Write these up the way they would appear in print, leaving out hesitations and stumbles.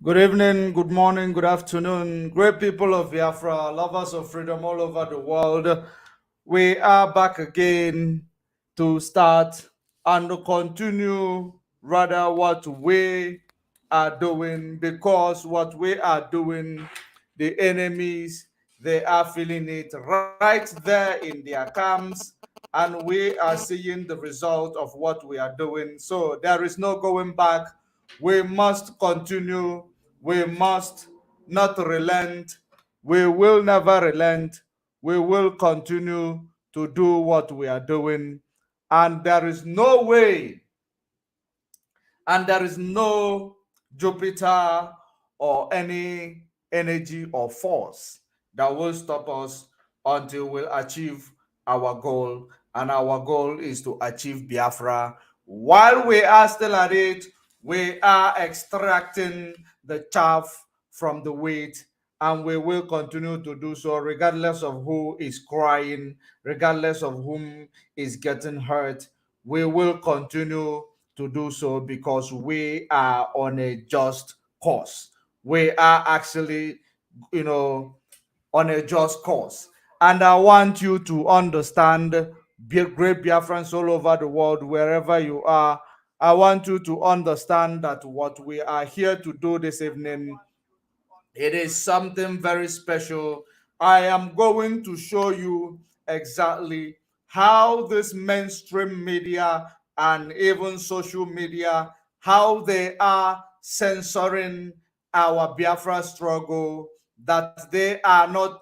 Good evening, good morning, good afternoon, great people of Biafra, lovers of freedom all over the world. We are back again to start and to continue rather what we are doing, because what we are doing, the enemies, they are feeling it right there in their camps, and we are seeing the result of what we are doing. So there is no going back. We must continue. We must not relent. We will never relent. We will continue to do what we are doing. And there is no way, and there is no Jupiter or any energy or force that will stop us until we achieve our goal. And our goal is to achieve Biafra. While we are still at it, we are extracting the chaff from the wheat, and we will continue to do so regardless of who is crying, regardless of whom is getting hurt. We will continue to do so because we are on a just course. We are actually, you know, on a just cause. And I want you to understand, great Biafrans all over the world, wherever you are, I want you to understand that what we are here to do this evening, it is something very special. I am going to show you exactly how this mainstream media and even social media, how they are censoring our Biafra struggle, that they are not,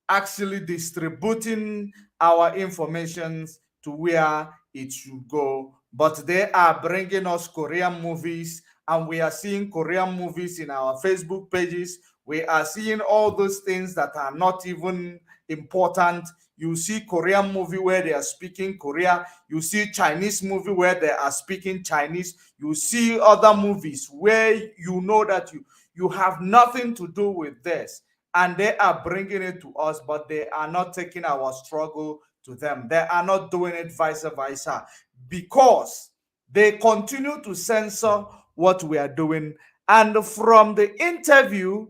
actually distributing our informations to where it should go, but they are bringing us Korean movies, and we are seeing Korean movies in our Facebook pages. We are seeing all those things that are not even important. You see Korean movie where they are speaking Korea. You see Chinese movie where they are speaking Chinese. You see other movies where you know that you have nothing to do with this, and they are bringing it to us, but they are not taking our struggle to them. They are not doing it vice versa, because they continue to censor what we are doing. And from the interview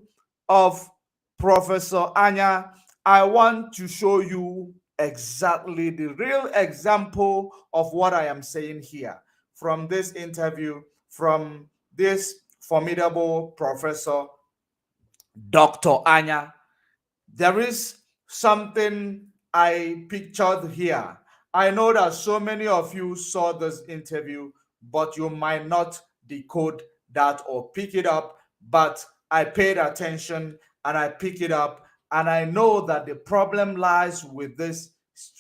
of Professor Anya, I want to show you exactly the real example of what I am saying here. From this interview, from this formidable professor, Dr. Anya, there is something I pictured here. I know that so many of you saw this interview, but you might not decode that or pick it up. But I paid attention and I pick it up, and I know that the problem lies with this,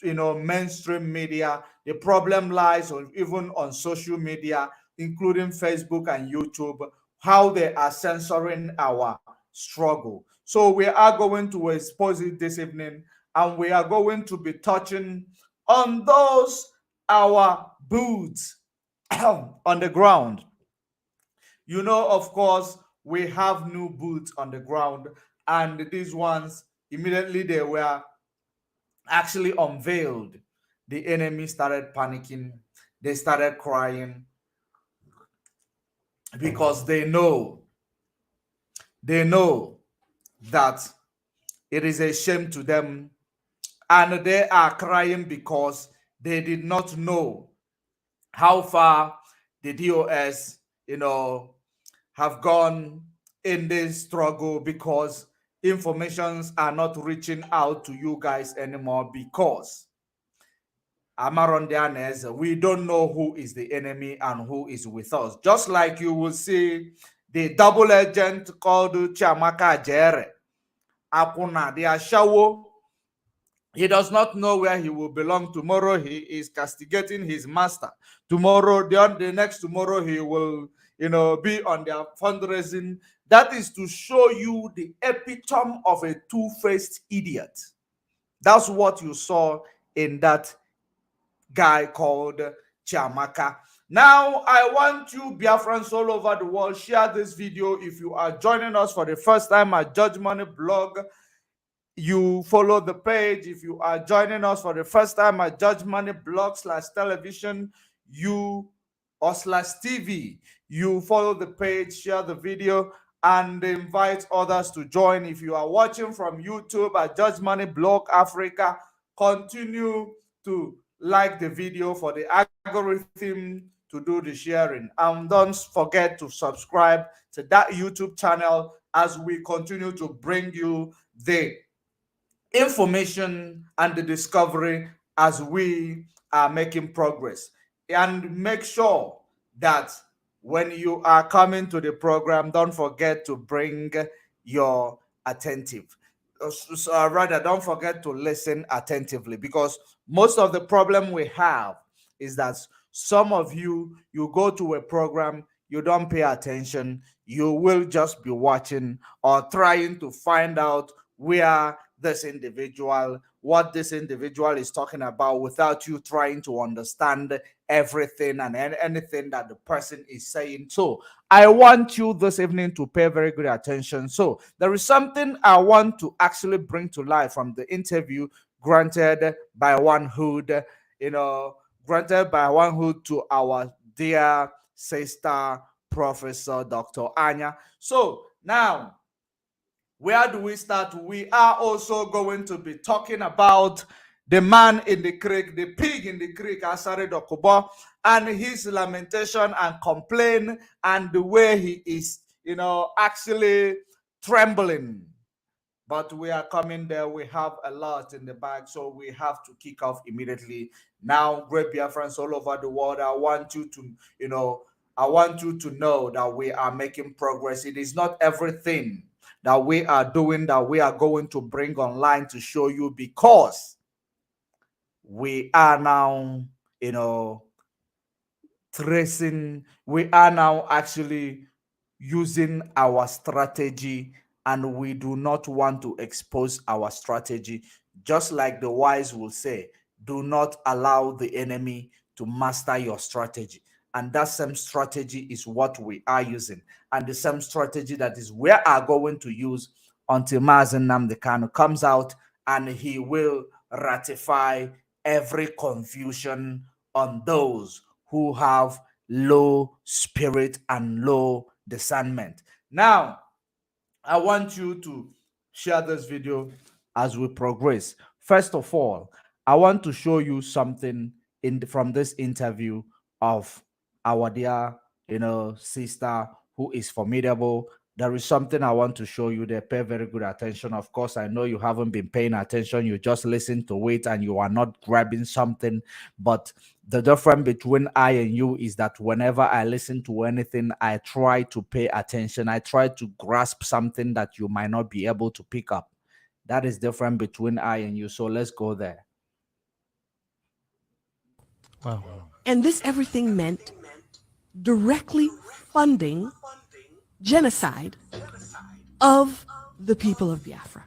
mainstream media. The problem lies even on social media, including Facebook and YouTube, how they are censoring our struggle. So we are going to expose it this evening, and we are going to be touching on those our boots on the ground. Of course, we have new boots on the ground, and these ones immediately they were actually unveiled. The enemy started panicking. They started crying because they know that it is a shame to them, and they are crying because they did not know how far the DOS, have gone in this struggle, because informations are not reaching out to you guys anymore, because Amarondianes, we don't know who is the enemy and who is with us. Just like you will see the double agent called Chiamaka Jere, Akuna, the Ashawo. He does not know where he will belong tomorrow. He is castigating his master. Tomorrow, the next tomorrow, he will, be on their fundraising. That is to show you the epitome of a two-faced idiot. That's what you saw in that guy called Chiamaka. Now, I want you, Biafrans all over the world, share this video. If you are joining us for the first time at Judge Money Blog, you follow the page. If you are joining us for the first time at Judge Money Blog /television, you or /TV, you follow the page, share the video, and invite others to join. If you are watching from YouTube at Judge Money Blog Africa, continue to like the video for the algorithm to do the sharing. And don't forget to subscribe to that YouTube channel as we continue to bring you the information and the discovery as we are making progress. And make sure that when you are coming to the program, don't forget to bring your attentive. Rather, don't forget to listen attentively, because most of the problem we have is that some of you go to a program, you don't pay attention, you will just be watching or trying to find out where this individual, what this individual is talking about, without you trying to understand everything and anything that the person is saying. So I want you this evening to pay very good attention. So there is something I want to actually bring to life from the interview granted by one hood, granted by one hood to our dear sister, Professor Dr. Anya. So now, where do we start? We are also going to be talking about the man in the creek, the pig in the creek, Asari Dokubo, and his lamentation and complaint, and the way he is, actually trembling. But we are coming there. We have a lot in the bag, so we have to kick off immediately. Now, great Biafrans all over the world, I want you to know that we are making progress. It is not everything that we are doing that we are going to bring online to show you, because we are now, we are now actually using our strategy, and we do not want to expose our strategy. Just like the wise will say, do not allow the enemy to master your strategy. And that same strategy is what we are using, and the same strategy that is we are going to use until Mazen Nnamdi Kanu comes out and he will ratify every confusion on those who have low spirit and low discernment. Now, I want you to share this video as we progress. First of all, I want to show you something from this interview of our dear, sister who is formidable. There is something I want to show you there. Pay very good attention. Of course, I know you haven't been paying attention. You just listen to it and you are not grabbing something. But the difference between I and you is that whenever I listen to anything, I try to pay attention. I try to grasp something that you might not be able to pick up. That is different between I and you. So let's go there. Wow. And this everything meant directly funding genocide of the people of Biafra.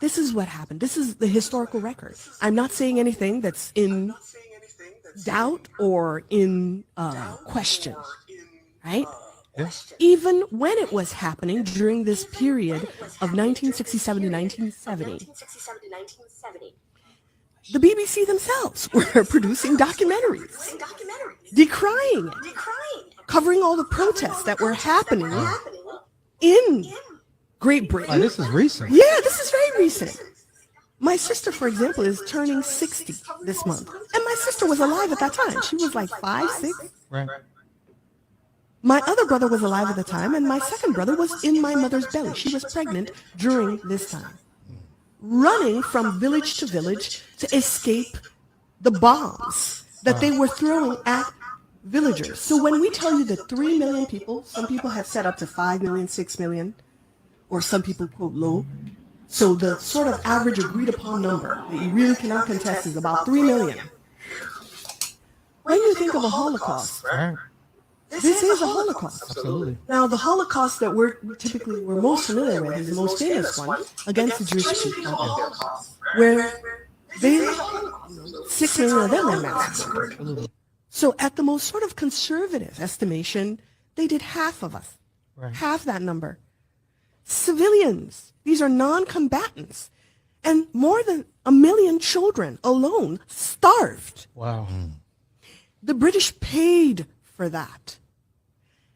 This is what happened. This is the historical record. I'm not saying anything that's in doubt or in question, right? Yes. Even when it was happening during this period of 1967 to 1970, the BBC themselves were producing documentaries, decrying it, covering all the protests that were happening in Great Britain. This is recent. Yeah, this is very recent. My sister, for example, is turning 60 this month. And my sister was alive at that time. She was like 5, 6. Right. My other brother was alive at the time, and my second brother was in my mother's belly. She was pregnant during this time, running from village to village to escape the bombs that they were throwing at villagers. So when we tell you that 3 million people, some people have said up to 5 million, 6 million, or some people quote low. So the sort of average agreed upon number that you really cannot contest is about 3 million. When you think of a Holocaust, this is a Holocaust. Absolutely. Now, the Holocaust that we're most familiar with is the most famous one against the Jewish people, where 6 million of them were massacred. So at the most sort of conservative estimation, they did half of us, half that number. Civilians, these are non-combatants, and more than 1 million children alone starved. Wow. The British paid for that.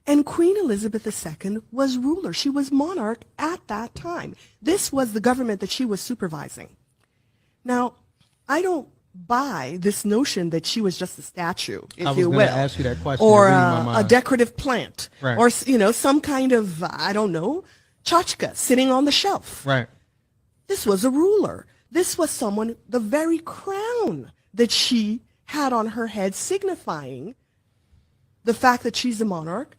And Queen Elizabeth II was ruler. She was monarch at that time. This was the government that she was supervising. Now, I don't buy this notion that she was just a statue, if you will. I was going to ask you that question. Or reading my a mind. decorative plant. Right. Or, you know, some kind of, I don't know, tchotchke sitting on the shelf. Right. This was a ruler. This was someone, the very crown that she had on her head, signifying the fact that she's a monarch,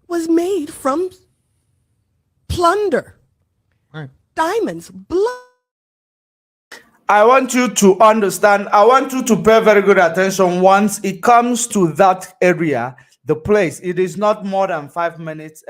was made from plunder, Right. diamonds, blood. I want you to understand, I want you to pay very good attention once it comes to that area, the place. It is not more than 5 minutes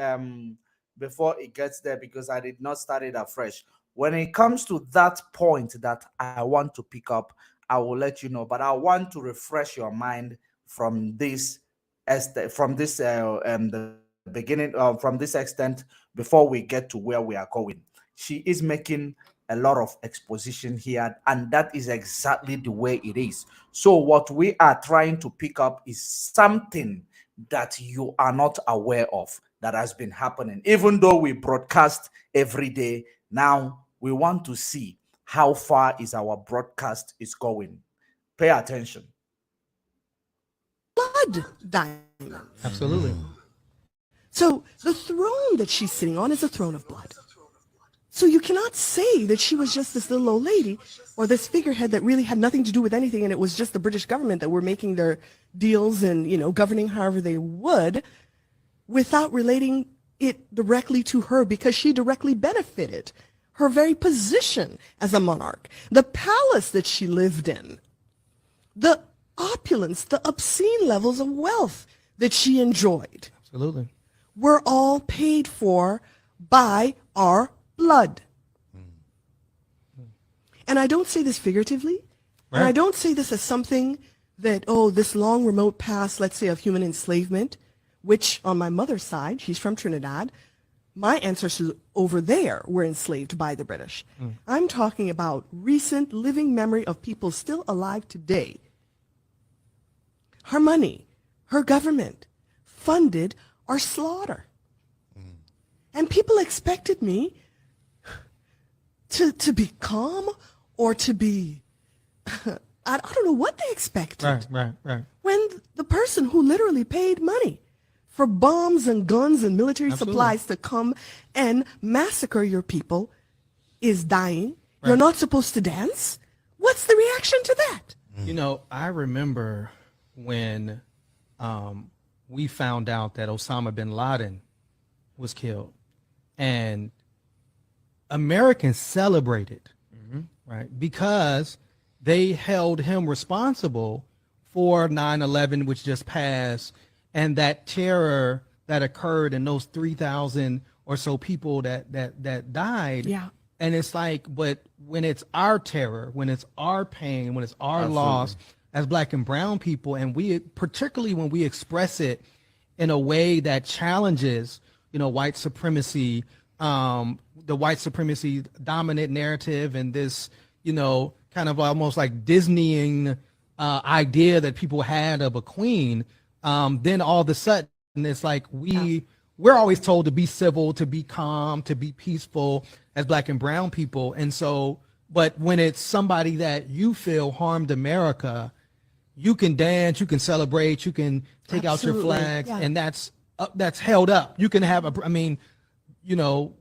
before it gets there, because I did not start it afresh. When it comes to that point that I want to pick up, I will let you know. But I want to refresh your mind from this, the beginning, from this extent, before we get to where we are going. She is making a lot of exposition here, and that is exactly the way it is. So what we are trying to pick up is something that you are not aware of that has been happening. Even though we broadcast every day, now we want to see how far is our broadcast is going. Pay attention. Blood diamonds. Absolutely. So the throne that she's sitting on is a throne of blood. So you cannot say that she was just this little old lady or this figurehead that really had nothing to do with anything, and it was just the British government that were making their deals and, you know, governing however they would, without relating it directly to her, because she directly benefited her very position as a monarch, the palace that she lived in, the opulence, the obscene levels of wealth that she enjoyed. Absolutely. Were all paid for by our blood. And I don't say this figuratively, and I don't say this as something that, oh, this long remote past, let's say, of human enslavement, which on my mother's side, she's from Trinidad, my ancestors over there were enslaved by the British. I'm talking about recent living memory of people still alive today. Her money, her government funded our slaughter. And people expected me to be calm or to be, I don't know what they expected. Right. When the person who literally paid money for bombs and guns and military supplies to come and massacre your people is dying. You're not supposed to dance. What's the reaction to that? You know, I remember when we found out that Osama bin Laden was killed, and Americans celebrated, right? Because they held him responsible for 9/11, which just passed, and that terror that occurred, and those 3,000 or so people that died. Yeah. And it's like, but when it's our terror, when it's our pain, when it's our loss as Black and brown people, and we, particularly when we express it in a way that challenges, you know, white supremacy, the white supremacy dominant narrative, and this, you know, kind of almost like Disneying idea that people had of a queen, then all of a sudden it's like we're always told to be civil, to be calm, to be peaceful as Black and brown people. And so, but when it's somebody that you feel harmed America, you can dance, you can celebrate, you can take out your flags, and that's held up. You can have you know,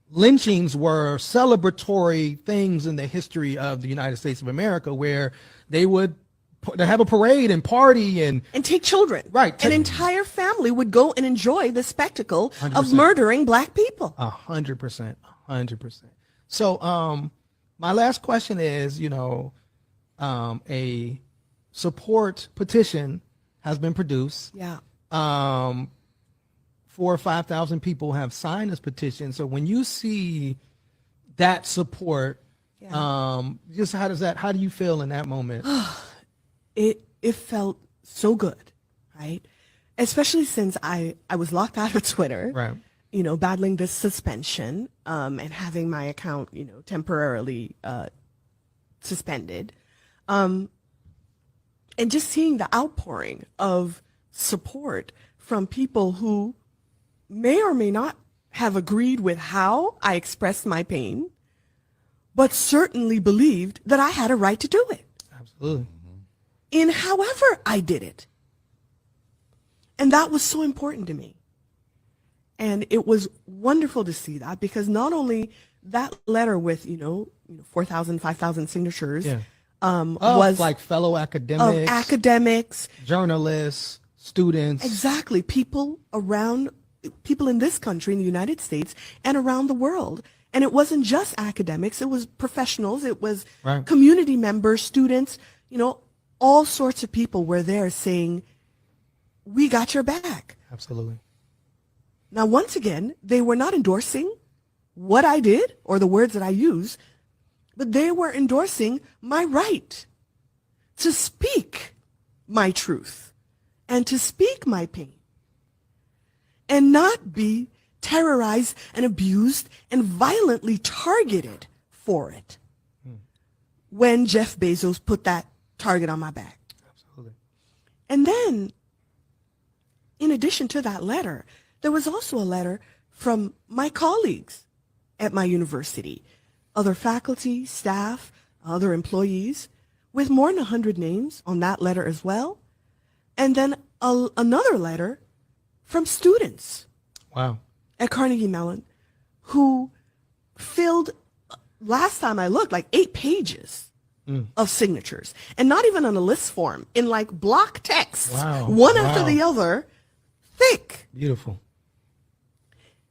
lynchings were celebratory things in the history of the United States of America, where they would have a parade and party and take children. Right. An entire family would go and enjoy the spectacle 100%. Of murdering Black people. 100%. So my last question is, you know, a support petition has been produced. Yeah. 4,000 or 5,000 people have signed this petition. So when you see that support, just how do you feel in that moment? It felt so good, right? Especially since I was locked out of Twitter, right? You know, battling this suspension, and having my account, you know, temporarily suspended, and just seeing the outpouring of support from people who may or may not have agreed with how I expressed my pain, but certainly believed that I had a right to do it. Absolutely. In however I did it. And that was so important to me. And it was wonderful to see that, because not only that letter with, 4,000, 5,000 signatures, Yeah. was like fellow of academics, academics, journalists, students. exactly, people in this country, in the United States, and around the world. And it wasn't just academics, it was professionals, it was Right. community members, students, all sorts of people were there saying, we got your back. Absolutely. Now, once again, they were not endorsing what I did or the words that I use, but they were endorsing my right to speak my truth and to speak my pain and not be terrorized and abused and violently targeted for it when Jeff Bezos put that target on my back. Absolutely. And then, in addition to that letter, there was also a letter from my colleagues at my university, other faculty, staff, other employees, with more than 100 names on that letter as well. And then another letter from students Wow. at Carnegie Mellon who filled, last time I looked, like 8 pages of signatures, and not even on a list form, in like block text, Wow. one after Wow. the other, thick. Beautiful.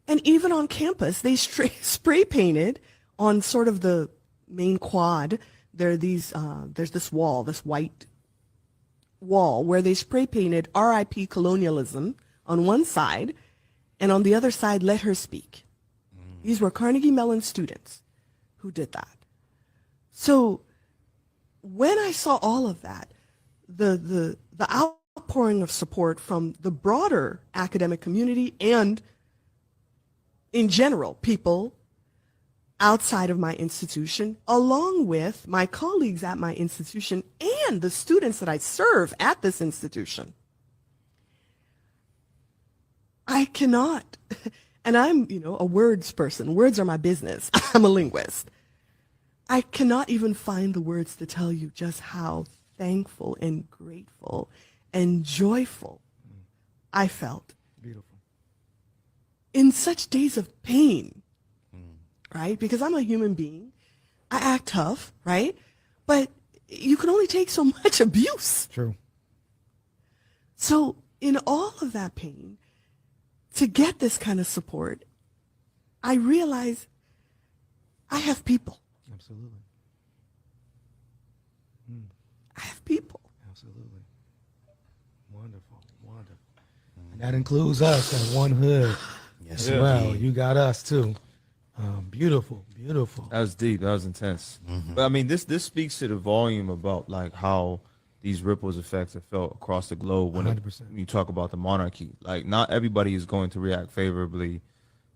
And even on campus, they spray painted on sort of the main quad. There's this wall, this white wall, where they spray painted RIP colonialism on one side, and on the other side, let her speak. These were Carnegie Mellon students who did that. So when I saw all of that, the outpouring of support from the broader academic community and in general, people outside of my institution, along with my colleagues at my institution and the students that I serve at this institution. I cannot, and I'm, a words person. Words are my business. I'm a linguist. I cannot even find the words to tell you just how thankful and grateful and joyful I felt. Beautiful. In such days of pain, right? Because I'm a human being. I act tough, right? But you can only take so much abuse. True. So in all of that pain, to get this kind of support, I realize I have people. Absolutely. I have people. Absolutely. Wonderful. Wonderful. And that includes us as one hood. Yes, as well. indeed. You got us too. Beautiful. Beautiful. That was deep. That was intense. But I mean, this speaks to the volume about like how these ripples effects are felt across the globe when 100%. you talk about the monarchy. Like, not everybody is going to react favorably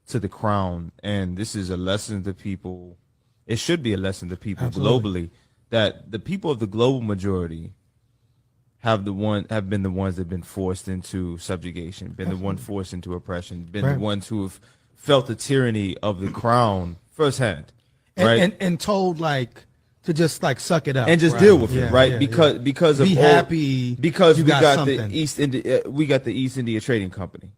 to the crown, and this is a lesson to people. It should be a lesson to people Absolutely. globally that the people of the global majority have been the ones that have been forced into subjugation, been the one forced into oppression, been Right. the ones who have felt the tyranny of the crown firsthand, And, right? and told like to just like suck it up And just right? deal with Yeah, it, right? yeah, because yeah. because of Be all- happy because you we got something. the East India Trading Company,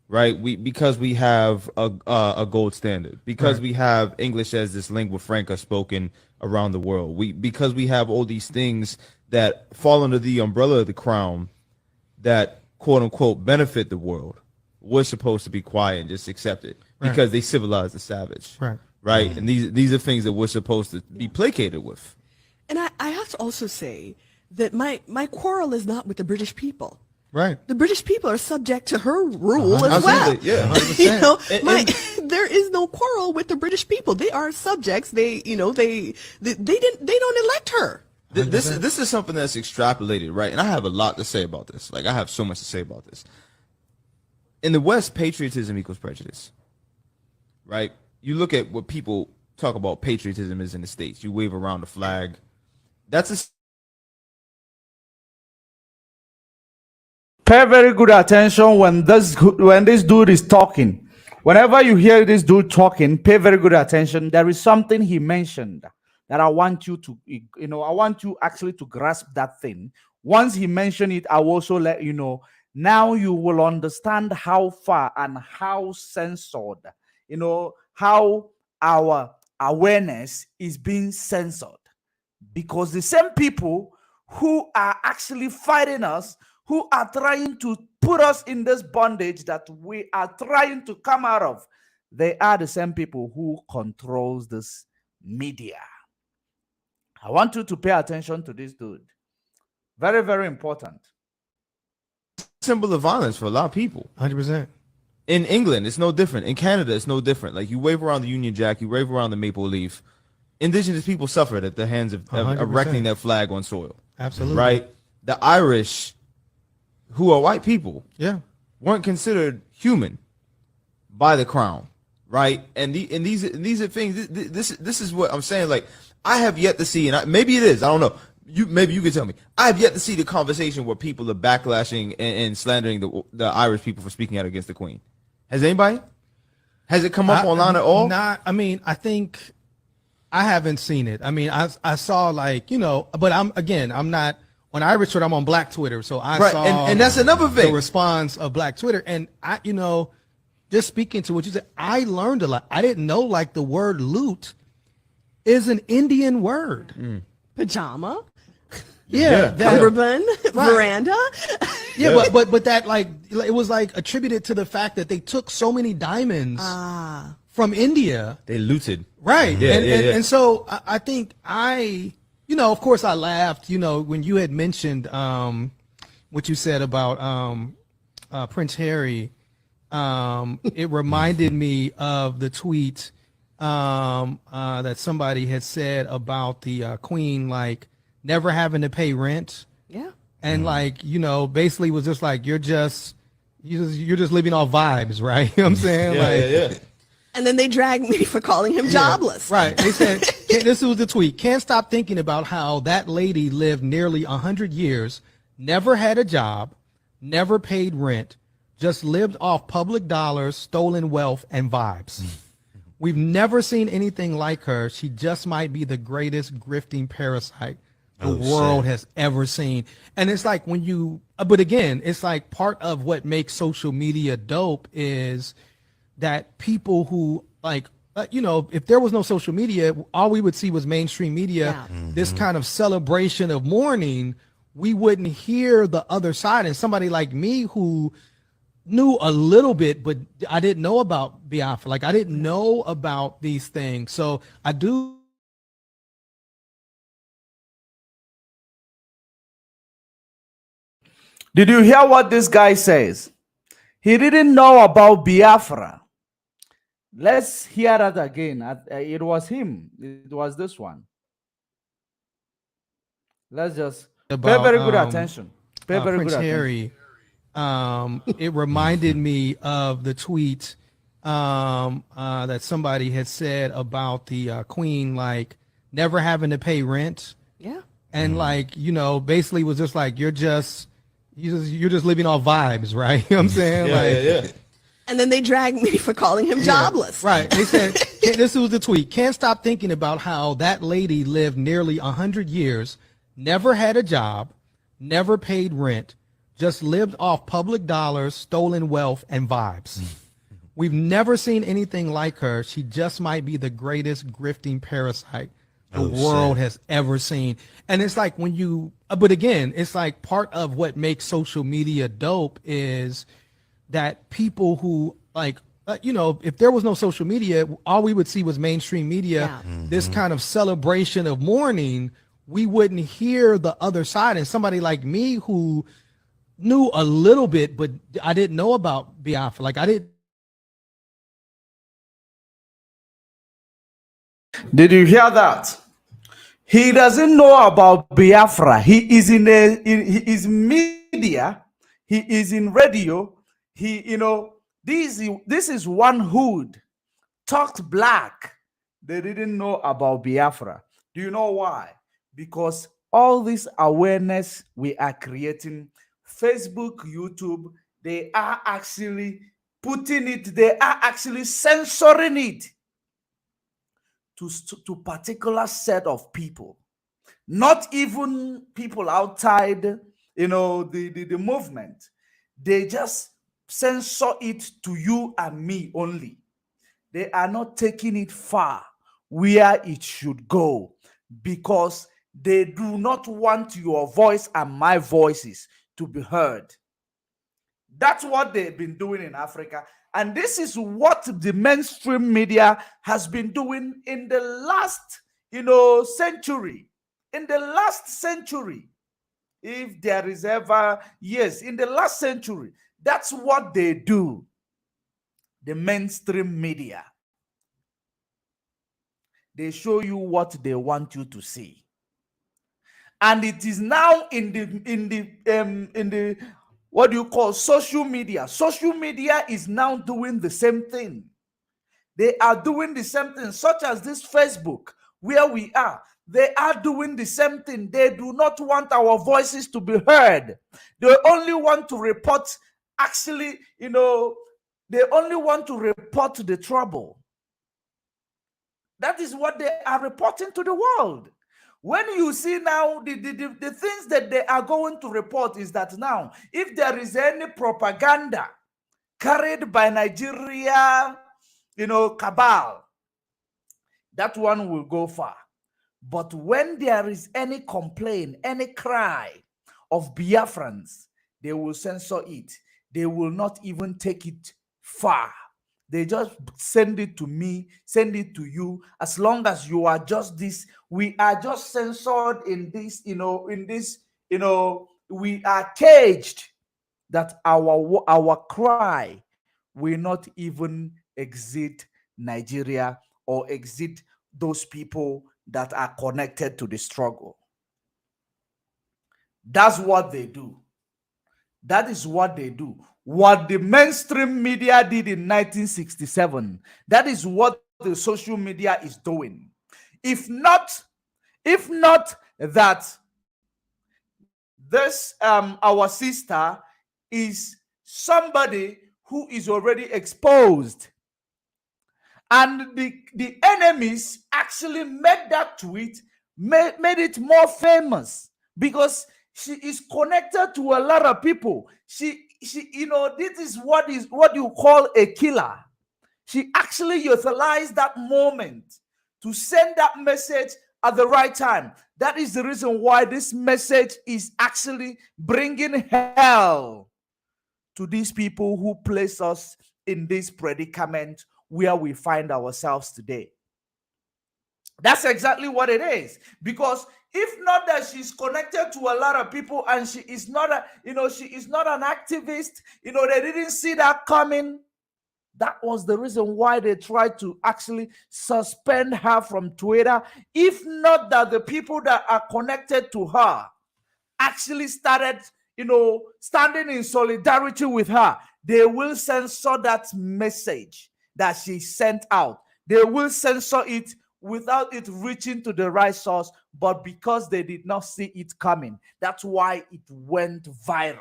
right? Because we have a gold standard, because Right. we have English as this lingua franca spoken around the world. Because we have all these things that fall under the umbrella of the crown that quote unquote benefit the world. We're supposed to be quiet and just accept it Right. because they civilize the savage, Right. right? And these are things that we're supposed to be placated with. And I have to also say that my quarrel is not with the British people. Right. The British people are subject to her rule as well. Absolutely, yeah, 100%. There is no quarrel with the British people. They are subjects. They don't elect her. This is something that's extrapolated, right? And I have a lot to say about this. Like, I have so much to say about this. In the West, patriotism equals prejudice, right? You look at what people talk about patriotism is in the States. You wave around the flag. That's Pay very good attention when this dude is talking. Whenever you hear this dude talking, pay very good attention. There is something he mentioned that I want you to, I want you actually to grasp that thing. Once he mentioned it, I will also let you know. Now you will understand how far and how censored, how our awareness is being censored. Because the same people who are actually fighting us, who are trying to put us in this bondage that we are trying to come out of, they are the same people who controls this media. I want you to pay attention to this dude. Very, very important. Symbol of violence for a lot of people. 100%. In England, it's no different. In Canada, it's no different. Like, you wave around the Union Jack, you wave around the maple leaf. Indigenous people suffered at the hands of 100%. erecting that flag on soil. Absolutely. Right? The Irish, who are white people, Yeah. weren't considered human by the crown, right? And these are things. This is what I'm saying. Like, I have yet to see, and maybe it is. I don't know. Maybe you can tell me. I have yet to see the conversation where people are backlashing and slandering the Irish people for speaking out against the Queen. Has anybody? Has it come up online at all? Not. I mean, I think I haven't seen it. I mean, I saw, like, but I'm not on Irish Twitter. I'm on Black Twitter, so I Right, saw and that's another thing. the response of Black Twitter, and I, just speaking to what you said, I learned a lot. I didn't know, like, the word loot is an Indian word. Pajama, Yeah, cummerbund, veranda. Yeah, but that, like, it was like attributed to the fact that they took so many diamonds from India. They looted. Right. Yeah, And so I think of course I laughed, when you had mentioned what you said about Prince Harry. It reminded me of the tweet that somebody had said about the Queen, like, never having to pay rent. Yeah. And like, basically was just like, you're just living off vibes, right? You know what I'm saying? Yeah. And then they dragged me for calling him jobless. Right. They said, this was the tweet. Can't stop thinking about how that lady lived nearly 100 years, never had a job, never paid rent, just lived off public dollars, stolen wealth, and vibes. We've never seen anything like her. She just might be the greatest grifting parasite the world has ever seen. And it's like but again, it's like part of what makes social media dope is that people who, like, if there was no social media, all we would see was mainstream media, this kind of celebration of mourning, we wouldn't hear the other side. And somebody like me who knew a little bit, but I didn't know about Biafra. Like, I didn't know about these things. So I do. Did you hear what this guy says? He didn't know about Biafra. Let's hear that again. It was him. It was this one. Let's just pay very good attention. Pay very Prince good Harry. It reminded me of the tweet that somebody had said about the Queen, like, never having to pay rent. Yeah. And like, basically was just like, you're just living off vibes, right? You know what I'm saying? Yeah. And then they dragged me for calling him jobless. Right. They said, this was the tweet. Can't stop thinking about how that lady lived nearly 100 years, never had a job, never paid rent, just lived off public dollars, stolen wealth, and vibes. We've never seen anything like her. She just might be the greatest grifting parasite the world has ever seen. And it's like but again, it's like part of what makes social media dope is that people who, like, if there was no social media, all we would see was mainstream media, this kind of celebration of mourning, we wouldn't hear the other side. And somebody like me who knew a little bit, but I didn't know about Biafra. Like, I didn't. Did you hear that? He doesn't know about Biafra. He is he is media. He is in radio. This is one hood talked black. They didn't know about Biafra. Do you know why? Because all this awareness we are creating Facebook, YouTube, they are actually putting it, they are actually censoring it to particular set of people, not even people outside, the movement. They just censor it to you and me only. They are not taking it far where it should go, because they do not want your voice and my voices to be heard. That's what they've been doing in Africa. And this is what the mainstream media has been doing in the last, century. In the last century, if there is ever, yes, in the last century, that's what they do. The mainstream media. They show you what they want you to see. And it is now in the what do you call social media. Social media is now doing the same thing. They are doing the same thing, such as this Facebook, where we are. They are doing the same thing. They do not want our voices to be heard. They only want to report, actually, they only want to report the trouble. That is what they are reporting to the world. When you see now the things that they are going to report is that now, if there is any propaganda carried by Nigeria, cabal, that one will go far. But when there is any complaint, any cry of Biafrans, they will censor it. They will not even take it far. They just send it to me, send it to you. As long as you are just this, we are just censored in this, we are caged, that our cry will not even exit Nigeria or exit those people that are connected to the struggle. That's what they do. That is what they do. What the mainstream media did in 1967, that is what the social media is doing. If not that this our sister is somebody who is already exposed, and the enemies actually made that tweet, made it more famous, because she is connected to a lot of people. She this is what you call a killer. She actually utilized that moment to send that message at the right time. That is the reason why this message is actually bringing hell to these people who place us in this predicament where we find ourselves today. That's exactly what it is. Because if not that she's connected to a lot of people, and she is not she is not an activist, they didn't see that coming. That was the reason why they tried to actually suspend her from Twitter. If not that the people that are connected to her actually started, standing in solidarity with her, they will censor that message that she sent out. They will censor it without it reaching to the right source, but because they did not see it coming, that's why it went viral.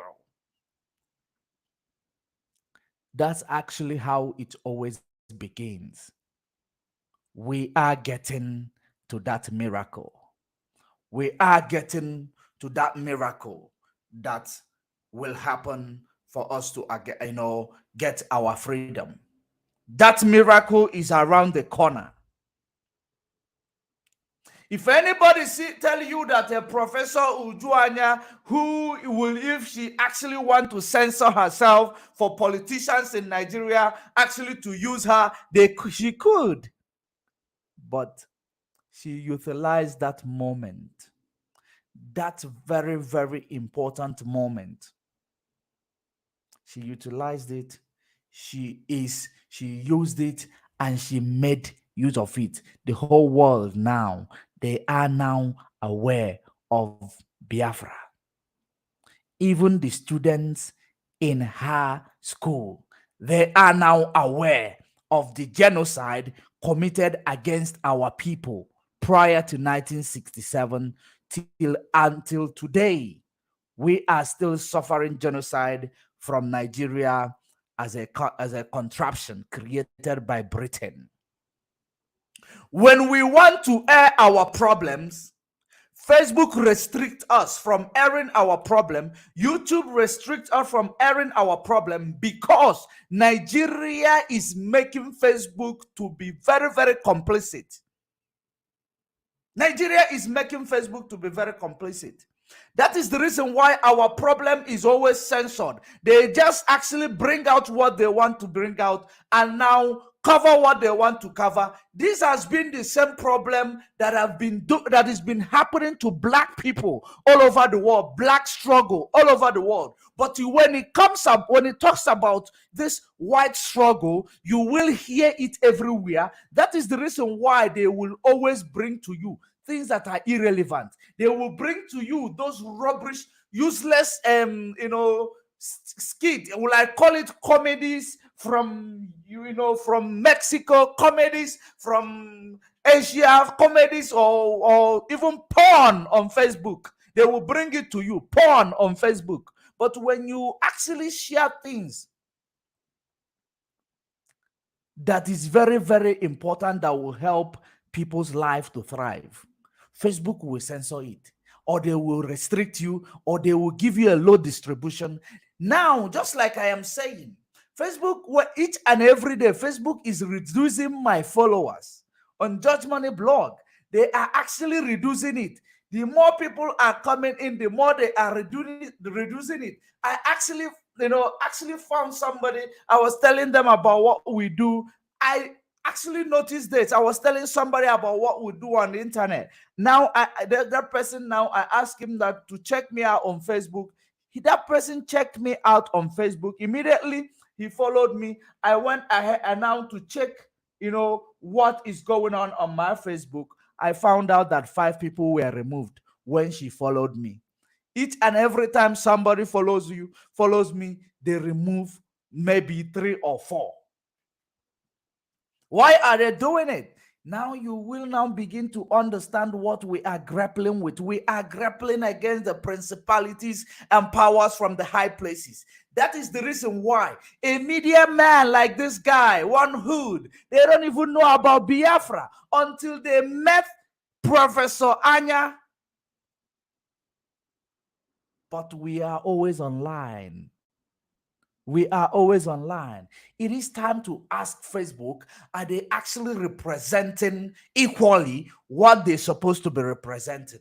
That's actually how it always begins. We are getting to that miracle. We are getting to that miracle that will happen for us to get our freedom. That miracle is around the corner. If anybody tell you that a Professor Ujuanya, who will, if she actually want to censor herself for politicians in Nigeria, actually to use her, she could. But she utilized that moment. That very, very important moment. She utilized it. She used it, and she made use of it. The whole world now, they are now aware of Biafra. Even the students in her school, they are now aware of the genocide committed against our people prior to 1967 until today. we are still suffering genocide from Nigeria as a contraption created by Britain. When we want to air our problems, Facebook restricts us from airing our problem. YouTube restricts us from airing our problem because Nigeria is making Facebook to be very, very complicit. Nigeria is making Facebook to be very complicit. That is the reason why our problem is always censored. They just actually bring out what they want to bring out and now cover what they want to cover. This has been the same problem that has been happening to black people all over the world, black struggle all over the world. But when it talks about this white struggle, you will hear it everywhere. That is the reason why they will always bring to you things that are irrelevant. They will bring to you those rubbish, useless, skit. Will I call it comedies from from Mexico, comedies from Asia, comedies or even porn on Facebook. They will bring it to you, porn on Facebook. But when you actually share things that is very, very important, that will help people's life to thrive, Facebook will censor it, or they will restrict you, or they will give you a low distribution. Now, just like I am saying, Facebook, each and every day, Facebook is reducing my followers on Judge Money blog. They are actually reducing it. The more people are coming in, the more they are reducing it. I actually found somebody. I was telling them about what we do. I actually noticed this. I was telling somebody about what we do on the internet. Now, that person, now I asked him that to check me out on Facebook. That person checked me out on Facebook. Immediately, he followed me. I went ahead and now to check, what is going on my Facebook. I found out that 5 people were removed when she followed me. Each and every time somebody follows me, they remove maybe 3 or 4. Why are they doing it? Now you will now begin to understand what we are grappling with. We are grappling against the principalities and powers from the high places. That is the reason why a media man like this guy, one hood, they don't even know about Biafra until they met Professor Anya. But we are always online. We are always online. It is time to ask Facebook, are they actually representing equally what they're supposed to be representing?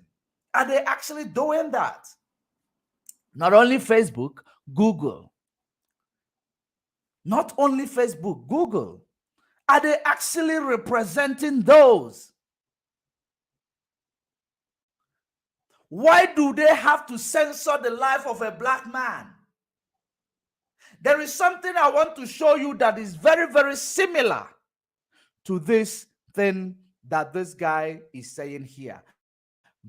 Are they actually doing that? Not only Facebook, Google. Not only Facebook, Google. Are they actually representing those? Why do they have to censor the life of a black man? There is something I want to show you that is very, very similar to this thing that this guy is saying here.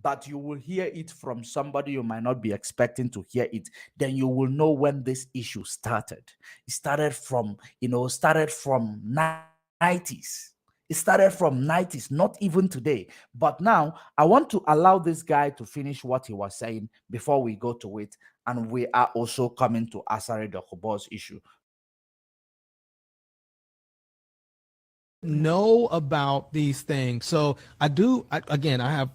But you will hear it from somebody you might not be expecting to hear it. Then you will know when this issue started. It started from, 90s. It started from 90s, not even today. But now I want to allow this guy to finish what he was saying before we go to it. And we are also coming to Asari Dokubo's issue. Know about these things. So I have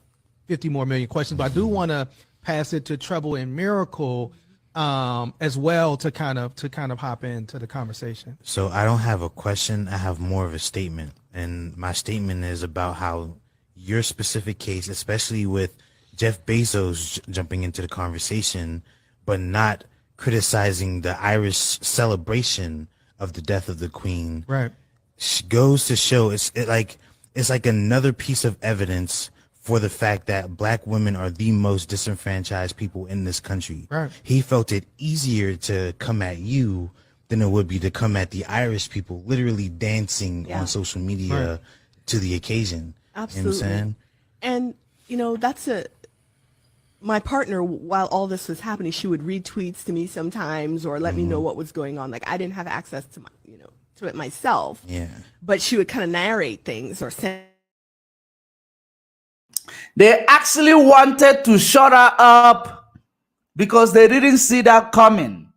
50 more million questions, but I do want to pass it to Trouble and Miracle as well to kind of hop into the conversation. So I don't have a question. I have more of a statement. And my statement is about how your specific case, especially with Jeff Bezos jumping into the conversation, but not criticizing the Irish celebration of the death of the Queen, right, goes to show it's like another piece of evidence for the fact that black women are the most disenfranchised people in this country. Right. He felt it easier to come at you than it would be to come at the Irish people, literally dancing on social media to the occasion. Absolutely. You know what I'm saying? And, that's my partner, while all this was happening, she would read tweets to me sometimes or let me know what was going on. Like, I didn't have access to to it myself. Yeah. But she would kind of narrate things or send. They actually wanted to shut her up because they didn't see that coming.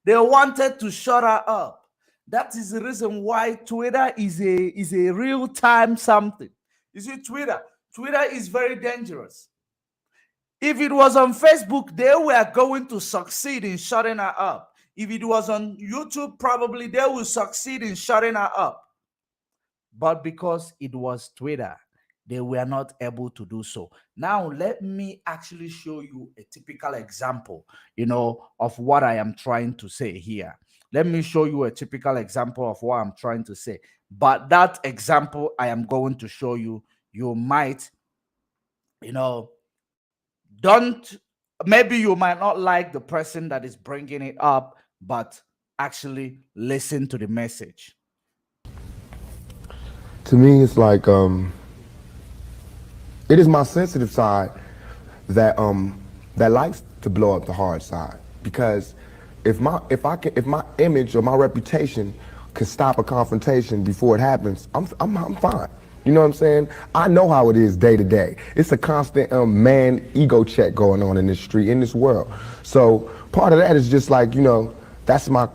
They wanted to shut her up. That is the reason why Twitter is a real-time something. You see, Twitter is very dangerous. If it was on Facebook, they were going to succeed in shutting her up. If it was on YouTube, probably they will succeed in shutting her up. But because it was Twitter, they were not able to do so. Now, let me actually show you a typical example, of what I am trying to say here. Let me show you a typical example of what I'm trying to say. But that example I am going to show you, you might, maybe you might not like the person that is bringing it up, but actually listen to the message. To me, it's like it is my sensitive side that that likes to blow up the hard side, because if my image or my reputation can stop a confrontation before it happens, I'm fine. You know what I'm saying? I know how it is day to day. It's a constant man ego check going on in this street, in this world. So part of that is just like, that's my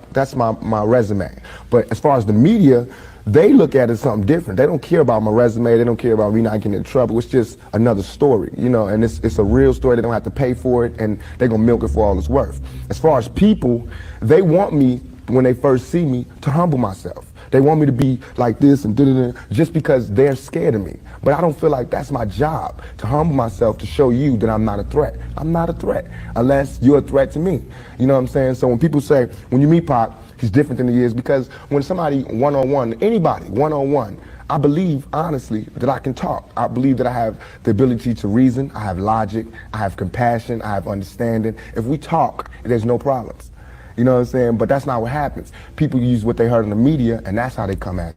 resume. But as far as the media, they look at it something different. They don't care about my resume. They don't care about me not getting in trouble. It's just another story, and it's a real story. They don't have to pay for it, and they're gonna milk it for all it's worth. As far as people, they want me, when they first see me, to humble myself. They want me to be like this and da-da-da, just because they're scared of me. But I don't feel like that's my job, to humble myself, to show you that I'm not a threat. I'm not a threat, unless you're a threat to me. You know what I'm saying? So when people say, when you meet Pac, he's different than he is, because when somebody one-on-one, anybody one-on-one, I believe, honestly, that I can talk. I believe that I have the ability to reason, I have logic, I have compassion, I have understanding. If we talk, there's no problems. You know what I'm saying? But that's not what happens. People use what they heard in the media, and that's how they come at it.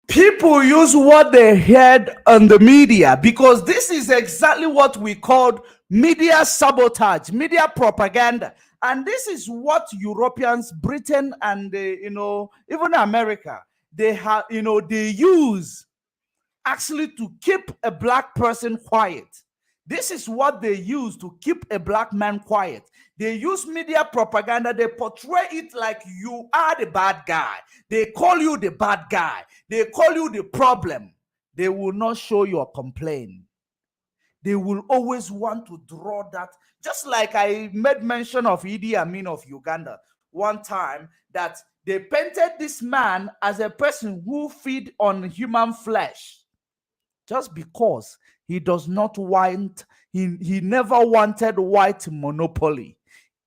People use what they heard on the media, because this is exactly what we called media sabotage, media propaganda. And this is what Europeans, Britain, and even America, they have, they use actually to keep a black person quiet. This is what they use to keep a black man quiet. They use media propaganda. They portray it like you are the bad guy. They call you the bad guy. They call you the problem. They will not show your complaint. They will always want to draw that. Just like I made mention of Idi Amin of Uganda one time, that they painted this man as a person who feed on human flesh, just because he does not want, he never wanted white monopoly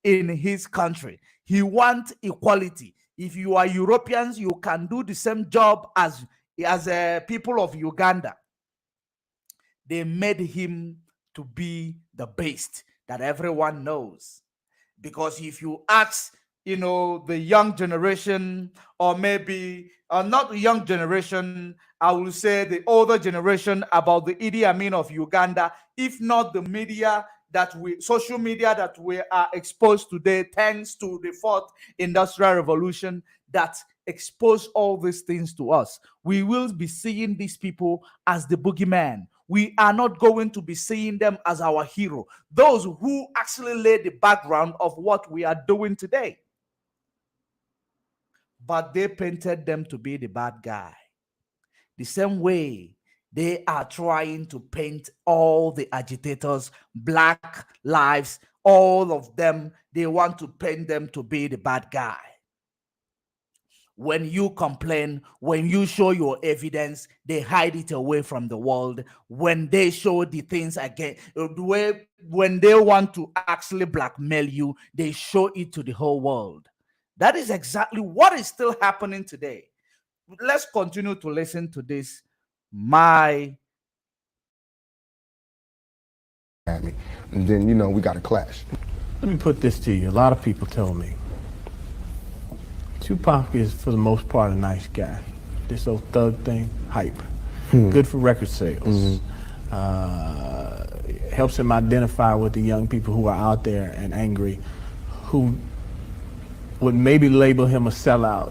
in his country. He wants equality. If you are Europeans, you can do the same job as people of Uganda. They made him to be the beast that everyone knows. Because if you ask, the young generation, or maybe not the young generation, I will say the older generation, about the Idi Amin of Uganda, if not the media social media that we are exposed today, thanks to the fourth industrial revolution that exposed all these things to us, we will be seeing these people as the boogeyman. We are not going to be seeing them as our hero, those who actually laid the background of what we are doing today. But they painted them to be the bad guy. The same way they are trying to paint all the agitators, Black lives, all of them, they want to paint them to be the bad guy. When you complain, when you show your evidence, they hide it away from the world. When they show the things again, when they want to actually blackmail you, they show it to the whole world. That is exactly what is still happening today. Let's continue to listen to this. And then, we got a clash. Let me put this to you. A lot of people tell me Tupac is, for the most part, a nice guy. This old thug thing, hype. Good for record sales. Helps him identify with the young people who are out there and angry, who would maybe label him a sellout,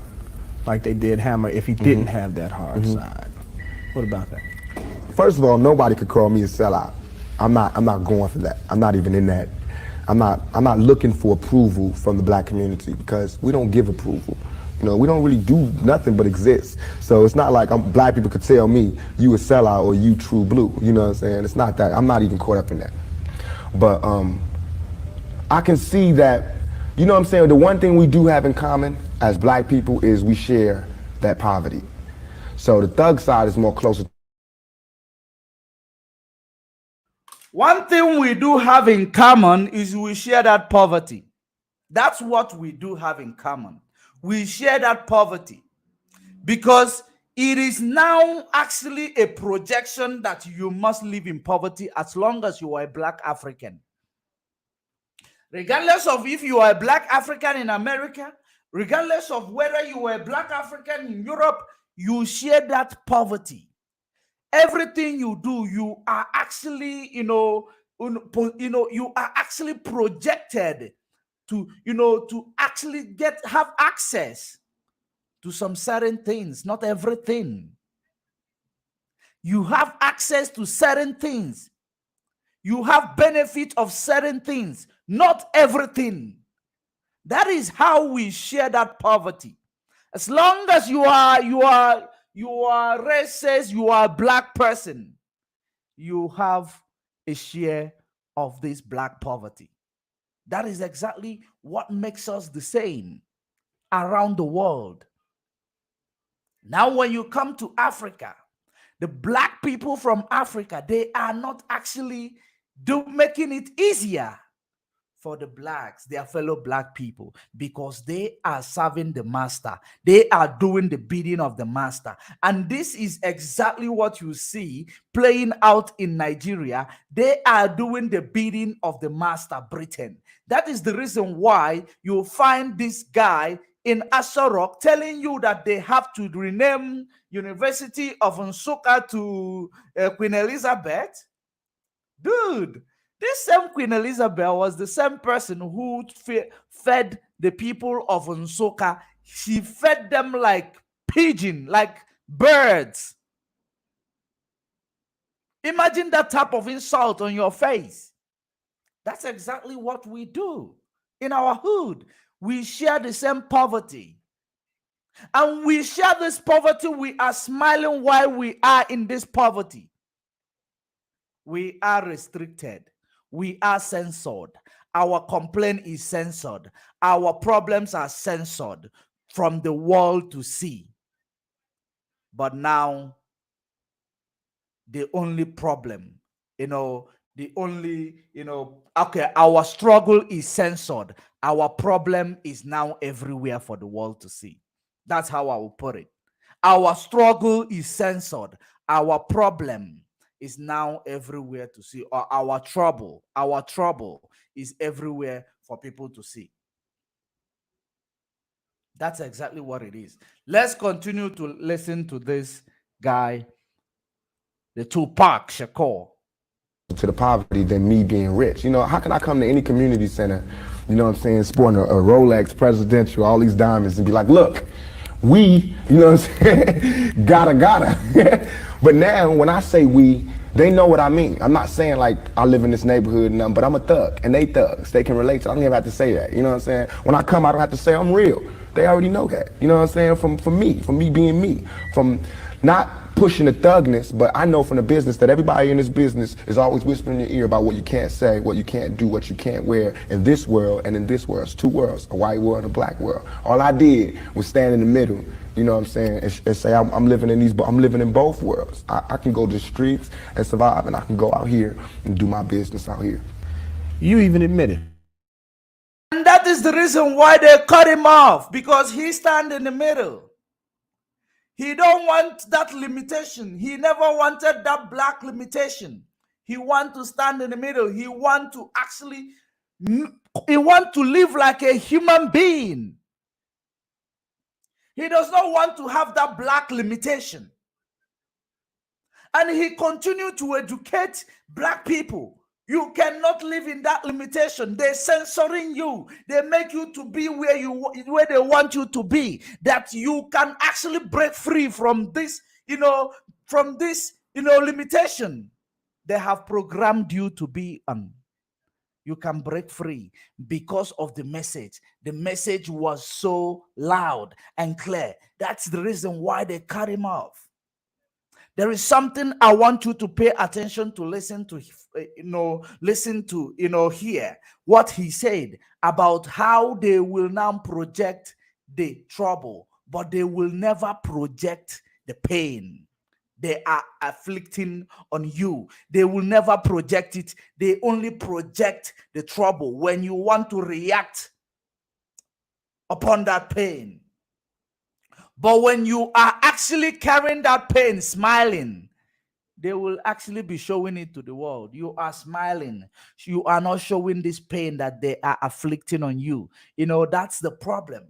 like they did Hammer, if he didn't have that hard side. What about that? First of all, nobody could call me a sellout. I'm not going for that. I'm not even in that I'm not looking for approval from the black community because we don't give approval. You know, we don't really do nothing but exist. So it's not like black people could tell me you a sellout or you true blue. You know what I'm saying? It's not that. I'm not even caught up in that. But I can see that, you know what I'm saying, the one thing we do have in common as black people is we share that poverty. So the thug side is more closer. One thing we do have in common is we share that poverty. That's what we do have in common. We share that poverty because it is now actually a projection that you must live in poverty as long as you are a black African. Regardless of if you are a black African in America, regardless of whether you are a black African in Europe, you share that poverty. Everything you do, you are actually, you are actually projected to, to actually have access to some certain things, not everything. You have access to certain things. You have benefit of certain things, not everything. That is how we share that poverty. As long as you are racist, you are a black person, you have a share of this black poverty. That is exactly what makes us the same around the world. Now, when you come to Africa, the black people from Africa, they are not actually making it easier for the blacks, their fellow black people, because they are serving the master. They are doing the bidding of the master. And this is exactly what you see playing out in Nigeria. They are doing the bidding of the master, Britain. That is the reason why you find this guy in Asari telling you that they have to rename University of Nsukka to Queen Elizabeth. Dude, this same Queen Elizabeth was the same person who fed the people of Nsukka. She fed them like pigeon, like birds. Imagine that type of insult on your face. That's exactly what we do in our hood. We share the same poverty. And we share this poverty. We are smiling while we are in this poverty. We are restricted. We are censored. Our complaint is censored. Our problems are censored from the world to see. But now, the only problem, our struggle is censored. Our problem is now everywhere for the world to see. That's how I will put it. Our struggle is censored. Our problem is now everywhere to see, or our trouble is everywhere for people to see. That's exactly what it is. Let's continue to listen to this guy, the Tupac Shakur. To the poverty than me being rich. You know, how can I come to any community center, you know what I'm saying, sporting a Rolex presidential, all these diamonds, and be like, look, we, you know what I'm saying, gotta. But now when I say we, they know what I mean. I'm not saying like I live in this neighborhood and nothing, but I'm a thug and they thugs. They can relate to it. I don't even have to say that. You know what I'm saying? When I come, I don't have to say I'm real. They already know that. You know what I'm saying? From me being me, from not pushing the thugness, but I know from the business that everybody in this business is always whispering in your ear about what you can't say, what you can't do, what you can't wear in this world and in this world. It's two worlds, a white world and a black world. All I did was stand in the middle, you know what I'm saying, and say I'm living in both worlds. I can go to the streets and survive, and I can go out here and do my business out here. You even admit it. And that is the reason why they cut him off, because he stand in the middle. He don't want that limitation. He never wanted that black limitation. He want to stand in the middle. He want to live like a human being. He does not want to have that black limitation. And he continued to educate black people. You cannot live in that limitation. They're censoring you. They make you to be where they want you to be. That you can actually break free from this, limitation they have programmed you to be on. you can break free because of the message. The message was so loud and clear. That's the reason why they cut him off. There is something I want you to pay attention to, listen to, hear what he said about how they will now project the trouble, but they will never project the pain they are afflicting on you. They will never project it. They only project the trouble when you want to react upon that pain. But when you are actually carrying that pain, smiling, they will actually be showing it to the world. You are smiling. You are not showing this pain that they are afflicting on you. That's the problem.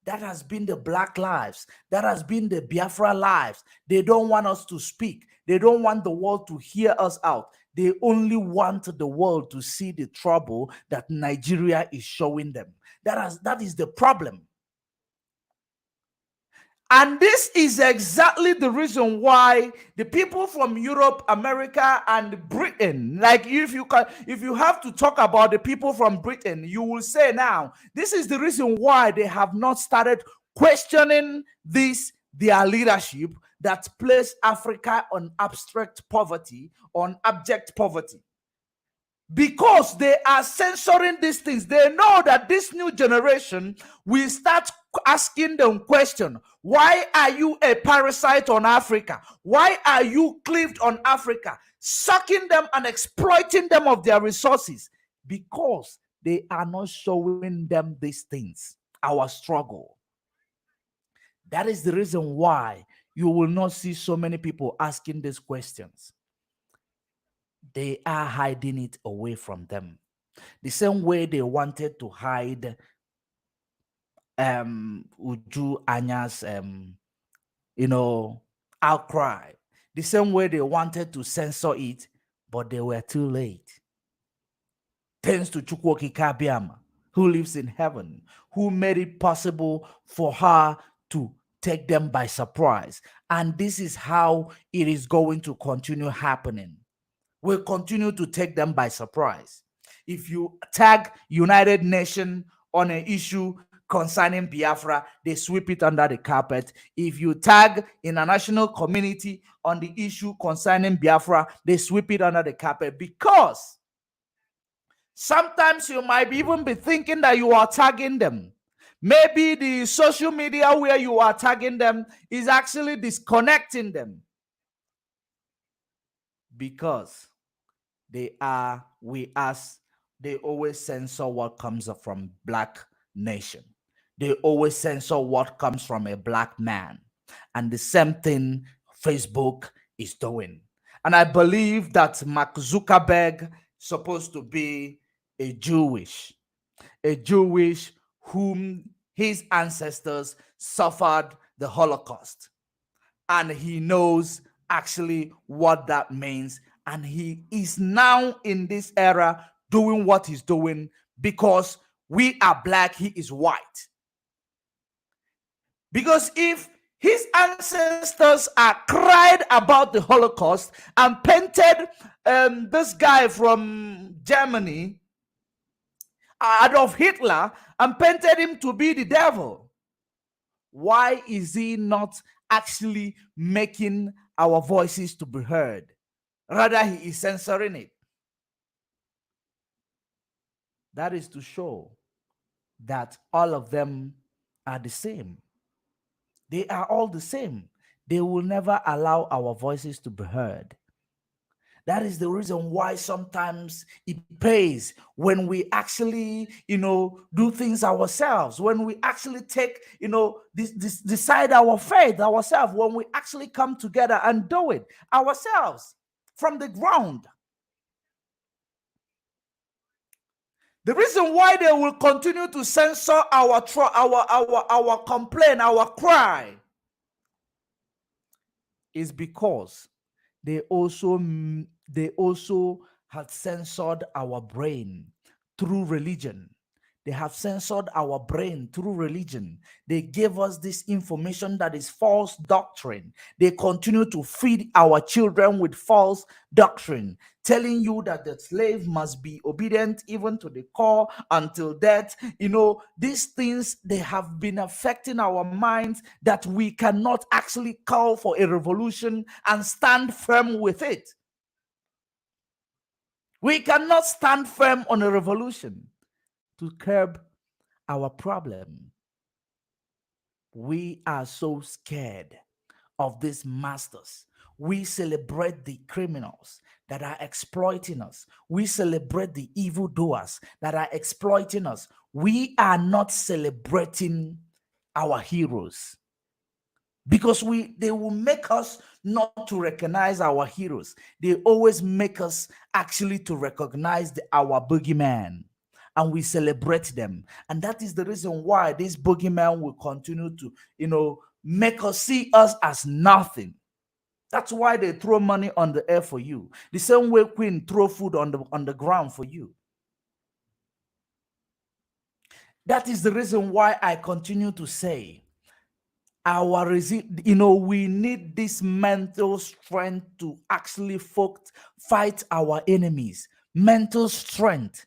That has been the Black lives. That has been the Biafra lives. They don't want us to speak. They don't want the world to hear us out. They only want the world to see the trouble that Nigeria is showing them. That is the problem. And this is exactly the reason why the people from Europe, America, and Britain, like if you have to talk about the people from Britain, you will say now, this is the reason why they have not started questioning their leadership that place Africa on abstract poverty, on abject poverty. Because they are censoring these things. They know that this new generation will start asking them question. Why are you a parasite on Africa? Why are you cleaved on Africa? Sucking them and exploiting them of their resources. Because they are not showing them these things. Our struggle. That is the reason why you will not see so many people asking these questions. They are hiding it away from them. The same way they wanted to hide Uju Anya's outcry. The same way they wanted to censor it, but they were too late. Thanks to Chukwoki Kabiama, who lives in heaven, who made it possible for her to take them by surprise. And this is how it is going to continue happening. Will continue to take them by surprise. If you tag United Nations on an issue concerning Biafra, they sweep it under the carpet. If you tag international community on the issue concerning Biafra, they sweep it under the carpet, because sometimes you might even be thinking that you are tagging them. Maybe the social media where you are tagging them is actually disconnecting them, because they always censor what comes from Black nation. They always censor what comes from a Black man. And the same thing Facebook is doing. And I believe that Mark Zuckerberg is supposed to be a Jewish whom his ancestors suffered the Holocaust. And he knows actually what that means. And he is now in this era doing what he's doing because we are Black, he is white. Because if his ancestors are cried about the Holocaust and painted this guy from Germany, Adolf Hitler, and painted him to be the devil, why is he not actually making our voices to be heard? Rather, he is censoring it. That is to show that all of them are the same. They are all the same. They will never allow our voices to be heard. That is the reason why sometimes it pays when we actually, do things ourselves, when we actually take, decide our faith ourselves, when we actually come together and do it ourselves from the ground. The reason why they will continue to censor our complaint, our cry, is because they also had censored our brain through religion. They have censored our brain through religion. They gave us this information that is false doctrine. They continue to feed our children with false doctrine, telling you that the slave must be obedient even to the core until death. You know, these things, they have been affecting our minds that we cannot actually call for a revolution and stand firm with it. We cannot stand firm on a revolution to curb our problem. We are so scared of these masters. We celebrate the criminals that are exploiting us. We celebrate the evildoers that are exploiting us. We are not celebrating our heroes, because they will make us not to recognize our heroes. They always make us actually to recognize our boogeyman, and we celebrate them. And that is the reason why this boogeyman will continue to, make us see us as nothing. That's why they throw money on the air for you. The same way Queen throw food on the ground for you. That is the reason why I continue to say we need this mental strength to actually fight our enemies. Mental strength.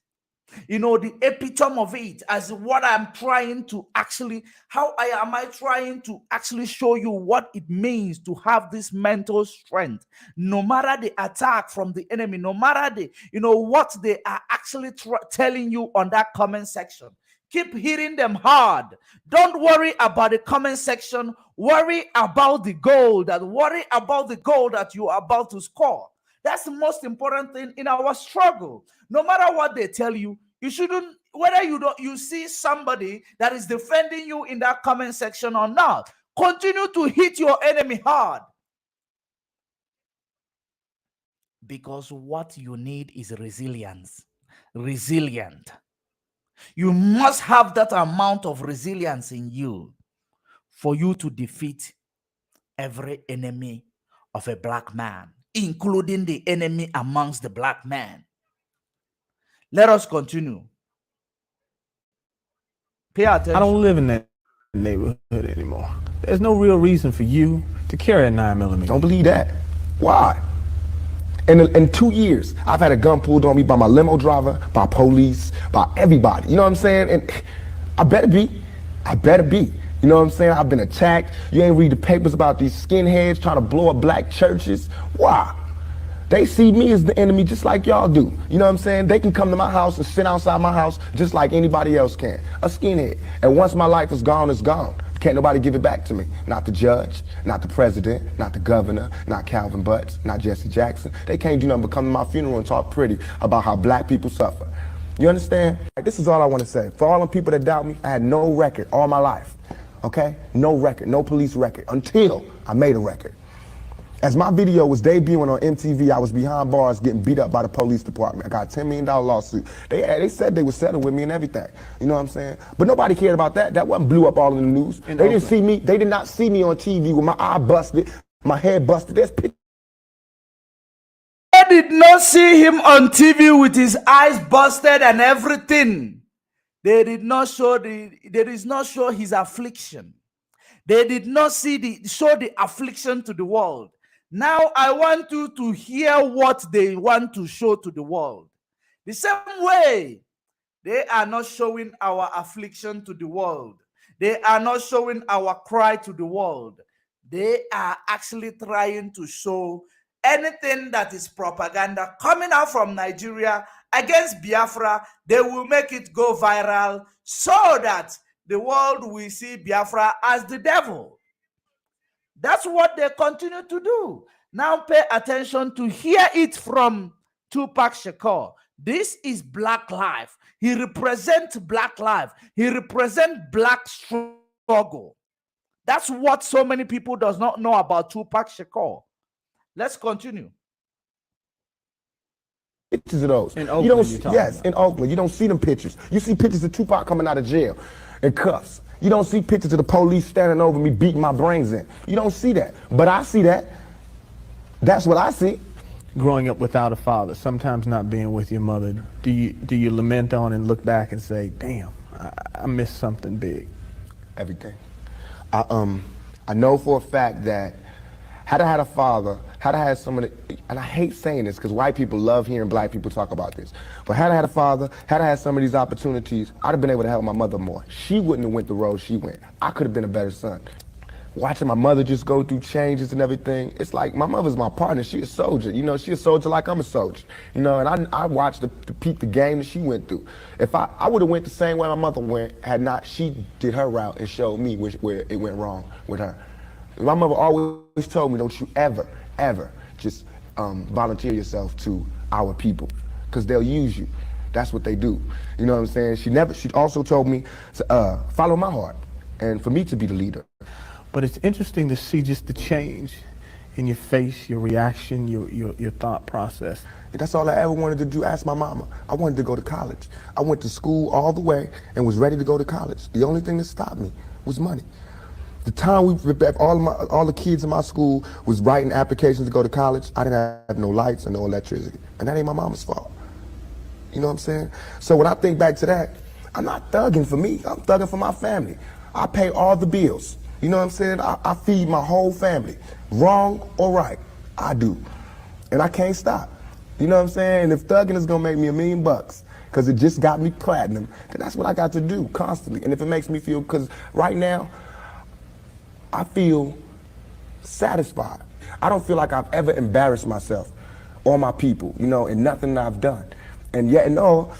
The epitome of it as what I'm trying to actually, am I trying to actually show you what it means to have this mental strength, no matter the attack from the enemy, no matter what they are actually telling you on that comment section. Keep hitting them hard. Don't worry about the comment section. Worry about the goal. Worry about the goal that you are about to score. That's the most important thing in our struggle. No matter what they tell you, you shouldn't, whether you see somebody that is defending you in that comment section or not, continue to hit your enemy hard. Because what you need is resilience. Resilient. You must have that amount of resilience in you for you to defeat every enemy of a black man, including the enemy amongst the black men. Let us continue. Pay attention. I don't live in that neighborhood anymore. There's no real reason for you to carry a 9mm. Don't believe that. Why? In 2 years, I've had a gun pulled on me by my limo driver, by police, by everybody. You know what I'm saying? And I better be. You know what I'm saying? I've been attacked. You ain't read the papers about these skinheads trying to blow up black churches. Why? They see me as the enemy just like y'all do. You know what I'm saying? They can come to my house and sit outside my house just like anybody else can. A skinhead. And once my life is gone, it's gone. Can't nobody give it back to me. Not the judge, not the president, not the governor, not Calvin Butts, not Jesse Jackson. They can't do nothing but come to my funeral and talk pretty about how black people suffer. You understand? This is all I want to say. For all the people that doubt me, I had no record all my life. Okay? No record, no police record, until I made a record. As my video was debuting on MTV, I was behind bars getting beat up by the police department. I got a $10 million lawsuit. They said they would settle with me and everything. You know what I'm saying? But nobody cared about that. That wasn't blew up all in the news. They didn't see me. They did not see me on TV with my eye busted, my head busted. There's pictures. They did not see him on TV with his eyes busted and everything. They did not show his affliction. They did not show the affliction to the world. Now I want you to hear what they want to show to the world. The same way they are not showing our affliction to the world. They are not showing our cry to the world. They are actually trying to show anything that is propaganda coming out from Nigeria against Biafra. They will make it go viral so that the world will see Biafra as the devil. That's what they continue to do. Now pay attention to hear it from Tupac Shakur. This is Black life. He represents Black life. He represents Black struggle. That's what so many people does not know about Tupac Shakur. Let's continue. Pictures of those. In Oakland, yes, in Oakland. You don't see them pictures. You see pictures of Tupac coming out of jail in cuffs. You don't see pictures of the police standing over me beating my brains in. You don't see that. But I see that. That's what I see. Growing up without a father, sometimes not being with your mother, do you lament on and look back and say, damn, I missed something big. Everything. I know for a fact that had I had a father, had I had someone, and I hate saying this because white people love hearing black people talk about this, but had I had a father, had I had some of these opportunities, I'd have been able to help my mother more. She wouldn't have went the road she went. I could have been a better son. Watching my mother just go through changes and everything, it's like my mother's my partner. She a soldier, you know. She a soldier like I'm a soldier, you know. And I watched the peep the game that she went through. If I would have went the same way my mother went, had not she did her route and showed me where it went wrong with her. My mother always told me, don't you ever just volunteer yourself to our people, because they'll use you. That's what they do. You know what I'm saying? She also told me to follow my heart, and for me to be the leader. But it's interesting to see just the change in your face, your reaction, your thought process. And that's all I ever wanted to do. Ask my mama. I wanted to go to college. I went to school all the way and was ready to go to college. The only thing that stopped me was money. The time all the kids in my school was writing applications to go to college, I didn't have no lights and no electricity. And that ain't my mama's fault. You know what I'm saying? So when I think back to that, I'm not thugging for me. I'm thugging for my family. I pay all the bills. You know what I'm saying? I feed my whole family. Wrong or right, I do. And I can't stop. You know what I'm saying? And if thugging is gonna make me $1 million, because it just got me platinum, then that's what I got to do constantly. And if it makes me feel, because right now, I feel satisfied. I don't feel like I've ever embarrassed myself or my people, you know, in nothing that I've done. And yet and all,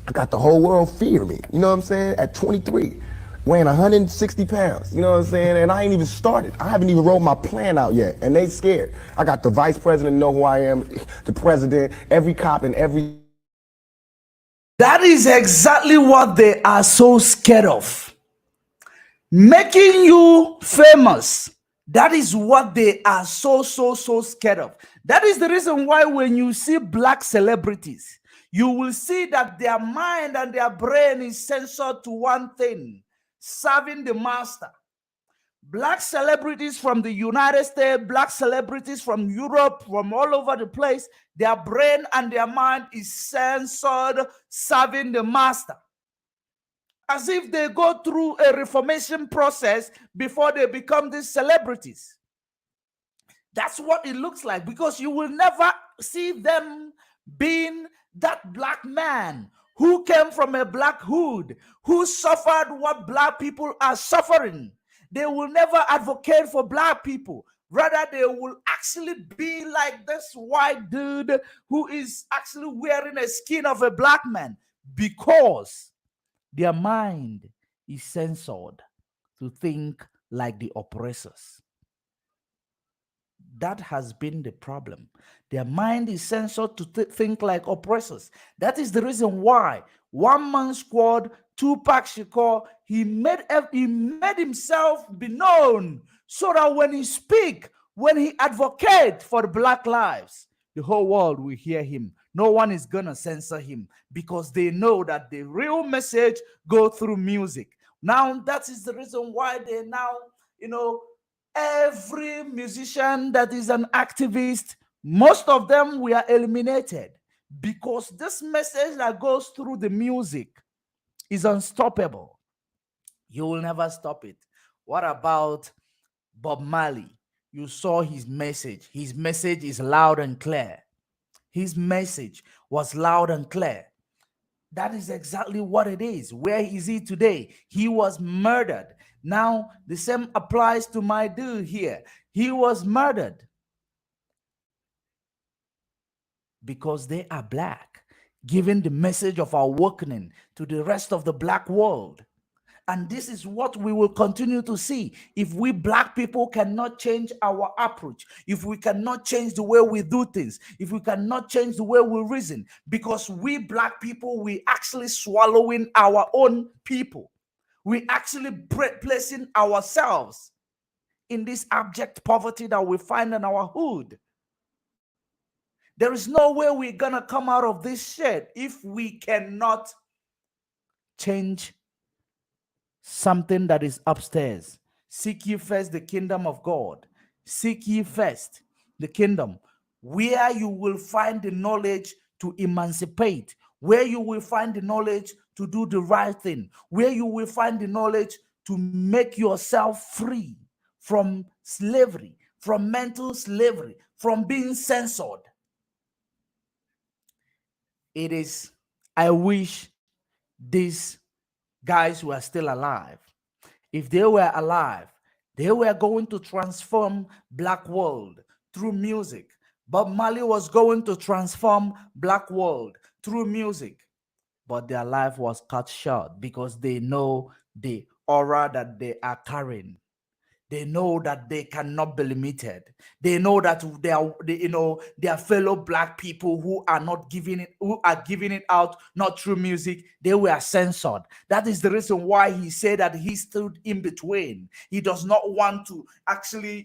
I got the whole world fearing me. You know what I'm saying? At 23. Weighing 160 pounds, you know what I'm saying? And I ain't even started. I haven't even rolled my plan out yet, and they scared. I got the vice president know who I am, the president, every cop and every... That is exactly what they are so scared of. Making you famous. That is what they are so scared of. That is the reason why when you see black celebrities, you will see that their mind and their brain is censored to one thing: serving the master. Black celebrities from the United States, black celebrities from Europe, from all over the place, their brain and their mind is censored, serving the master. As if they go through a reformation process before they become these celebrities. That's what it looks like, because you will never see them being that black man who came from a black hood, who suffered what black people are suffering. They will never advocate for black people. Rather, they will actually be like this white dude who is actually wearing a skin of a black man, because their mind is censored to think like the oppressors. That has been the problem. Their mind is censored to think like oppressors. That is the reason why One Man Squad, Tupac Shakur, he made himself be known, so that when he speak, when he advocate for the black lives, the whole world will hear him. No one is gonna censor him, because they know that the real message go through music. Now that is the reason why they now, you know, every musician that is an activist, most of them were eliminated, because this message that goes through the music is unstoppable. You will never stop it. What about Bob Marley? You saw his message. His message is loud and clear. His message was loud and clear. That is exactly what it is. Where is he today? He was murdered. Now, the same applies to my dude here. He was murdered because they are black, giving the message of our awakening to the rest of the black world. And this is what we will continue to see if we black people cannot change our approach, if we cannot change the way we do things, if we cannot change the way we reason, because we black people, we actually swallowing our own people. We actually placing ourselves in this abject poverty that we find in our hood. There is no way we're gonna come out of this shit if we cannot change something that is upstairs. Seek ye first the kingdom of God. Seek ye first the kingdom, where you will find the knowledge to emancipate, where you will find the knowledge to do the right thing, where you will find the knowledge to make yourself free from slavery, from mental slavery, from being censored. It is, I wish these guys were still alive. If they were alive, they were going to transform black world through music. Bob Marley was going to transform black world through music, but their life was cut short because they know the aura that they are carrying. They know that they cannot be limited. They know that their fellow black people who are not giving it, who are giving it out not through music, they were censored. That is the reason why he said that he stood in between. He does not want to actually,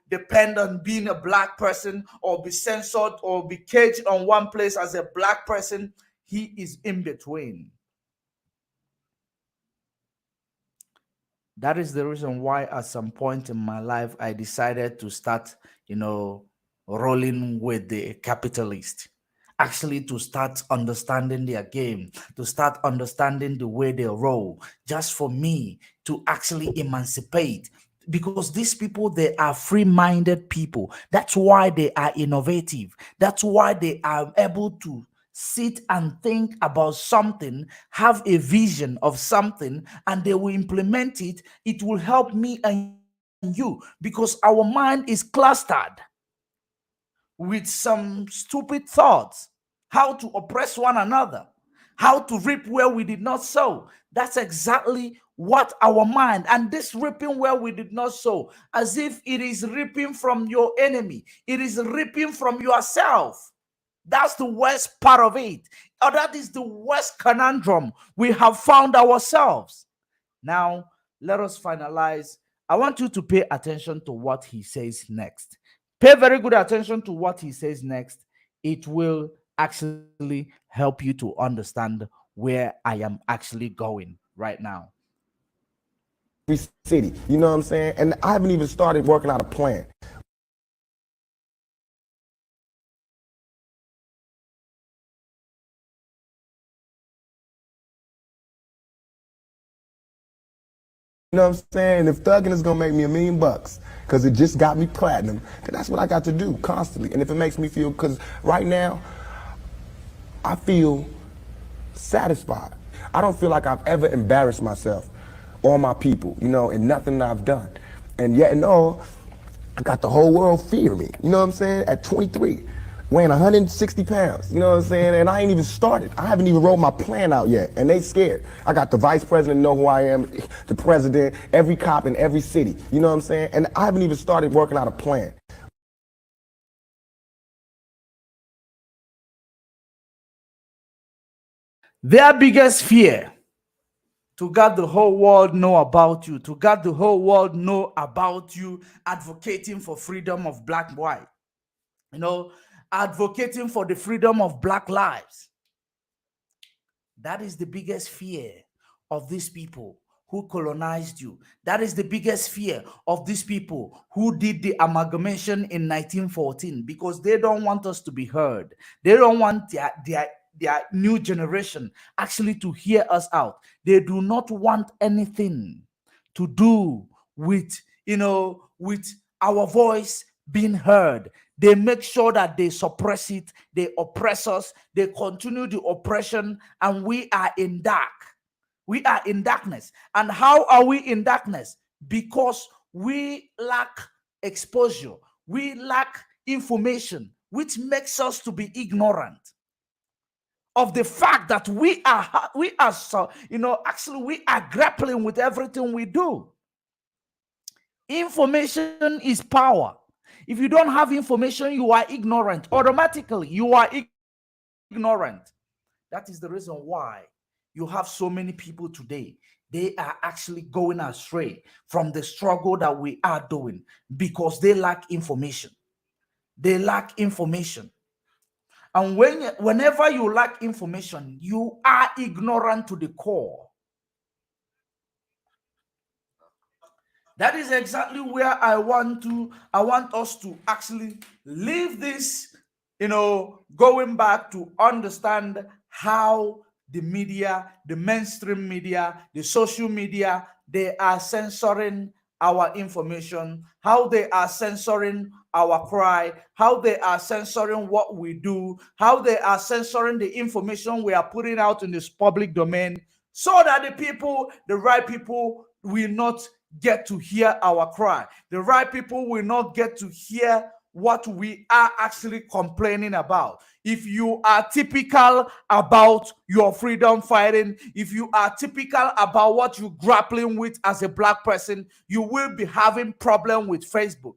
depend on being a black person or be censored or be caged on one place as a black person. He is in between. That is the reason why at some point in my life, I decided to start, rolling with the capitalists. Actually, to start understanding their game, to start understanding the way they roll, just for me to actually emancipate. Because these people, they are free-minded people. That's why they are innovative. That's why they are able to sit and think about something, have a vision of something, and they will implement it. It will help me and you because our mind is clustered with some stupid thoughts, how to oppress one another, how to reap where we did not sow. That's exactly what our mind, and this reaping where we did not sow, as if it is reaping from your enemy, it is reaping from yourself. That's the worst part of it. Or that is the worst conundrum we have found ourselves. Now, let us finalize. I want you to pay attention to what he says next. Pay very good attention to what he says next. It will actually help you to understand where I am actually going right now. City, you know what I'm saying? And I haven't even started working out a plan. You know what I'm saying? If thugging is gonna make me $1 million, because it just got me platinum, then that's what I got to do constantly. And if it makes me feel, because right now, I feel satisfied. I don't feel like I've ever embarrassed myself or my people, in nothing that I've done. And yet and all, I got the whole world fearing me, you know what I'm saying? At 23, weighing 160 pounds, you know what I'm saying? And I ain't even started. I haven't even wrote my plan out yet, and they scared. I got the vice president know who I am, the president, every cop in every city, you know what I'm saying? And I haven't even started working out a plan. Their biggest fear, to God the whole world know about you, to God the whole world know about you advocating for freedom of black and white, advocating for the freedom of black lives. That is the biggest fear of these people who colonized you. That is the biggest fear of these people who did the amalgamation in 1914, because they don't want us to be heard. They don't want their new generation actually to hear us out. They do not want anything to do with, with our voice being heard. They make sure that they suppress it, they oppress us, they continue the oppression, and we are in dark. We are in darkness. And how are we in darkness? Because we lack exposure, we lack information, which makes us to be ignorant of the fact that we are actually we are grappling with everything we do. Information is power. If you don't have information, you are ignorant. Automatically, you are ignorant. That is the reason why you have so many people today. They are actually going astray from the struggle that we are doing because they lack information. They lack information. And whenever you lack information, you are ignorant to the core. That is exactly where I want us to actually leave this going back to understand how the media, the mainstream media, the social media, they are censoring our information, how they are censoring our cry, how they are censoring what we do, how they are censoring the information we are putting out in this public domain, so that the right people will not get to hear our cry. The right people will not get to hear what we are actually complaining about. If you are typical about your freedom fighting, if you are typical about what you're grappling with as a black person, you will be having problem with Facebook.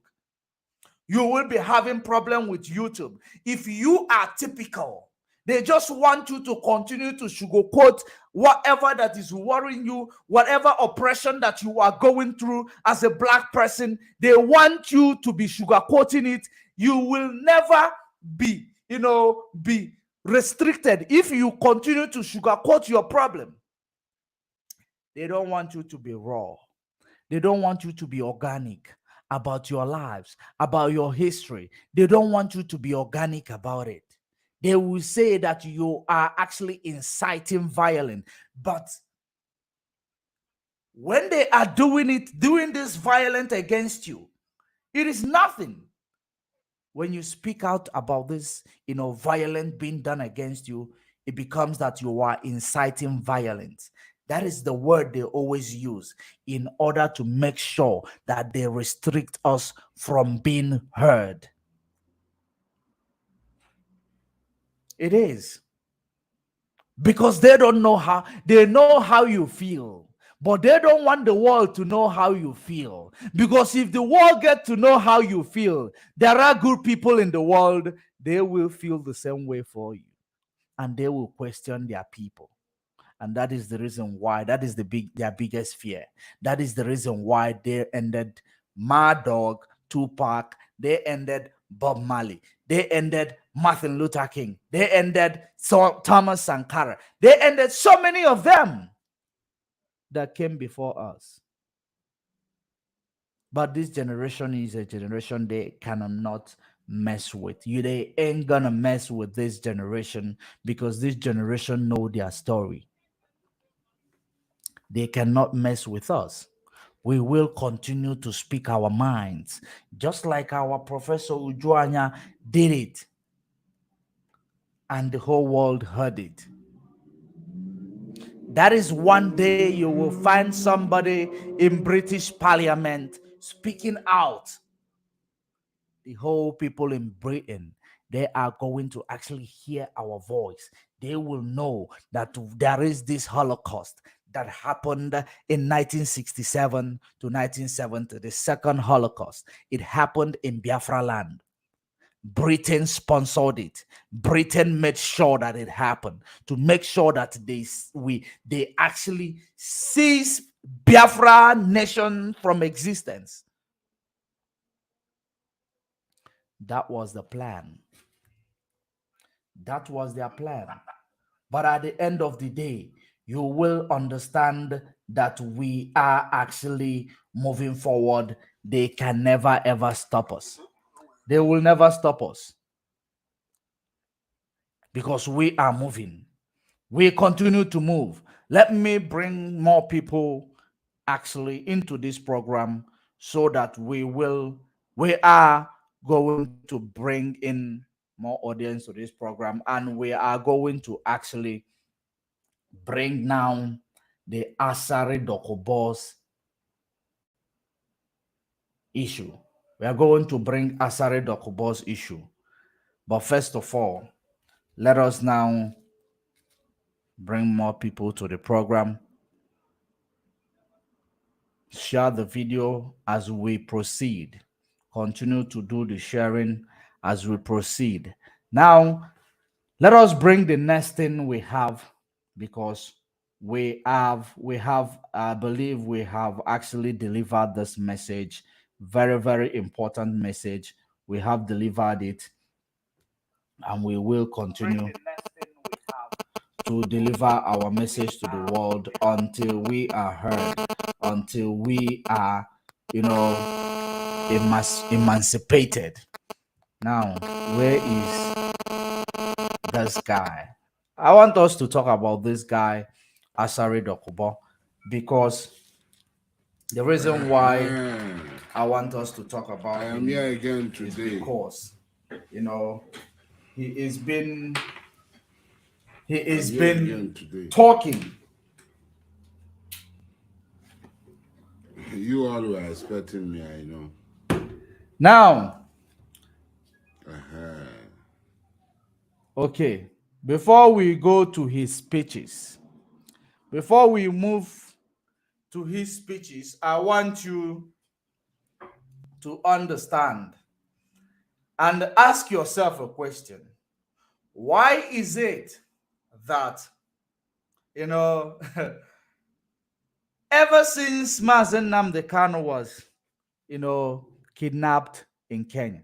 You will be having problem with YouTube. If you are typical, they just want you to continue to sugarcoat whatever that is worrying you, whatever oppression that you are going through as a black person. They want you to be sugarcoating it. You will never be, be restricted if you continue to sugarcoat your problem. They don't want you to be raw. They don't want you to be organic about your lives, about your history. They don't want you to be organic about it. They will say that you are actually inciting violence. But when they are doing this violence against you, it is nothing. When you speak out about this, violence being done against you, it becomes that you are inciting violence. That is the word they always use in order to make sure that they restrict us from being heard. It is. Because they don't know how, they know how you feel, but they don't want the world to know how you feel. Because if the world gets to know how you feel, there are good people in the world, they will feel the same way for you. And they will question their people. And that is the reason why, that is their biggest fear. That is the reason why they ended Mad Dog, Tupac, they ended Bob Marley, they ended Martin Luther King, they ended Thomas Sankara, they ended so many of them that came before us. But this generation is a generation they cannot mess with. They ain't gonna mess with this generation because this generation know their story. They cannot mess with us. We will continue to speak our minds, just like our Professor Ujuanya did it, and the whole world heard it. That is one day you will find somebody in British Parliament speaking out. The whole people in Britain, they are going to actually hear our voice. They will know that there is this Holocaust that happened in 1967 to 1970, the second Holocaust. It happened in Biafra land. Britain sponsored it. Britain made sure that it happened to make sure that they actually cease Biafra nation from existence. That was the plan. That was their plan. But at the end of the day, you will understand that we are actually moving forward. They can never ever stop us. They will never stop us. Because we are moving. We continue to move. Let me bring more people actually into this program so that we are going to bring in more audience to this program, and we are going to actually bring down the Asari Dokobos issue. We are going to bring Asari Dokobos issue. But first of all, let us now bring more people to the program. Share the video as we proceed. Continue to do the sharing as we proceed. Now, let us bring the next thing we have, because I believe we have actually delivered this message. Very, very important message. We have delivered it, and we will continue to deliver our message to the world until we are heard, until we are, emancipated. Now, where is this guy. I want us to talk about this guy, Asari Dokubo, because the reason why I want us to talk about him here again is today. because, you know, he has been talking. You all were expecting me, I know. Now, okay, before we go to his speeches, before we move to his speeches, I want you to understand and ask yourself a question. Why is it that, you know, ever since Mazen Nnamdi Kanu was, kidnapped in Kenya,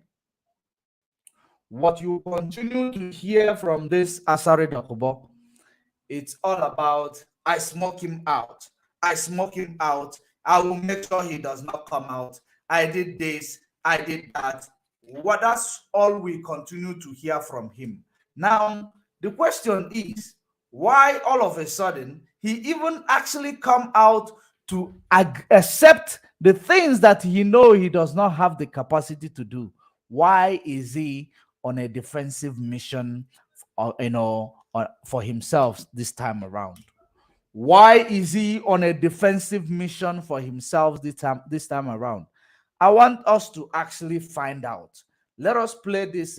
what you continue to hear from this Asari Dokubo, it's all about, I smoke him out. I smoke him out. I will make sure he does not come out. I did this. I did that. What That's all we continue to hear from him. Now, the question is, why all of a sudden he even actually come out to accept the things that he know he does not have the capacity to do? Why is he on a defensive mission, for himself this time around? Why is he on a defensive mission for himself this time around? I want us to actually find out. Let us play this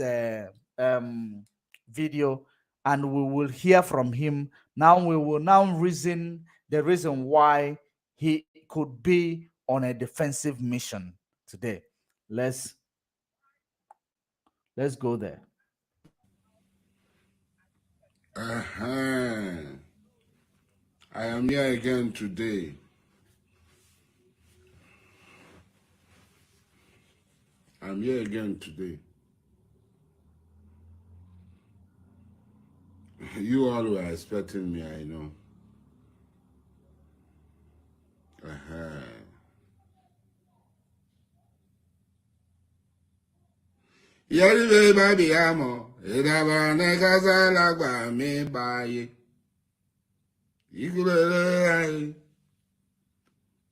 video, and we will hear from him. Now we will reason the reason why he could be on a defensive mission today. Let's go there. I am here again today. I'm here again today. You all were expecting me, I know. Yari baby amo, edaba negaza lagba me baye. Igulele.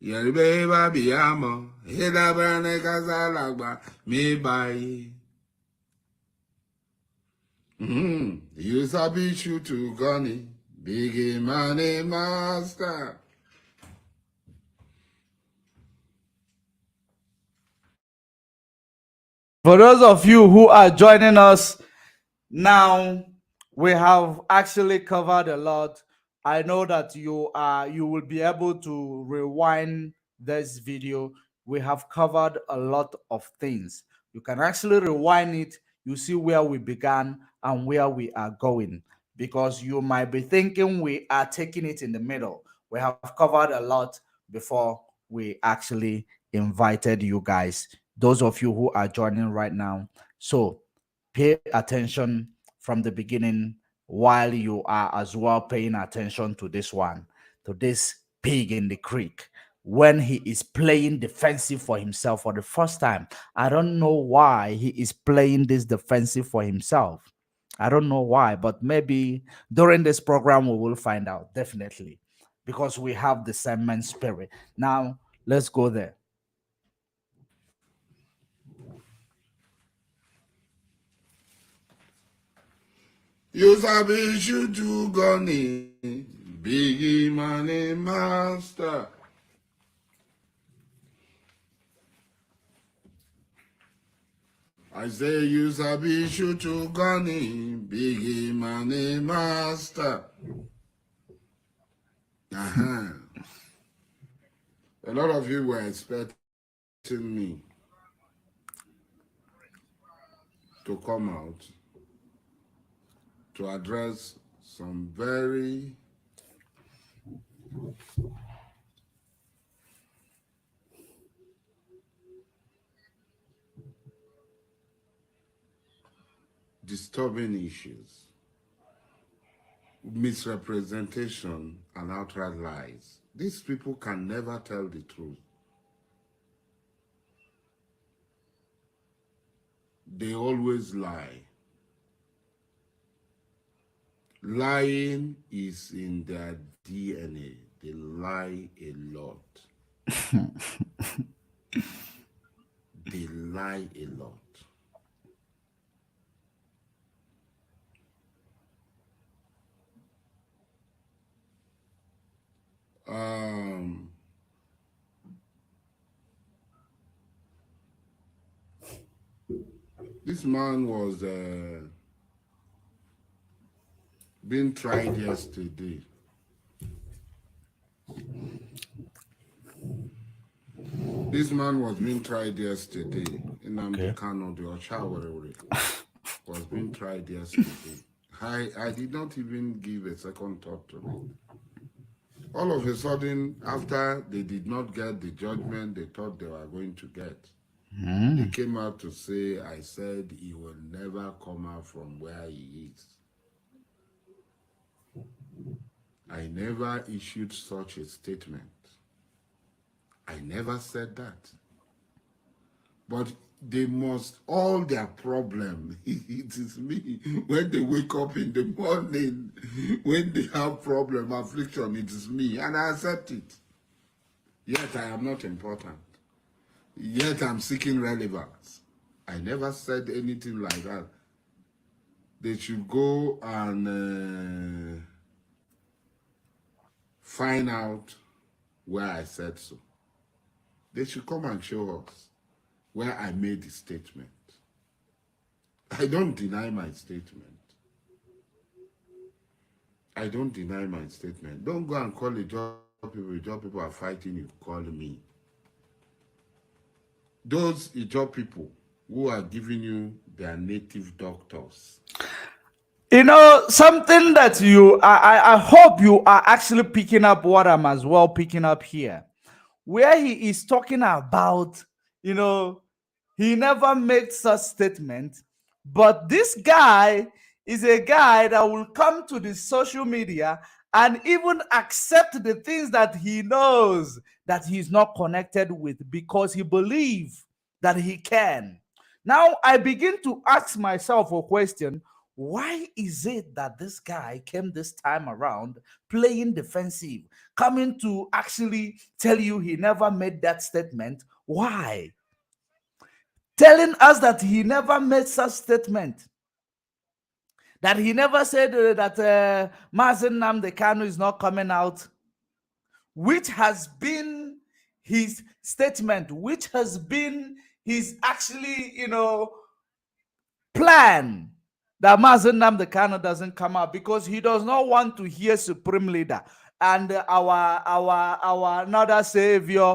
Yari baby amo, edaba negaza lagba me baye. You sabi shoot to gunny, big money master. For those of you who are joining us now, we have actually covered a lot. I know that you will be able to rewind this video. We have covered a lot of things. You can actually rewind it. You see where we began and where we are going, because you might be thinking we are taking it in the middle. We have covered a lot before we actually invited you guys, those of you who are joining right now. So pay attention from the beginning, while you are as well paying attention to this one, to this pig in the creek, when he is playing defensive for himself for the first time. I don't know why he is playing this defensive for himself. I don't know why, but maybe during this program we will find out, definitely, because we have the same spirit. Now let's go there. You sabi shoot to gunny, big money master. I say you sabi shoot to gunny, big money master. A lot of you were expecting me to come out to address some very disturbing issues, misrepresentation, and outright lies. These people can never tell the truth. They always lie. Lying is in their DNA. They lie a lot. They lie a lot. This man was being tried yesterday. This man was being tried yesterday. In Kano, the Oshawere was being tried yesterday. I did not even give a second thought to it. All of a sudden, after they did not get the judgment they thought they were going to get, they came out to say, I said he will never come out from where he is. I never issued such a statement. I never said that. But they must, all their problem, it is me. When they wake up in the morning, when they have problem, affliction, it is me. And I accept it. Yet I am not important. Yet I'm seeking relevance. I never said anything like that. They should go and find out where I said so. They should come and show us where I made the statement. I don't deny my statement. I don't deny my statement. Don't go and call the job people. The job people are fighting you, call me. Those job people who are giving you their native doctors. You know, something that I hope you are actually picking up what I'm as well picking up here, where he is talking about, you know, he never made such statement, but this guy is a guy that will come to the social media and even accept the things that he knows that he's not connected with because he believes that he can. Now I begin to ask myself a question: why is it that this guy came this time around playing defensive, coming to actually tell you he never made that statement? Why? Telling us that he never made such statement, that he never said that Mazen Nnamdi Kanu is not coming out, which has been his statement, which has been his actually, plan, that Mazen Nnamdi Kanu doesn't come out because he does not want to hear supreme leader and our another savior.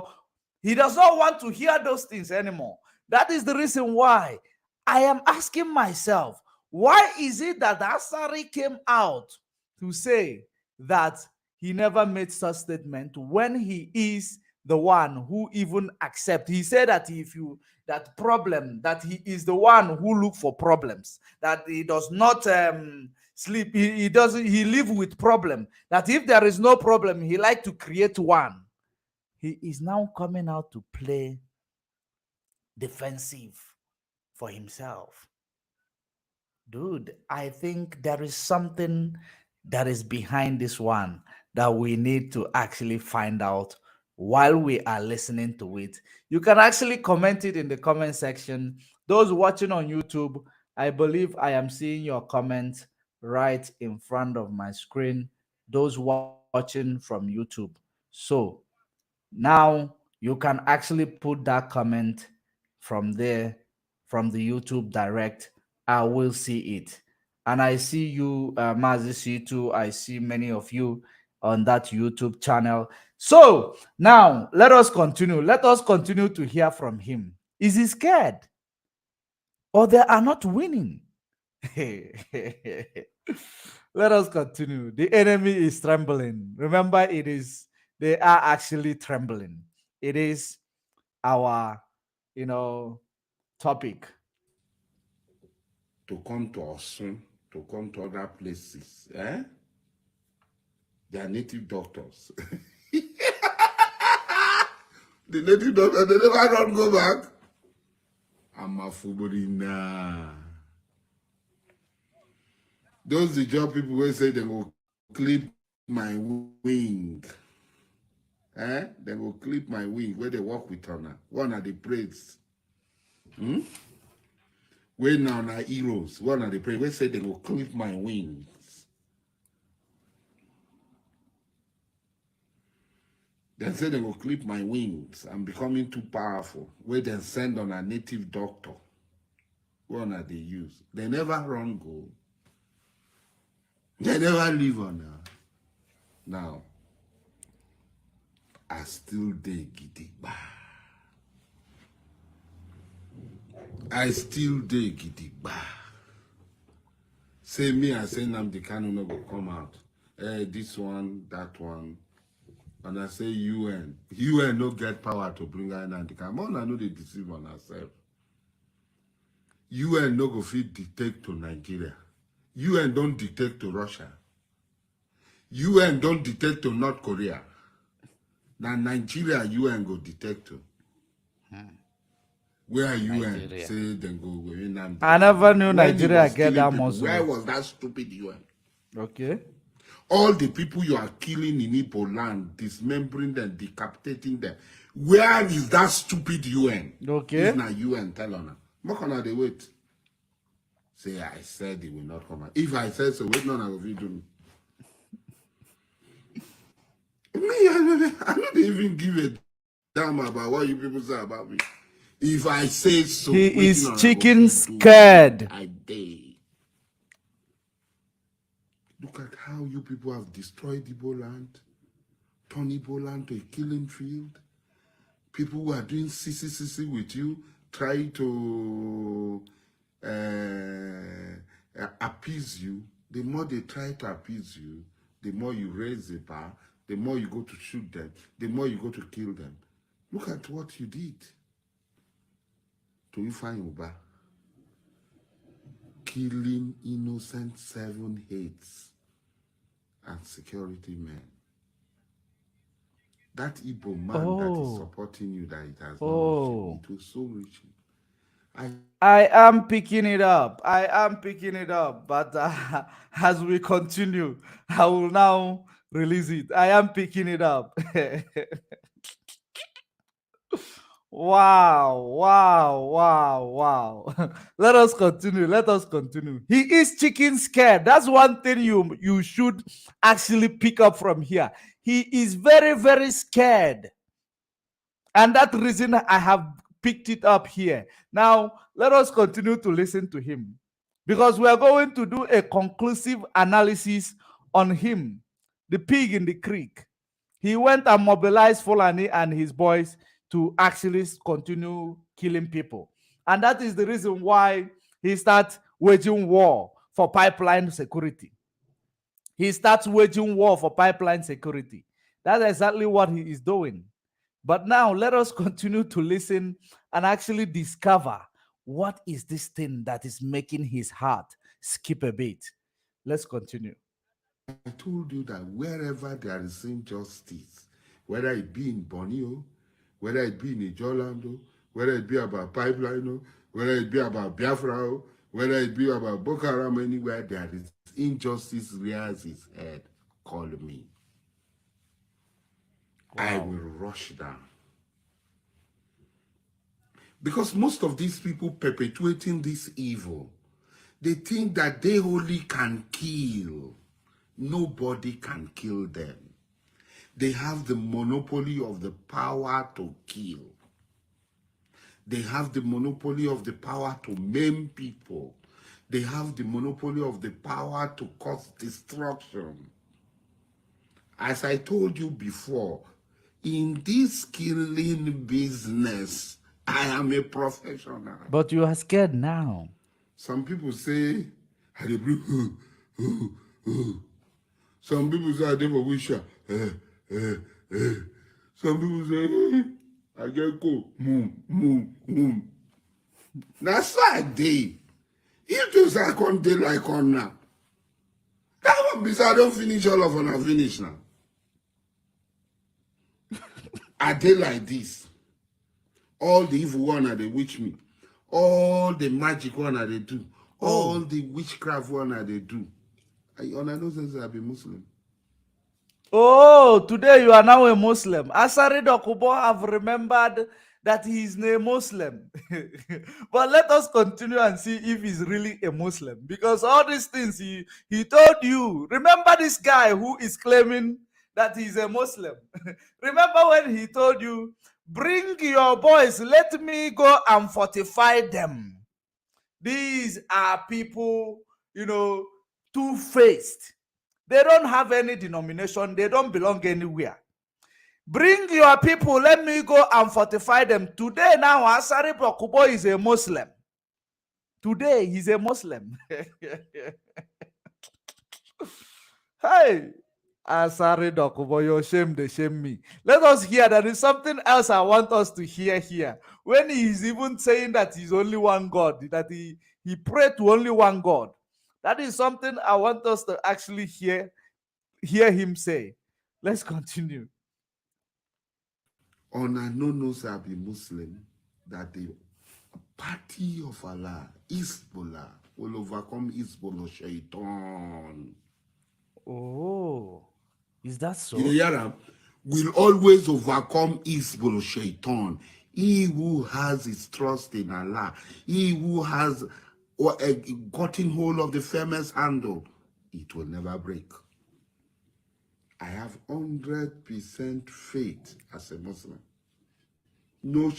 He does not want to hear those things anymore. That is the reason why I am asking myself, why is it that Asari came out to say that he never made such statement when he is the one who even accept? He said that if you that problem, that he is the one who look for problems, that he does not sleep, he doesn't, he live with problem, that if there is no problem, he like to create one. He is now coming out to play defensive for himself. Dude, I think there is something that is behind this one that we need to actually find out while we are listening to it. You can actually comment it in the comment section. Those watching on YouTube, I believe I am seeing your comment right in front of my screen. Those watching from YouTube. So now you can actually put that comment from there, from the YouTube direct. I will see it. And I see you, Mazi too. I see many of you on that YouTube channel. So now let us continue. Let us continue to hear from him. Is he scared? Or they are not winning? Let us continue. The enemy is trembling. Remember, they are actually trembling. It is our, topic. To come to Osun, to come to other places, They are native doctors. The native doctors, they never don't go back. I'm a Fuburina. Those the job people will say they will clip my wing. They will clip my wing where they walk with honor. One of the praise. Where now na heroes. One of the praise. We say they will clip my wings. They say they will clip my wings. I'm becoming too powerful. Where they send on a native doctor. One of they use. They never run go. They never leave on her. Now, I still dig gidigba. I still dig gidigba. Say me, I say Nnamdi Kanu no go come out. This one, that one. And I say UN. UN no get power to bring her Nnamdi Kanu. More I know they deceive on herself. UN no go fit dictate to Nigeria. UN don't dictate to Russia. UN don't dictate to North Korea. Now Nigeria UN go dictate to. Where UN Nigeria. say then go. I never knew When Nigeria he was get killing that people, muscle. where was that stupid UN? Okay. All the people you are killing in Igbo land, dismembering them, decapitating them. Where is that stupid UN? Okay. If not UN, tell on her. What can they wait? Say, I said it will not come out. If I said so, wait, none of you do me. I don't even give a damn about what you people say about me. If I say so, He wait, is none of chicken you do me. scared. I dare. Look at how you people have destroyed Igbo land, turned Igbo land to a killing field. People who are doing CCCC with you, try to appease you. The more they try to appease you, the more you raise the bar, the more you go to shoot them, the more you go to kill them. Look at what you did to Ifeanyi Uba. Killing innocent 7 heads and security men. That Igbo man that is supporting you, that it has not reached him. It was so reaching. I am picking it up. I am picking it up. But as we continue, I will now release it. I am picking it up. Wow, wow, wow, wow. Let us continue. Let us continue. He is chicken scared. That's one thing you should actually pick up from here. He is very, very scared. And that reason I have picked it up here. Now, let us continue to listen to him, because we are going to do a conclusive analysis on him, the pig in the creek. He went and mobilized Fulani and his boys to actually continue killing people. And that is the reason why he starts waging war for pipeline security. He starts waging war for pipeline security. That's exactly what he is doing. But now let us continue to listen and actually discover what is this thing that is making his heart skip a beat. Let's continue. I told you that wherever there is injustice, whether it be in Borneo, whether it be in Ijolando, whether it be about pipeline, whether it be about Biafran, whether it be about Boko Haram, anywhere there is injustice rears its head, call me. Wow. I will rush down. Because most of these people perpetuating this evil, they think that they only can kill. Nobody can kill them. They have the monopoly of the power to kill. They have the monopoly of the power to maim people. They have the monopoly of the power to cause destruction. As I told you before, in this killing business, I am a professional. But you are scared now. Some people say, some people say, I never wish her. Some people say, I get go, moon. That's why I did. If those I can't do like on now. That one because I don't finish all of them, I finish now. I did like this. All the evil one are they witch me. All the magic one are they do. All the witchcraft one are they do. On a no sense I be Muslim. Oh, today you are now a Muslim. Asari Dokubo have remembered that he is a Muslim. But let us continue and see if he's really a Muslim. Because all these things he told you. Remember this guy who is claiming that he's a Muslim. Remember when he told you, bring your boys, let me go and fortify them. These are people, two-faced. They don't have any denomination. They don't belong anywhere. Bring your people. Let me go and fortify them. Today now, Asari Bokubo is a Muslim. Today, he's a Muslim. Hey, Asari Dokubo, your shame, they shame me. Let us hear. There is something else I want us to hear here. When he is even saying that he's only one God, that he prayed to only one God. That is something I want us to actually hear him say. Let's continue. On a no say I be Muslim, that the party of Allah, Hezbollah, will overcome Hezbollah Shaitan. Oh, is that so? Will always overcome Hezbollah Shaitan. He who has his trust in Allah, he who has gotten hold of the famous handle, it will never break. I have 100% faith as a Muslim. No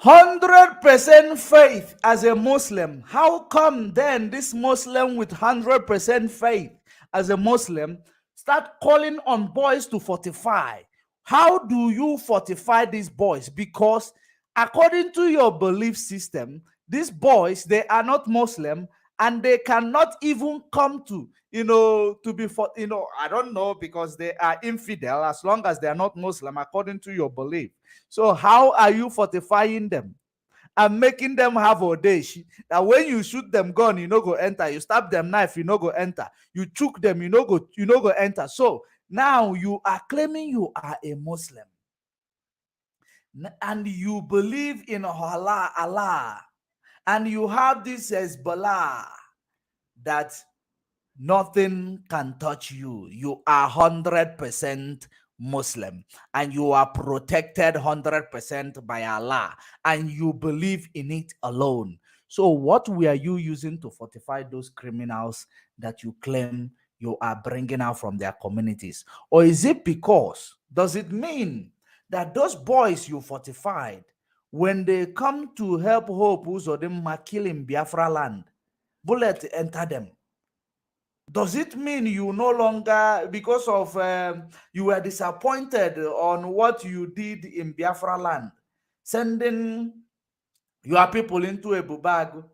100% faith as a Muslim. How come then this Muslim with 100% faith as a Muslim start calling on boys to fortify? How do you fortify these boys? Because according to your belief system, these boys, they are not Muslim and they cannot even come to, to be, I don't know, because they are infidel as long as they are not Muslim according to your belief. So how are you fortifying them and making them have audacious that when you shoot them gun, you no go enter, you stab them knife, you no go enter, you choke them, you no go enter. So now you are claiming you are a Muslim and you believe in Allah, and you have this Hezbollah that nothing can touch you. You are 100% Muslim and you are protected 100% by Allah and you believe in it alone. So what were you using to fortify those criminals that you claim you are bringing out from their communities? Or is it because, does it mean that those boys you fortified, when they come to help Hope Uzodinma kill in Biafra land, bullet enter them? Does it mean you no longer, because of you were disappointed on what you did in Biafra land, sending your people into a bubag,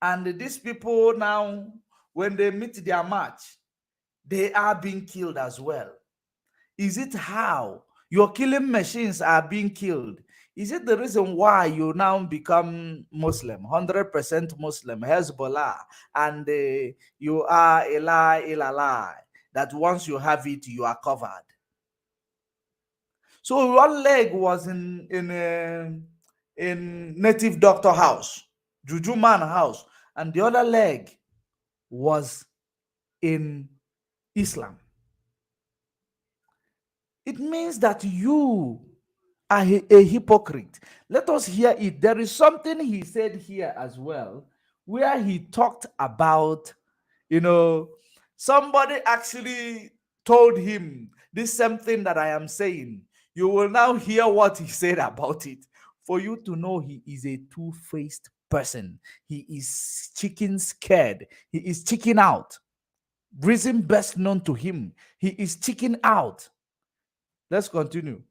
and these people now, when they meet their match, they are being killed as well? Is it how your killing machines are being killed? Is it the reason why you now become Muslim, 100% Muslim, Hezbollah, and you are a lie, that once you have it, you are covered? So one leg was in native doctor house, Juju man house, and the other leg was in Islam. It means that you are a hypocrite. Let us hear it. There is something he said here as well, where he talked about, somebody actually told him this same thing that I am saying. You will now hear what he said about it for you to know he is a two-faced person. He is chicken scared. He is chicken out. Reason best known to him. He is chicken out. Let's continue.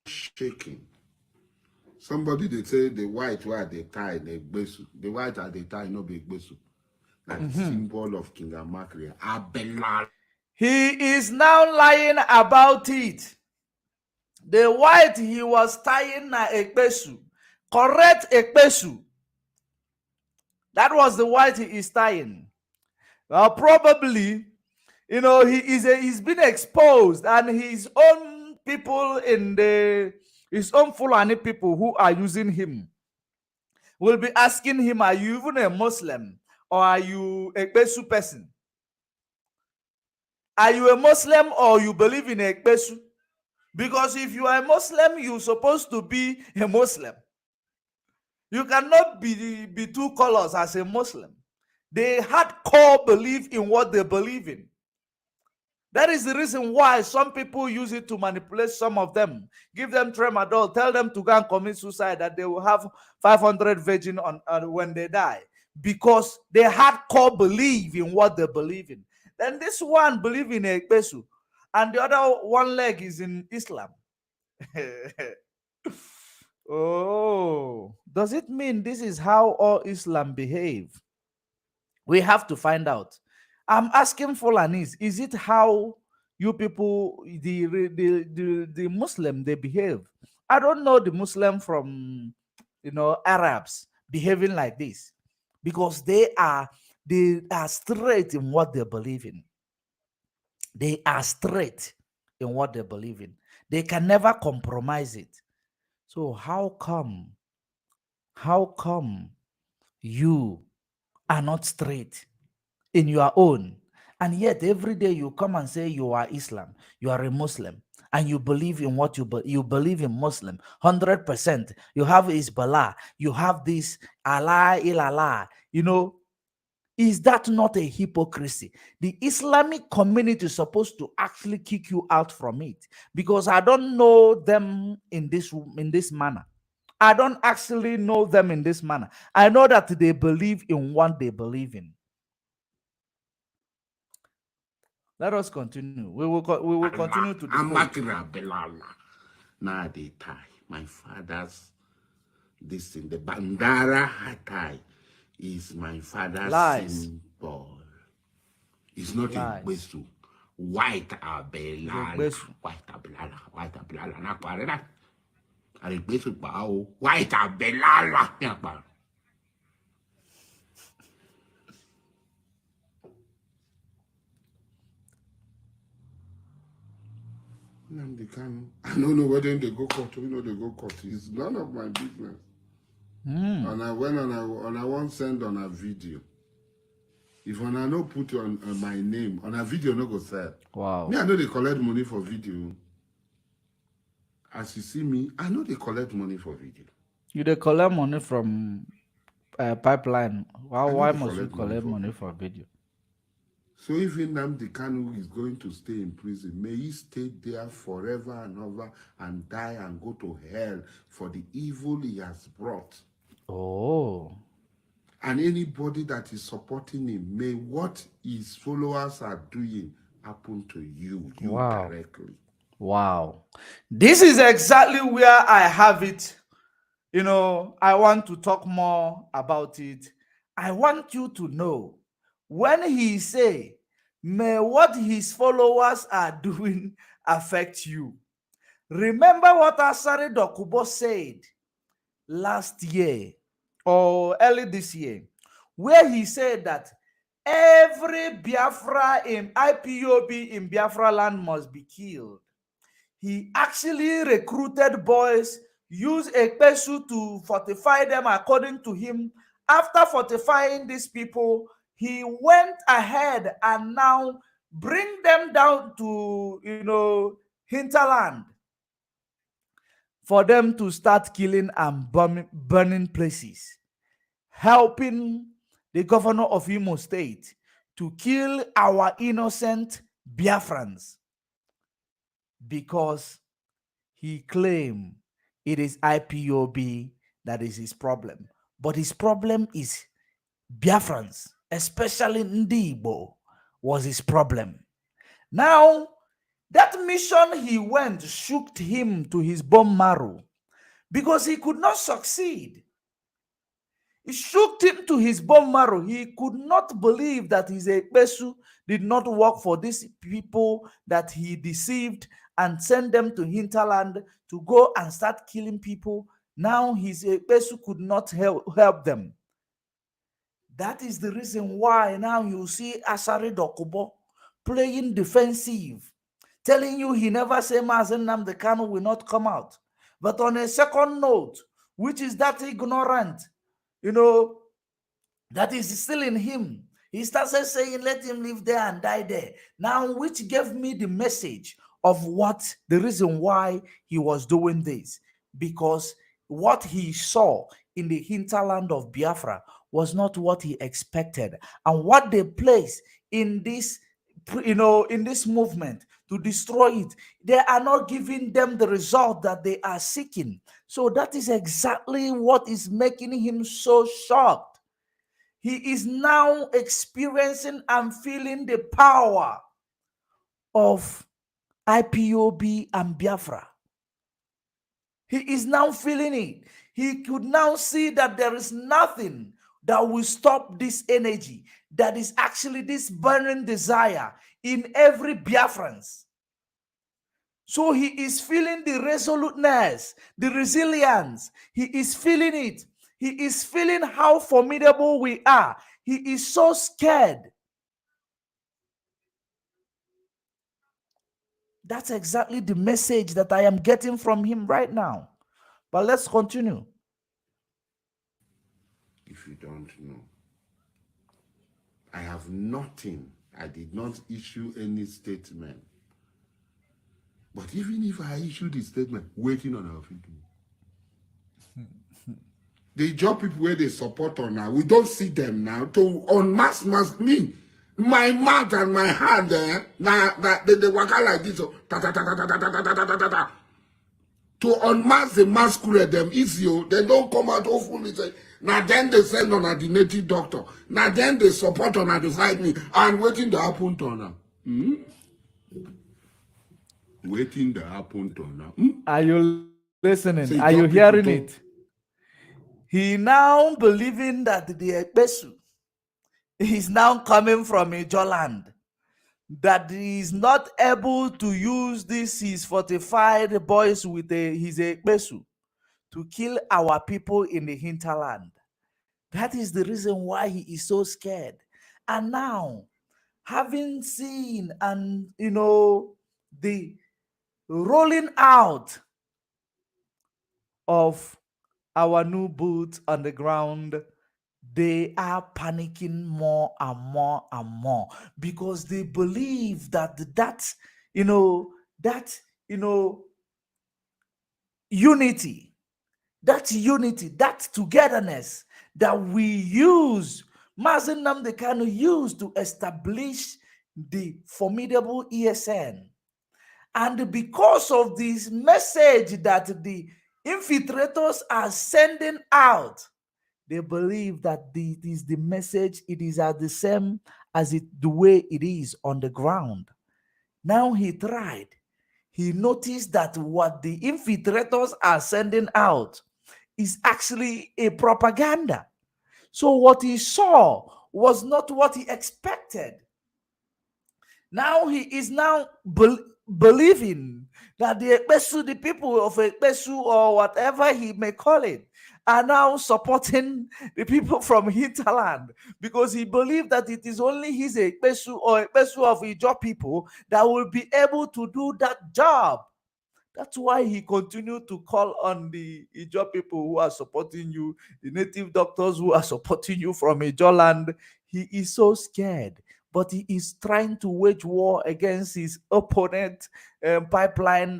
shaking. Somebody they say the white where they tie the besu. The white at the tie no big besu. Like symbol of King Amakri. Abelal. He is now lying about it. The white he was tying na ekpesu. Correct ekpesu. That was the white he is tying. Probably, he's been exposed, and his own people his own Fulani people who are using him will be asking him, are you even a Muslim or are you a Besu person? Are you a Muslim or you believe in Ekpesu? Because if you are a Muslim, you're supposed to be a Muslim. You cannot be two colors as a Muslim. They hardcore believe in what they believe in. That is the reason why some people use it to manipulate some of them. Give them tramadol, tell them to go and commit suicide, that they will have 500 virgin on when they die. Because they hardcore believe in what they believe in. Then this one believe in Ekpesu, and the other one leg is in Islam. Oh, does it mean this is how all Islam behave? We have to find out. I'm asking Fulanis, is it how you people, the Muslim, they behave? I don't know the Muslim from, Arabs behaving like this, because they are straight in what they believe in. They are straight in what they believe in. They can never compromise it. So how come you are not straight in your own, and yet every day you come and say you are Islam, you are a Muslim, and you believe in what you believe in Muslim 100%? You have Isbala, you have this Allah ilallah, is that not a hypocrisy? The Islamic community is supposed to actually kick you out from it, because I don't know them in this manner. I don't actually know them in this manner. I know that they believe in what they believe in. Let us continue. We will continue to Belala. Now they tie. My father's this thing. The Bandara Hatai is my father's Lies. symbol. It's not a Besu. White Abelala. White Abelala. White Abelala. Nakwarela. Are Besu Bao. White Abelala. I don't know whether they go court or they go court. It's none of my business. And I went and I won't send on a video. If I no put on my name on a video, no go sell. Wow. Me, I know they collect money for video. As you see me, I know they collect money for video. You they collect money from pipeline. Why must you collect money for video? So even Nnamdi Kanu is going to stay in prison, may he stay there forever and ever and die and go to hell for the evil he has brought. Oh. And anybody that is supporting him, may what his followers are doing happen to you directly. Wow. This is exactly where I have it. I want to talk more about it. I want you to know, when he say, may what his followers are doing affect you. Remember what Asari Dokubo said last year or early this year, where he said that every Biafra in IPOB in Biafra land must be killed. He actually recruited boys, used Ekpesu to fortify them according to him. After fortifying these people, he went ahead and now bring them down to, hinterland for them to start killing and burning places, helping the governor of Imo State to kill our innocent Biafrans, because he claimed it is IPOB that is his problem. But his problem is Biafrans, especially Ndibo, was his problem. Now, that mission he went shook him to his bone marrow, because he could not succeed. It shook him to his bone marrow. He could not believe that his Ekpesu did not work for these people that he deceived and sent them to hinterland to go and start killing people. Now his Ekpesu could not help them. That is the reason why now you see Asari Dokubo playing defensive, telling you he never said Mazen Nnamdi Kanu will not come out. But on a second note, which is that ignorant, that is still in him, He started saying, let him live there and die there. Now, which gave me the message of what the reason why he was doing this. Because what he saw in the hinterland of Biafra was not what he expected. And what they placed in this, in this movement to destroy it, they are not giving them the result that they are seeking. So that is exactly what is making him so shocked. He is now experiencing and feeling the power of IPOB and Biafra. He is now feeling it. He could now see that there is nothing that will stop this energy, that is actually this burning desire in every Biafrans. So he is feeling the resoluteness, the resilience. He is feeling it. He is feeling how formidable we are. He is so scared. That's exactly the message that I am getting from him right now. But let's continue. If you don't know, I have nothing. I did not issue any statement. But even if I issued a statement, waiting on our people. The job people where they support on now, we don't see them now. To unmask me. My mouth and my hand, now they work out like this. Ta, ta, ta, ta, ta, ta, ta, ta, ta, ta, ta, ta. To unmask the masquerade them easy, they don't come out hopefully say, now then they send on the native doctor. Now then they support on the fight me and waiting to happen to now. Waiting to happen to now. Are you listening? See, Are you job hearing people it? He now believing that the Ekpesu is now coming from Ijoland, that he is not able to use his fortified boys with his Ekpesu to kill our people in the hinterland. That is the reason why he is so scared. And now, having seen and the rolling out of our new boots on the ground, they are panicking more and more and more because they believe that unity, that togetherness that we use, Mazen Namde Kanu used to establish the formidable ESN. And because of this message that the infiltrators are sending out, they believe that it is the message, it is as the same as the way it is on the ground. Now he tried. He noticed that what the infiltrators are sending out is actually a propaganda. So what he saw was not what he expected. Now he is now believing that the people of Ekpesu or whatever he may call it, are now supporting the people from hinterland because he believed that it is only his Ekpesu or Ekpesu of Ijo people that will be able to do that job. That's why he continued to call on the Ijo people who are supporting you, the native doctors who are supporting you from Ijo land. He is so scared, but he is trying to wage war against his opponent, Pipeline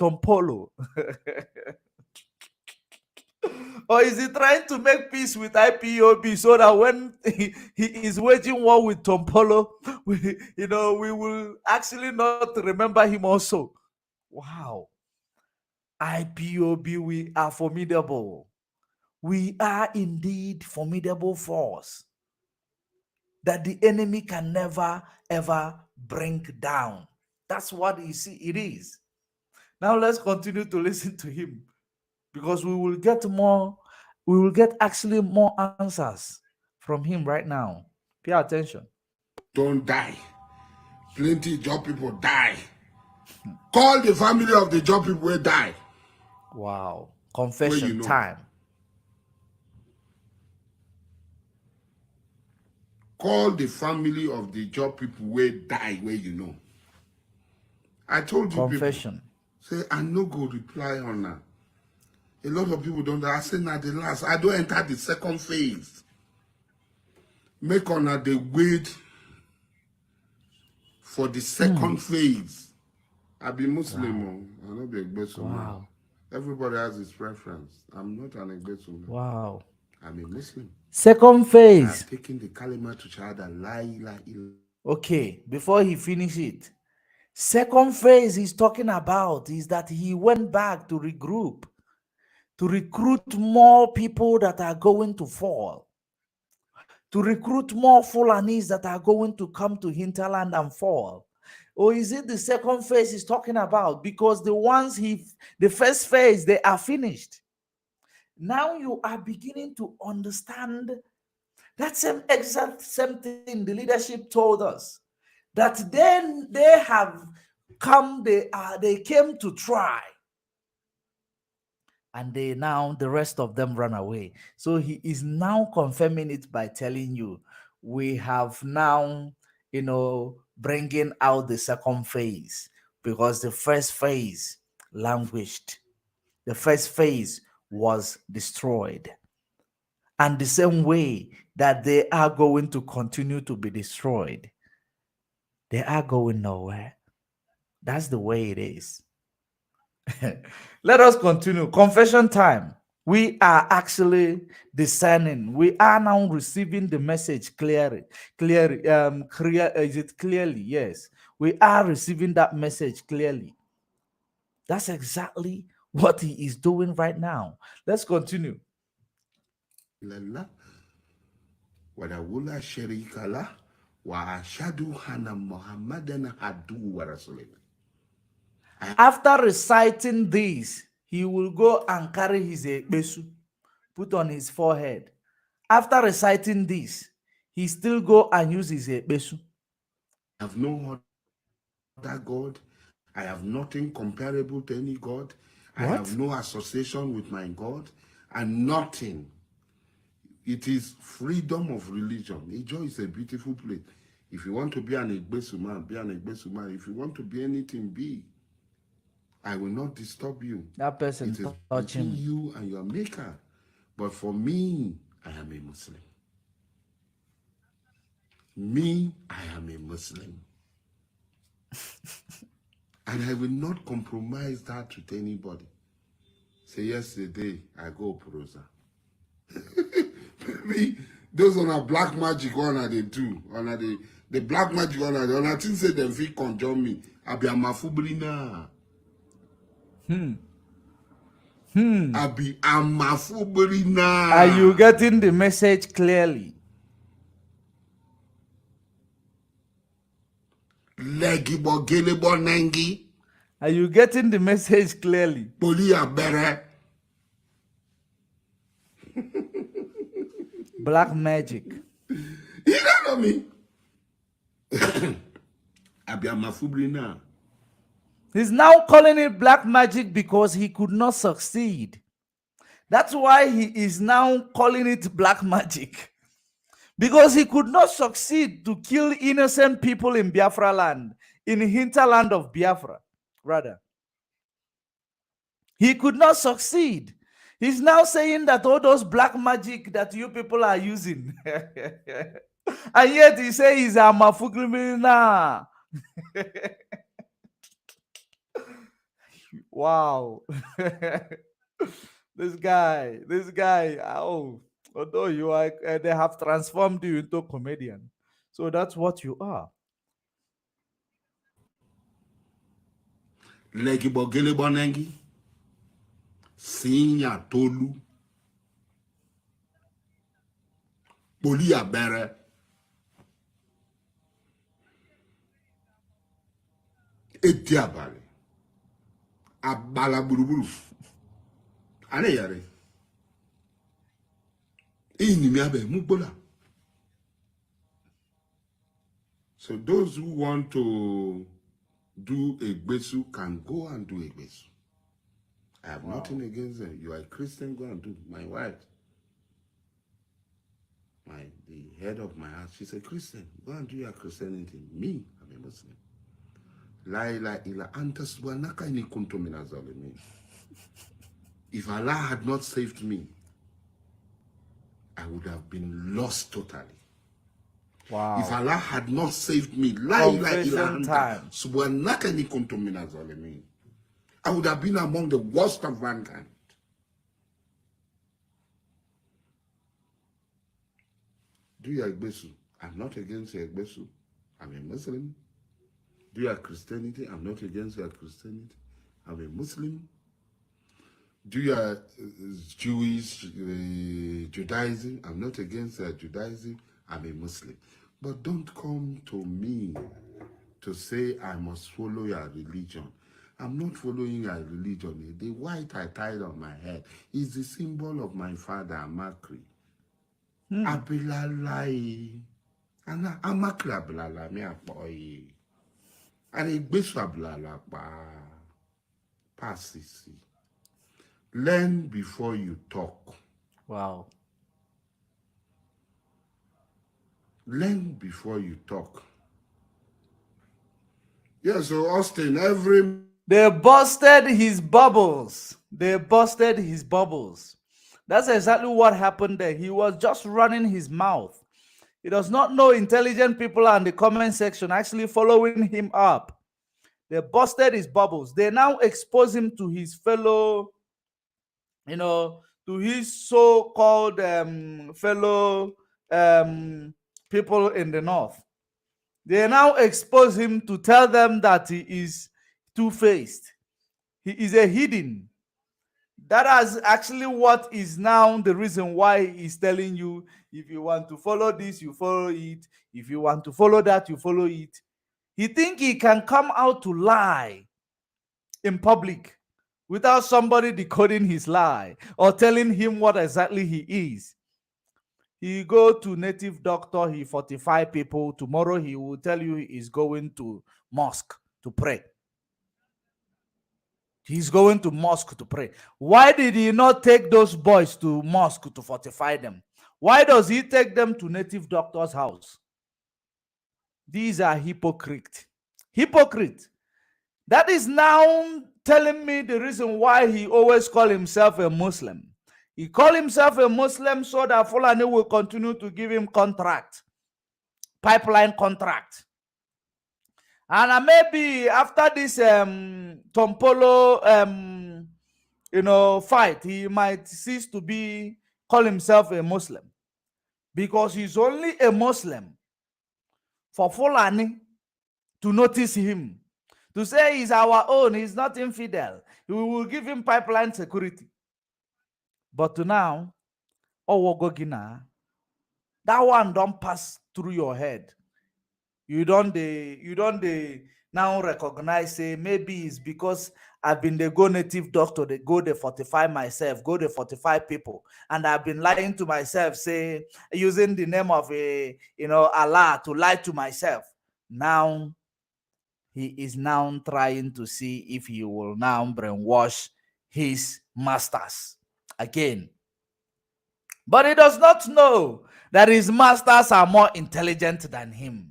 Tompolo. Or is he trying to make peace with IPOB so that when he is waging war with Tompolo, we will actually not remember him also? Wow. IPOB, we are formidable. We are indeed formidable force that the enemy can never, ever bring down. That's what you see it is. Now let's continue to listen to him because we will get actually more answers from him right now. Pay attention. don't die. Plenty job people die. Call the family of the job people who die. Wow. Confession time. Call the family of the job people who die where you know. I told you Confession. people, say, I no go reply on that. A lot of people don't. I say, now the last. I don't enter the second phase. make on the wait for the second phase. I be Muslim, I not be Egbesu. Wow. Everybody has his preference. I'm not an Egbesu. Wow. I'm a Muslim. Second phase. I've taken the kalima to Shahada, la ilaha illallah. Okay, before he finish it. Second phase he's talking about is that he went back to regroup, to recruit more people that are going to fall, to recruit more Fulanis that are going to come to hinterland and fall. Or is it the second phase he's talking about? Because the first phase, they are finished. Now you are beginning to understand that exact same thing the leadership told us. That then they have come, they came to try. And the rest of them run away. So he is now confirming it by telling you, we have now, bringing out the second phase, because the first phase languished. The first phase was destroyed. And the same way that they are going to continue to be destroyed, they are going nowhere. That's the way it is. Let us continue. Confession time. We are actually discerning. We are now receiving the message clearly. Is it clearly? Yes. We are receiving that message clearly. That's exactly what he is doing right now. Let's continue. Wadawula sharikala wa ashadu hana Muhammadan hadu wa rasulina. After reciting this, he will go and carry his ekbesu, put on his forehead. After reciting this, he still go and use his ekbesu. I have no other God. I have nothing comparable to any God. I have no association with my God, and nothing. It is freedom of religion. Ijo is a beautiful place. If you want to be an Egbesu man, be an Egbesu man. If you want to be anything, be. I will not disturb you. That person It is touching between you and your maker. But for me, I am a Muslim. Me, I am a Muslim. And I will not compromise that with anybody. Say yesterday, I go prosa. Maybe those on a black magic one they do. On a the black magic one on a thing say them feel conjure me. I be a mafubrina. I be a mafubrina. Are you getting the message clearly? Legibo gelebo nengi. Are you getting the message clearly? Polia bere. Black magic. You don't know me. I be a mafubrina. He's now calling it black magic because he could not succeed. That's why he is now calling it black magic. Because he could not succeed to kill innocent people in Biafra land, in the hinterland of Biafra, rather. He could not succeed. He's now saying that all those black magic that you people are using. And yet he says he's a mafugrimina. Wow. This guy, although you are, they have transformed you into a comedian. So that's what you are. Legibo gelebo nengi. Sinya tolu. Polia bere. Etiabale. Abala buruburu. Ale yare. Ini mi abe mubola. So those who want to do a besu can go and do a besu. I have nothing against them. You are a Christian, go and do. My wife, the head of my house, she's a Christian. Go and do your Christianity. Me, I'm a Muslim. La ilaha illa anta subhanaka inni kuntu minaz zalimin. If Allah had not saved me, I would have been lost totally. Wow. If Allah had not saved me, Confession time. I would have been among the worst of mankind. Do you Egbesu? I'm not against Egbesu. I'm a Muslim. Do you have Christianity? I'm not against your Christianity. I'm a Muslim. Do you have Jewish Judaism? I'm not against Judaism. I'm a Muslim. But don't come to me to say I must follow your religion. I'm not following your religion. The white I tied on my head is the symbol of my father, Amakri. Abilalai. And Amakri Abilala me apoye. And Egbesu Abilala pasisi. Learn before you talk. Wow. Learn before you talk. Yeah, so Austin, every... They busted his bubbles. They busted his bubbles. That's exactly what happened there. He was just running his mouth. He does not know intelligent people are in the comment section actually following him up. They busted his bubbles. They now expose him to his fellow, to his so-called fellow people in the north. They now expose him to tell them that he is two-faced. He is a hidden. That is actually what is now the reason why he's telling you, if you want to follow this, you follow it. If you want to follow that, you follow it. He think he can come out to lie in public without somebody decoding his lie or telling him what exactly he is. He go to native doctor, he fortify people. Tomorrow he will tell you he's going to mosque to pray. He's going to mosque to pray. Why did he not take those boys to mosque to fortify them? Why does he take them to native doctor's house? These are hypocrites. Hypocrite. That is now telling me the reason why he always call himself a Muslim. He call himself a Muslim so that Fulani will continue to give him contract, pipeline contract. And maybe after this Tompolo fight, he might cease to call himself a Muslim, because he's only a Muslim for Fulani to notice him, to say he's our own, he's not infidel. We will give him pipeline security. But now, Owogogina, that one don't pass through your head. You don't now recognize, say, maybe it's because I've been the go native doctor, they go they fortify myself, go they fortify people, and I've been lying to myself, say, using the name of Allah to lie to myself. Now he is now trying to see if he will now brainwash his masters again. But he does not know that his masters are more intelligent than him.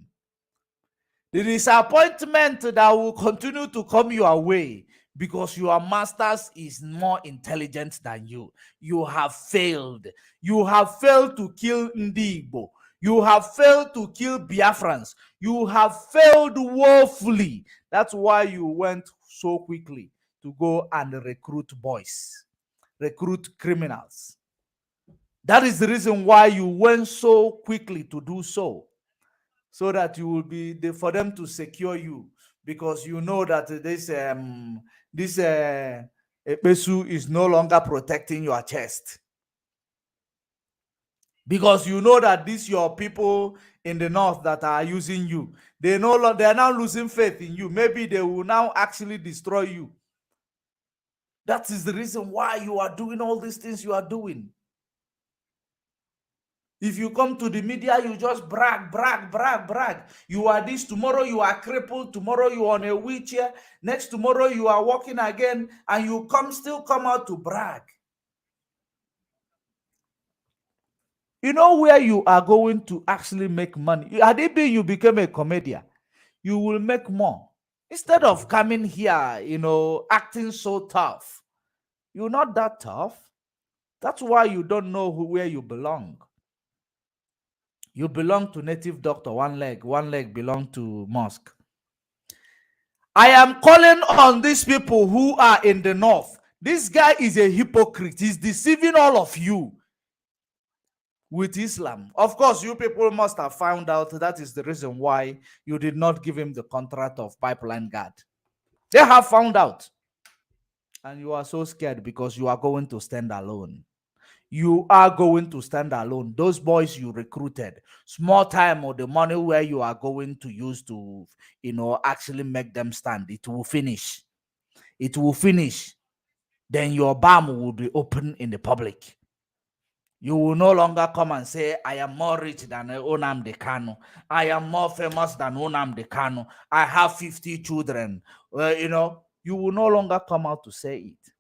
The disappointment that will continue to come your way because your masters is more intelligent than you. You have failed. You have failed to kill Ndigbo. You have failed to kill Biafrans. You have failed woefully. That's why you went so quickly to go and recruit boys, recruit criminals. That is the reason why you went so quickly to do so that you will be there for them to secure you, because you know that this Epesu is no longer protecting your chest. Because you know that these your people in the north that are using you, they are now losing faith in you. Maybe they will now actually destroy you. That is the reason why you are doing all these things you are doing. If you come to the media, you just brag. You are this, tomorrow you are crippled, tomorrow you are on a wheelchair, next tomorrow you are walking again, and you still come out to brag. You know where you are going to actually make money. Had it been you became a comedian, you will make more. Instead of coming here, acting so tough. You're not that tough. That's why you don't know where you belong. You belong to native doctor, one leg belong to mosque. I am calling on these people who are in the north. This guy is a hypocrite. He's deceiving all of you with Islam. Of course, you people must have found out that is the reason why you did not give him the contract of pipeline guard. They have found out. And you are so scared because you are going to stand alone. You are going to stand alone. Those boys you recruited, small time or the money where you are going to use to, actually make them stand, it will finish. It will finish. Then your balm will be open in the public. You will no longer come and say, I am more rich than Onamdi Kanu. I am more famous than Onamdi Kanu. I have 50 children. You will no longer come out to say it.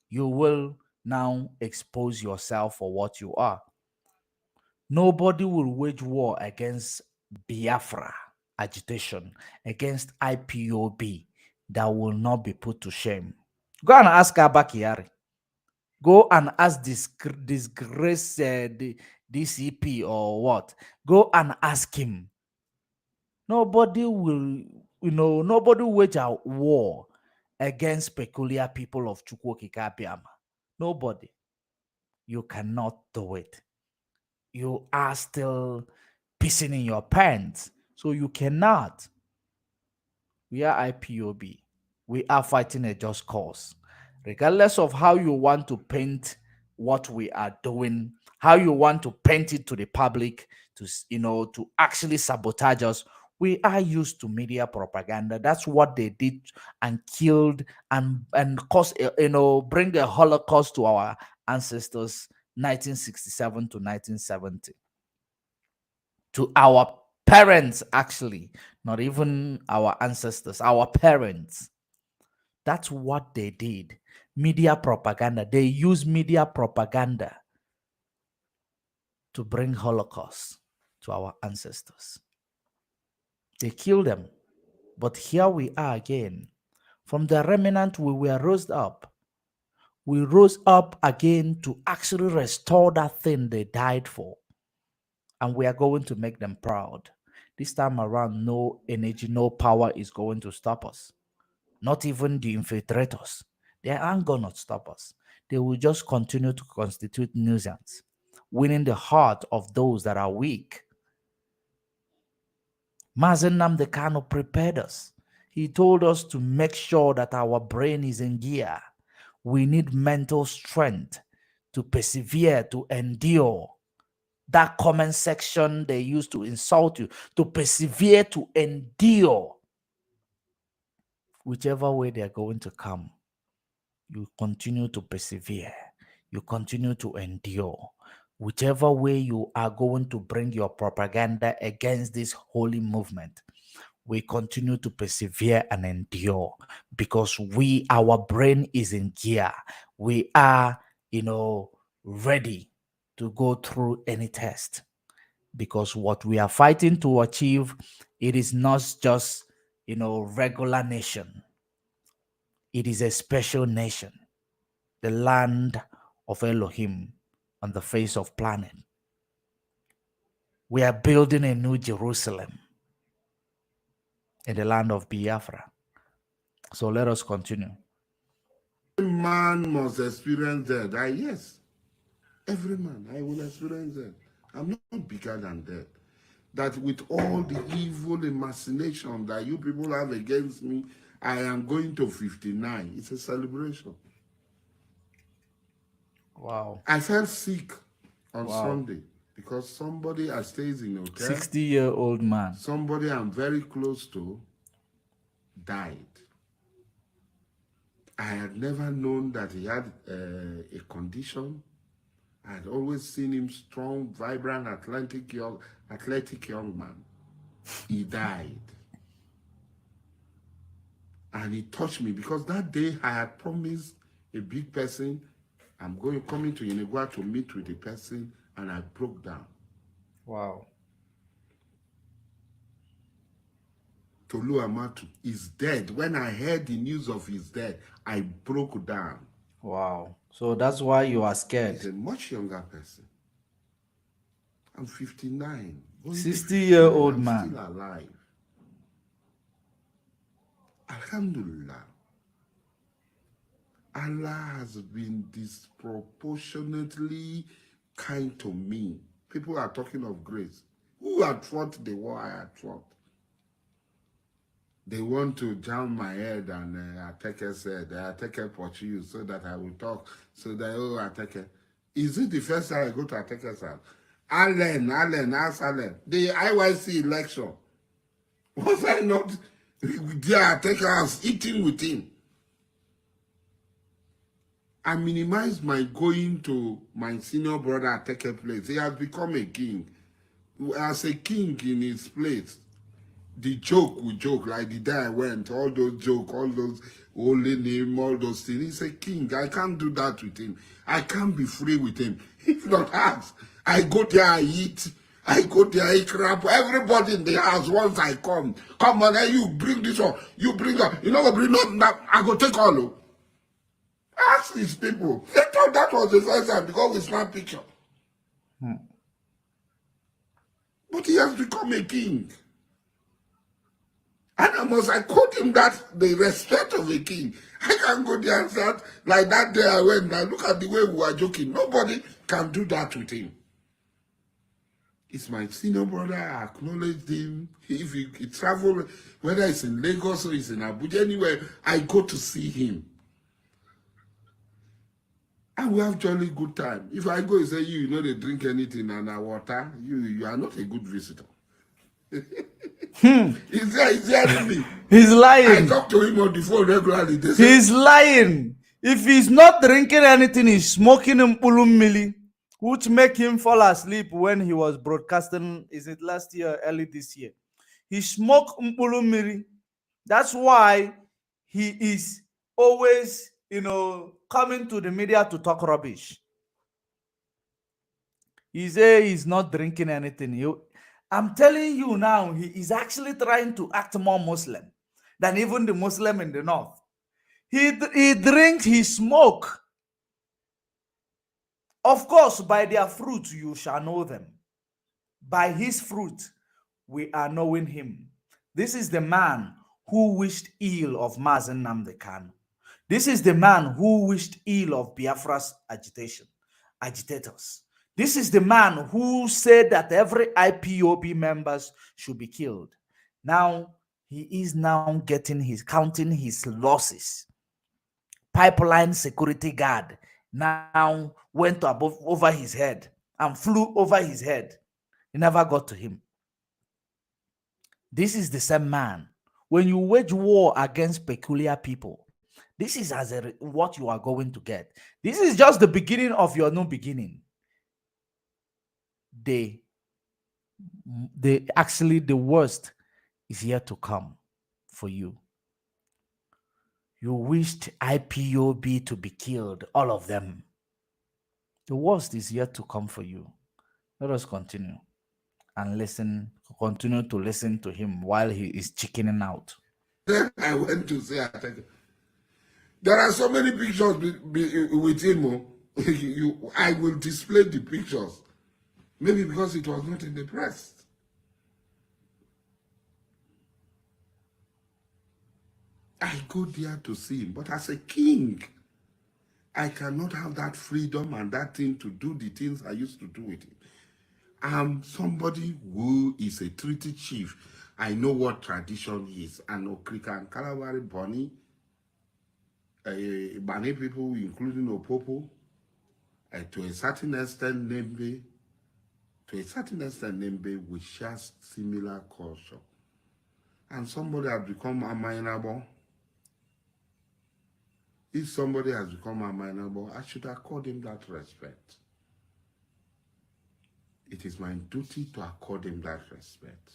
You will now expose yourself for what you are. Nobody will wage war against Biafra agitation, against IPOB, that will not be put to shame. Go and ask Abba Kyari. Go and ask disgrace the DCP or what. Go and ask him. Nobody will, nobody will wage a war against peculiar people of Chukwokika Biama. Nobody. You cannot do it. You are still pissing in your pants. So you cannot. We are IPOB. We are fighting a just cause. Regardless of how you want to paint what we are doing, how you want to paint it to the public, to actually sabotage us, we are used to media propaganda. That's what they did and killed and caused, bring a Holocaust to our ancestors, 1967 to 1970. To our parents, actually, not even our ancestors, our parents. That's what they did. Media propaganda. They use media propaganda to bring Holocaust to our ancestors. They killed them. But here we are again. From the remnant, we were rose up. We rose up again to actually restore that thing they died for. And we are going to make them proud. This time around, no energy, no power is going to stop us. Not even the infiltrators. They aren't going to stop us. They will just continue to constitute nuisance, winning the heart of those that are weak. Mazen Nnamdi Kanu prepared us. He told us to make sure that our brain is in gear. We need mental strength to persevere, to endure. That comment section they used to insult you, to persevere, to endure. Whichever way they're going to come, you continue to persevere. You continue to endure. Whichever way you are going to bring your propaganda against this holy movement, we continue to persevere and endure because our brain is in gear. We are, ready to go through any test. Because what we are fighting to achieve, it is not just, regular nation. It is a special nation, the land of Elohim on the face of planet. We are building a new Jerusalem in the land of Biafra. So let us continue. Every man must experience that. Yes, every man, I will experience that. I'm not bigger than that. That with all the evil imagination that you people have against me, I am going to 59. It's a celebration. Wow. I felt sick on Sunday because somebody I stays in a hotel, 60-year-old man, somebody I'm very close to, died. I had never known that he had a condition. I had always seen him strong, vibrant, athletic young man. He died. And it touched me because that day I had promised a big person, I'm coming to Yenegua to meet with the person, and I broke down. Wow. Tolu Amatu is dead. When I heard the news of his death, I broke down. Wow. So that's why you are scared. He's a much younger person. I'm 59. 60-year-old I'm man. still alive. Alhamdulillah. Allah has been disproportionately kind to me. People are talking of grace. Who had fought the war I had fought? They want to jam my head and Ateke said, Ateke Portuguese, so that I will talk. So that, oh, Ateke. Is it the first time I go to Ateke's house? Allen, ask Allen. The IYC election. Was I not there Ateke's house eating with him? I minimized my going to my senior brother Ateke place. He has become a king. As a king in his place, the joke we joke, like the day I went, all those joke, all those holy name, all those things. He's a king. I can't do that with him. I can't be free with him. If not us, I go there, I eat. I go there, I crap. Everybody in the house, once I come on, hey, you bring this one, you bring that. You know what, bring that, I go take all of. Ask these people. They thought that was the first time because we snap picture. But he has become a king. And I quote him that the respect of a king. I can't go there and start like that day I went and look at the way we were joking. Nobody can do that with him. It's my senior brother. I acknowledge him. If he travel, whether it's in Lagos or it's in Abuja, anywhere, I go to see him. And we have jolly good time. If I go and say, you know they drink anything and water, you are not a good visitor. He's hearing me. He's I lying. talk to him on the phone regularly. They say, He's lying. If he's not drinking anything, he's smoking Mpulum Mili, which make him fall asleep when he was broadcasting, is it last year, early this year? He smoked Mpulum Mili. That's why he is always, coming to the media to talk rubbish. He say he's not drinking anything. I'm telling you now, he is actually trying to act more Muslim than even the Muslim in the north. He drinks, he smoke. Of course, by their fruit you shall know them. By his fruit we are knowing him. This is the man who wished ill of Mazen Nnamdi Kanu. This is the man who wished ill of Biafra's agitators. This is the man who said that every IPOB members should be killed. Now, he is now counting his losses. Pipeline security guard now went over his head and flew over his head. He never got to him. This is the same man. When you wage war against peculiar people, this is what you are going to get. This is just the beginning of your new beginning. Actually, the worst is yet to come for you. You wished IPOB to be killed, all of them. The worst is yet to come for you. Let us continue and continue to listen to him while he is chickening out. then I went to say, there are so many pictures with him. I will display the pictures. Maybe because it was not in the press. I go there to see him, but as a king, I cannot have that freedom and that thing to do the things I used to do with him. I'm somebody who is a treaty chief. I know what tradition is. And Okrika and Kalawari Bonny, Bani people, including Opopo, to a certain extent, Nembe, we share similar culture. And somebody has become amenable. If somebody has become amenable, I should accord him that respect. It is my duty to accord him that respect.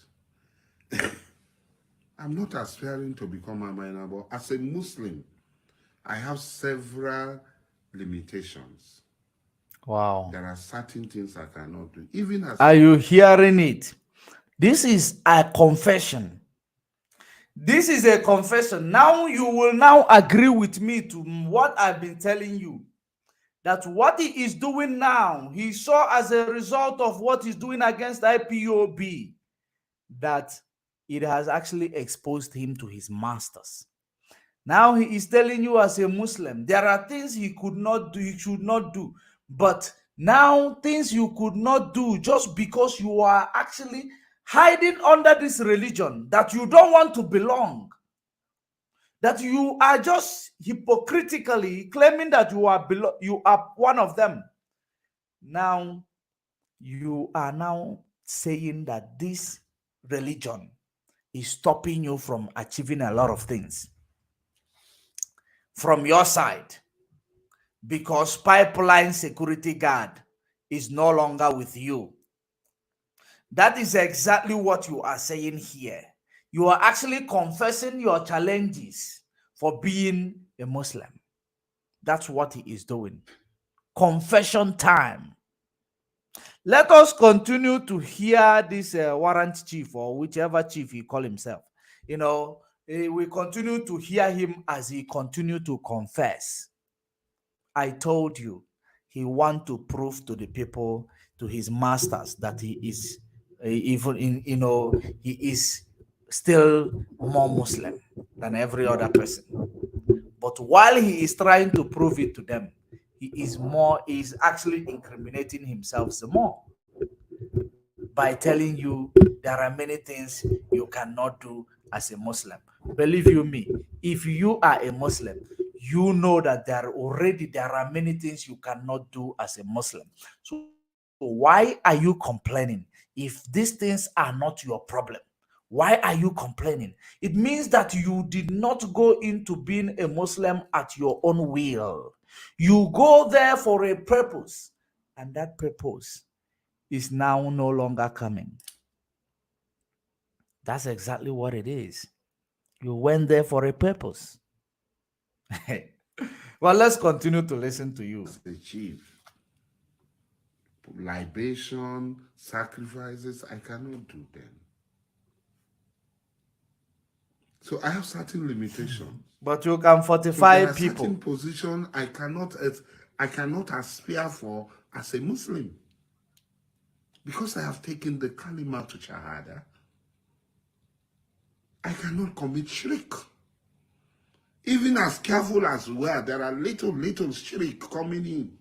I'm not aspiring to become amenable. As a Muslim, I have several limitations. Wow. There are certain things I cannot do. Even as Are you hearing it? This is a confession. This is a confession. Now you will now agree with me to what I've been telling you. that what he is doing now, he saw as a result of what he's doing against IPOB, that it has actually exposed him to his masters. Now he is telling you as a Muslim, there are things he could not do, he should not do. But now things you could not do just because you are actually hiding under this religion, that you don't want to belong, that you are just hypocritically claiming that you are one of them. Now you are now saying that this religion is stopping you from achieving a lot of things from your side, because pipeline security guard is no longer with you. That is exactly what you are saying here. You are actually confessing your challenges for being a Muslim. That's what he is doing. Confession time. Let us continue to hear this warrant chief, or whichever chief he call himself. You know, we continue to hear him as he continue to confess. I told you, he want to prove to the people, to his masters, that he is even in, he is still more Muslim than every other person. But while he is trying to prove it to them, he is actually incriminating himself some more by telling you there are many things you cannot do as a Muslim. Believe you me, if you are a Muslim, you know that there are many things you cannot do as a Muslim. So why are you complaining if these things are not your problem? Why are you complaining? It means that you did not go into being a Muslim at your own will. You go there for a purpose, and that purpose is now no longer coming. That's exactly what it is. You went there for a purpose. Well, let's continue to listen to you. The chief. Libation, sacrifices, I cannot do them. So I have certain limitations. But you can So fortify there are people. certain positions I cannot aspire for as a Muslim. Because I have taken the kalima to Shahada, I cannot commit shirk. Even as careful as we are, there are little shirk coming in.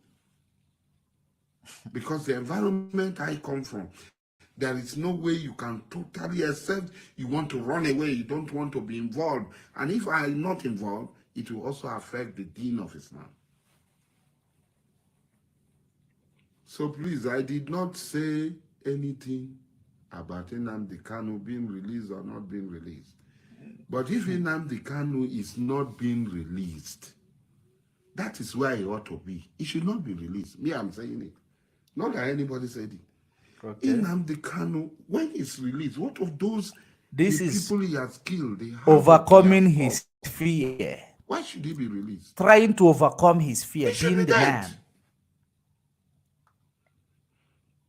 Because the environment I come from, there is no way you can totally accept. You want to run away, you don't want to be involved. And if I am not involved, it will also affect the deen of Islam. So please, I did not say anything about Nnamdi Kanu being released or not being released. But if Nnamdi Kanu is not being released, that is where he ought to be. He should not be released. Me, I'm saying it. Not that anybody said it. Okay. Nnamdi Kanu, when he's released, what of those This the is people he has killed? They have overcoming his fear. Why should he be released? Trying to overcome his fear, He should being be the dead. man.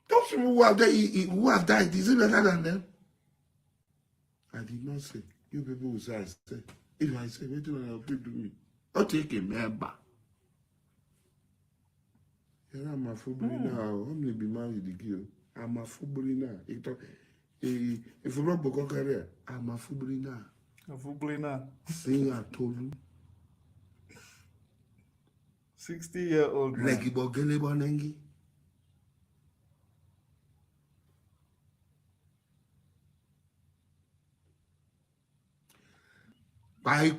Those people who have died, is it better than them? I did not say. You people will say I said. If I say, wait till I help you do me. I'll take a member. I'm a footballer now. I'm going to be married again. I'm a footballer now. If you not a career, I'm a footballer now. A footballer. Say I told you. 60-year-old man. Like Ibogele Bonengi.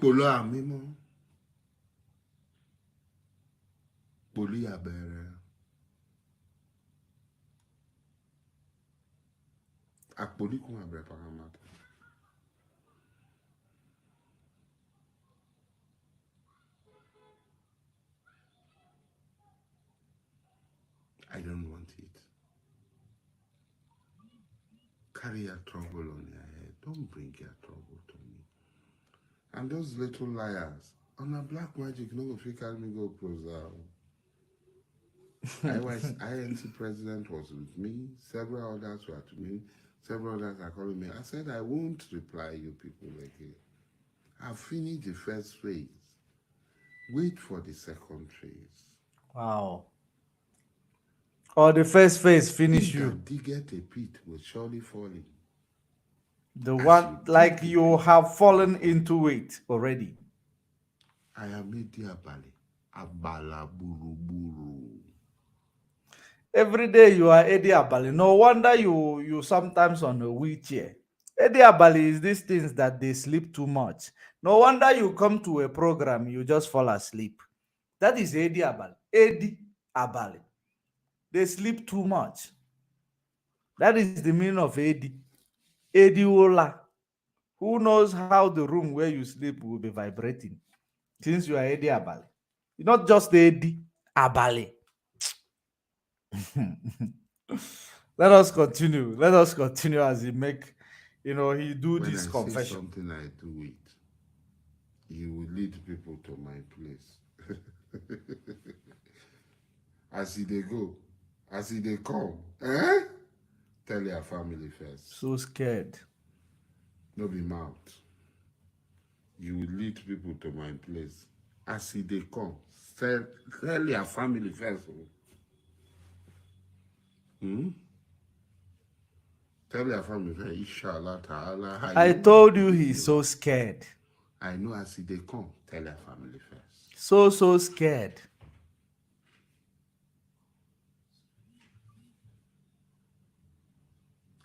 Polo amimo. Poli abere. Akpoli kun abere paramata. I don't want it. Carry your trouble on your head. Don't bring your trouble to me. And those little liars, on a black magic, no, if you carry me go closer. INC president was with me, several others were to me, several others are calling me. I said, I won't reply you people again. I've finished the first phase. Wait for the second phase. Wow. Or the first phase finish He you. that diggeth a pit will surely fall in. The As one you like dig the you pit, have fallen into it already. I am a dear Bali. Abala buru buru. Every day you are Eddie Abali. No wonder you sometimes on a wheelchair. Eddie Abali is these things that they sleep too much. No wonder you come to a program, you just fall asleep. That is Eddie Abali. Eddie Abali. They sleep too much. That is the meaning of Eddie. Eddie Ola. Who knows how the room where you sleep will be vibrating since you are Eddie Abali? You're not just Eddie Abali. Let us continue. Let us continue as he make, he do When this I say confession. something, I do it. He will lead people to my place. As they go, as they come, tell your family first. So scared. No be mouth. You will lead people to my place. As they come, tell your family first. Tell your family first. Inshallah ta'ala. I told you he's so scared. I know as they come, tell your family first. So scared.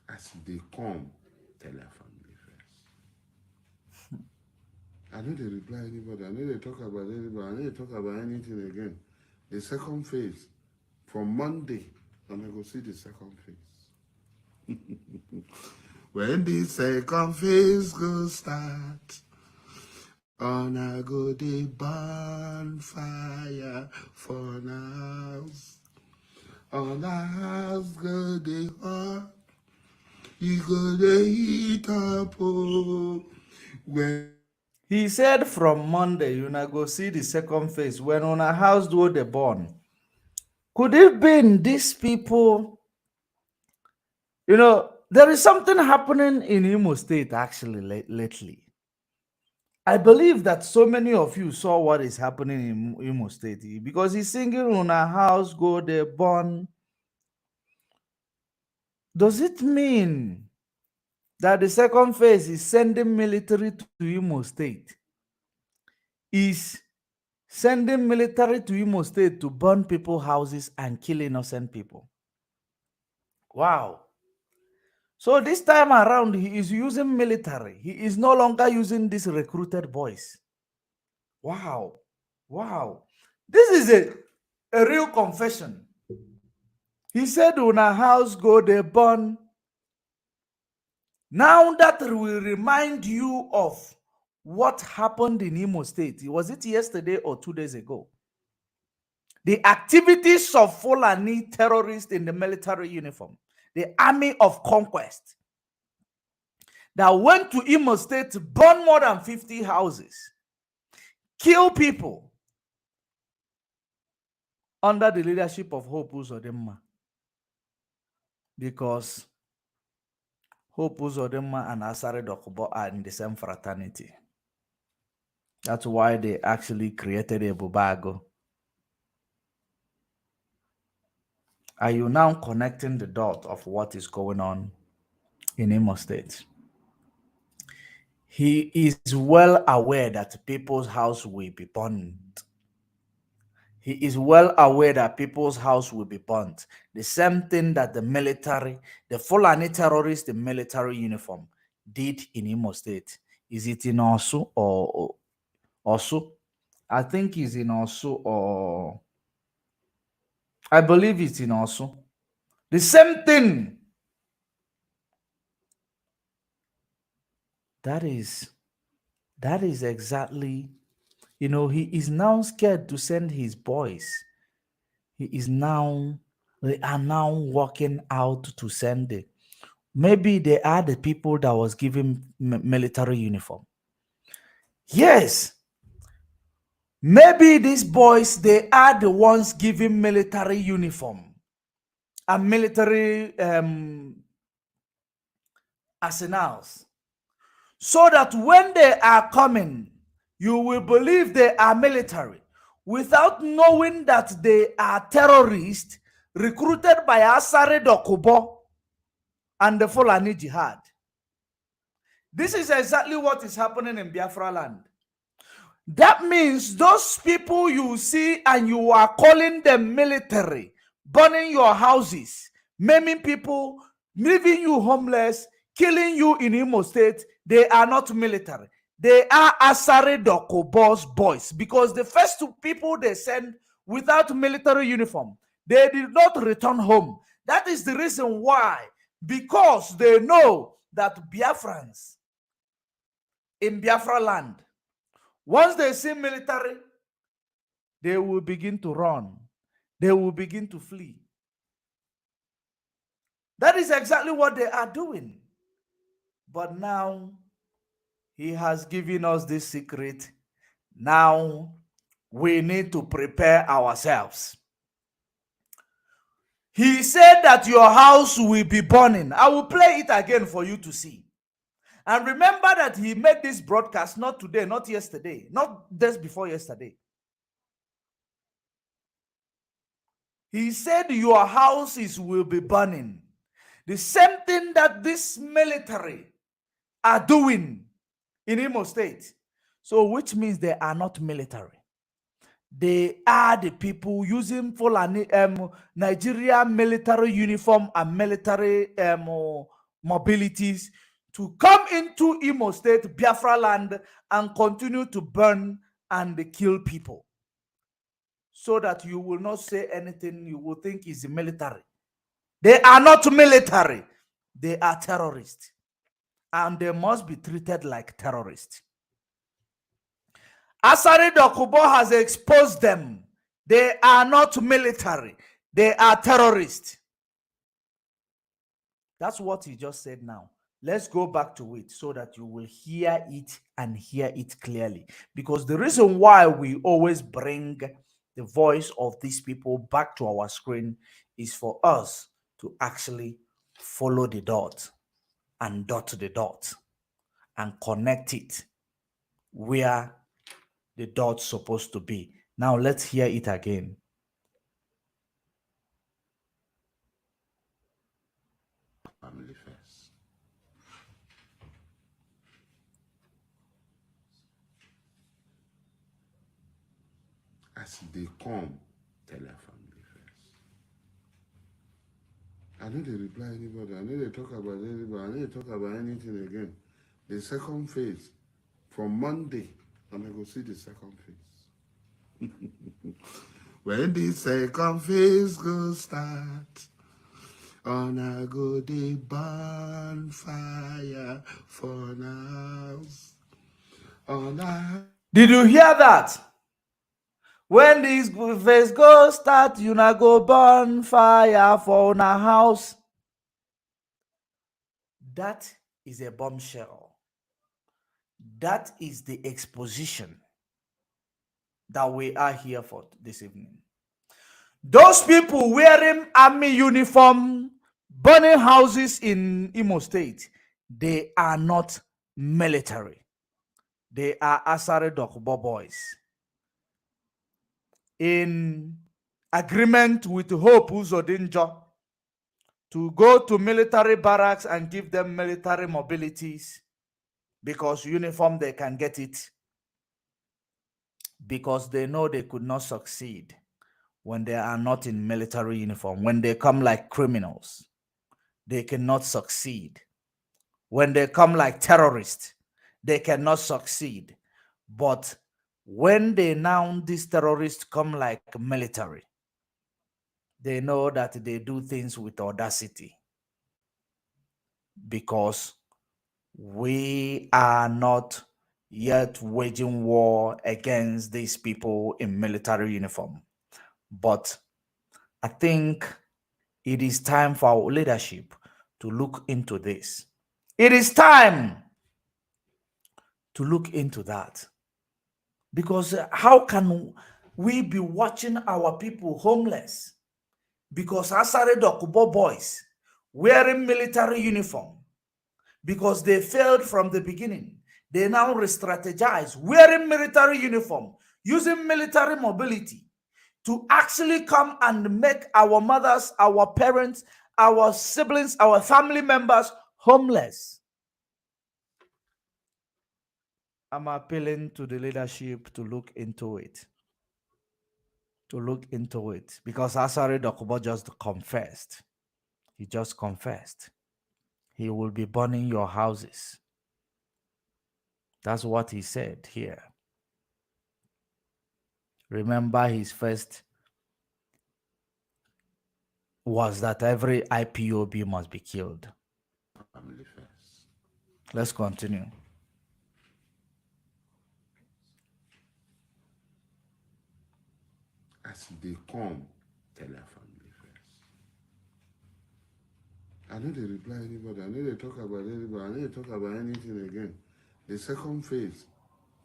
As they come, tell your family first. I know they reply anybody. I know they talk about anybody. I know they talk about anything again. The second phase, from Monday, I'm going to go see the second phase. When the second phase go start, on I go the bonfire for house. On a house go the hot. You go the heat up, oh. When He said from Monday, you na go see the second phase when on a house do the born. Could it been these people? There is something happening in Imo State actually lately. I believe that so many of you saw what is happening in Imo State because he's singing on a house go the born. Does it mean that the second phase is sending military to Imo State? Is sending military to Imo State to burn people's houses and kill innocent people? Wow. So this time around, he is using military. He is no longer using these recruited boys. Wow. Wow. This is a real confession. He said, when a house go, they burn. Now that will remind you of what happened in Imo State. Was it yesterday or 2 days ago? The activities of Fulani terrorists in the military uniform, the army of conquest, that went to Imo State to burn more than 50 houses, kill people under the leadership of Hope Uzodinma. Because Hope Uzodinma and Asari Dokubo are in the same fraternity. That's why they actually created a Bubago. Are you now connecting the dot of what is going on in Imo State? He is well aware that people's house will be burned. He is well aware that people's house will be burnt. The same thing that the military, the Fulani terrorists in military uniform did in Imo State. Is it in Osu or Osu? I think it's in Osu or I believe it's in Osu. The same thing. That is exactly, he is now scared to send his boys. They are now working out to send it. Maybe they are the people that was given military uniform. Yes. Maybe these boys, they are the ones giving military uniform and military arsenals. So that when they are coming, you will believe they are military. without knowing that they are terrorists recruited by Asari Dokubo and the Fulani Jihad. This is exactly what is happening in Biafra land. That means those people you see and you are calling them military, burning your houses, maiming people, leaving you homeless, killing you in Imo State, they are not military. They are Asari Dokubo's boys, because the first two people they sent without military uniform, they did not return home. That is the reason why, because they know that Biafrans in Biafra land, once they see military, they will begin to run. They will begin to flee. That is exactly what they are doing. But now, he has given us this secret. Now, we need to prepare ourselves. He said that your house will be burning. I will play it again for you to see. And remember that he made this broadcast not today, not yesterday, not just before yesterday. He said your houses will be burning. The same thing that this military are doing in Imo State. So which means they are not military. They are the people using full Nigeria military uniform and military mobilities to come into Imo State, Biafra land, and continue to burn and kill people. So that you will not say anything you will think is military. They are not military. They are terrorists. And they must be treated like terrorists. Asari Dokubo has exposed them. They are not military. They are terrorists. That's what he just said now. Let's go back to it so that you will hear it and hear it clearly. Because the reason why we always bring the voice of these people back to our screen is for us to actually follow the dot and dot the dot and connect it where the dot's supposed to be. Now let's hear it again. Family first. As they come, tell their family first. I know they reply anybody. I know they talk about anybody. I know they talk about anything again. The second phase, from Monday, I'm going to go see the second phase. When the second phase go start, on a go the bonfire for now. Did you hear that? When this phase go start, you na go burn fire for a house. That is a bombshell. That is the exposition that we are here for this evening. Those people wearing army uniform, burning houses in Imo State, they are not military. They are Asari Dokubo boys. In agreement with Hope Uzodinjo to go to military barracks and give them military mobilities, because uniform they can get it, because they know they could not succeed when they are not in military uniform. When they come like criminals, they cannot succeed. When they come like terrorists, they cannot succeed. But when they now, these terrorists come like military, they know that they do things with audacity, because we are not yet waging war against these people in military uniform. But I think it is time for our leadership to look into this. It is time to look into that. Because how can we be watching our people homeless? Because Asari Dokubo boys wearing military uniform, because they failed from the beginning, they now re-strategize wearing military uniform using military mobility to actually come and make our mothers, our parents, our siblings, our family members homeless. I'm appealing to the leadership to look into it. To look into it. Because Asari Dokubo just confessed. He just confessed. He will be burning your houses. That's what he said here. Remember, his first was that every IPOB must be killed. Family first. Let's continue. As they come, tell their family first. I know they reply anybody. I know they talk about anybody. I know they talk about anything again. The second phase,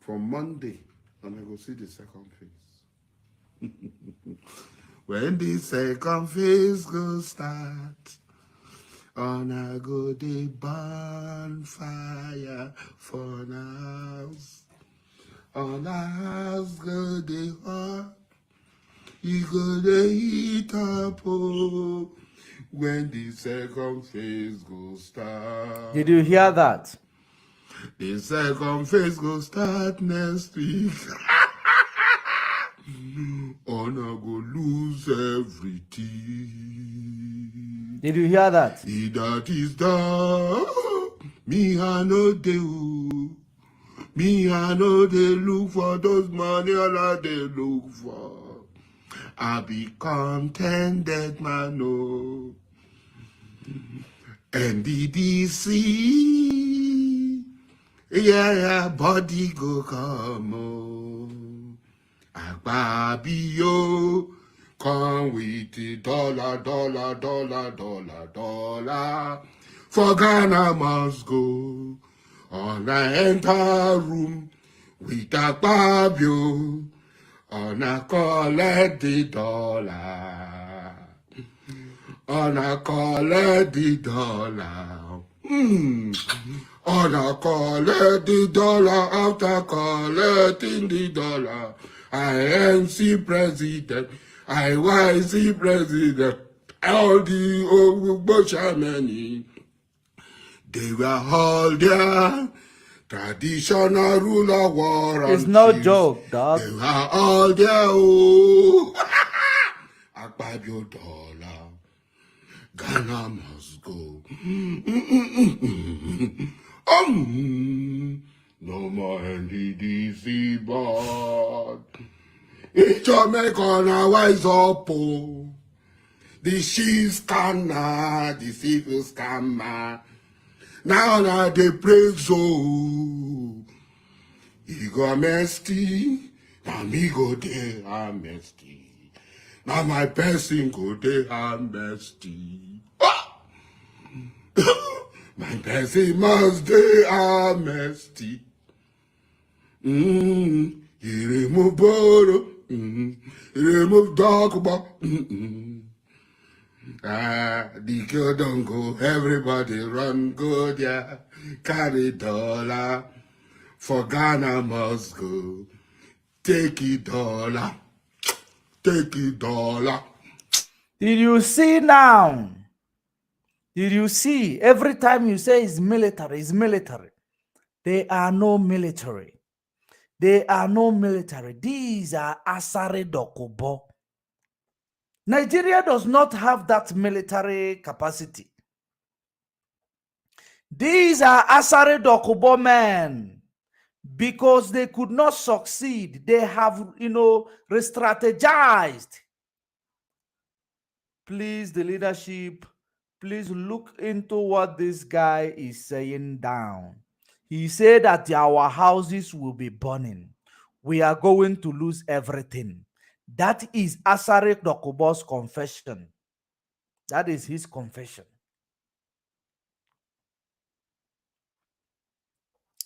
from Monday, and I go see the second phase. When the second phase go start, on I go the bonfire for house. On a house go the hot. You go the heat up, oh, when the second phase go start. Did you hear that? The second phase go start next week. On I go lose everything. Did you hear that? He that is done, me I know do. Me I know they look for those money, all I they look for. I be contented, man, no. NDDC, yeah, body go come, oh. Agbabio, come with the dollar, dollar, dollar, dollar, dollar. For Ghana must go. On I enter room with Agbabio. On a collect the dollar. On a collect the dollar. On a collect the dollar. After collecting the dollar, I MC president. I YC president. All the old Bushamani, they were all there. Traditional ruler war. It's no joke, dog. They were all there. Oh, Akpabio dollar. Ghana must go. No more NDDC board. It's Jamaica now wise up. Oh. The she scanner, the civil scammer. Now they praise so. He go amnesty, now me go there amnesty. Now my person go there amnesty. Ah! My person must there amnesty. He remove bottle, he remove dog bar. The girl don't go, everybody run go there, carry dollar, for Ghana must go, take it dollar, take it dollar. Did you see now? Did you see? Every time you say it's military, it's military. They are no military. They are no military. These are Asari Dokubo. Nigeria does not have that military capacity. These are Asari Dokubo men. Because they could not succeed. They have, re-strategized. Please, the leadership, please look into what this guy is saying down. He said that our houses will be burning. We are going to lose everything. That is Asari Dokubo's confession. That is his confession.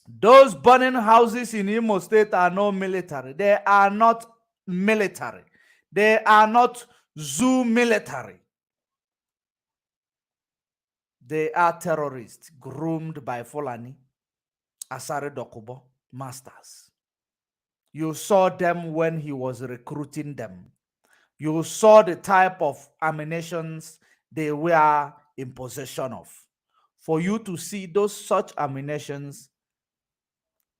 Those burning houses in Imo State are not military. They are not military. They are not zoo military. They are terrorists groomed by Fulani, Asari Dokubo, masters. You saw them when he was recruiting them. You saw the type of ammunitions they were in possession of. For you to see those such ammunitions,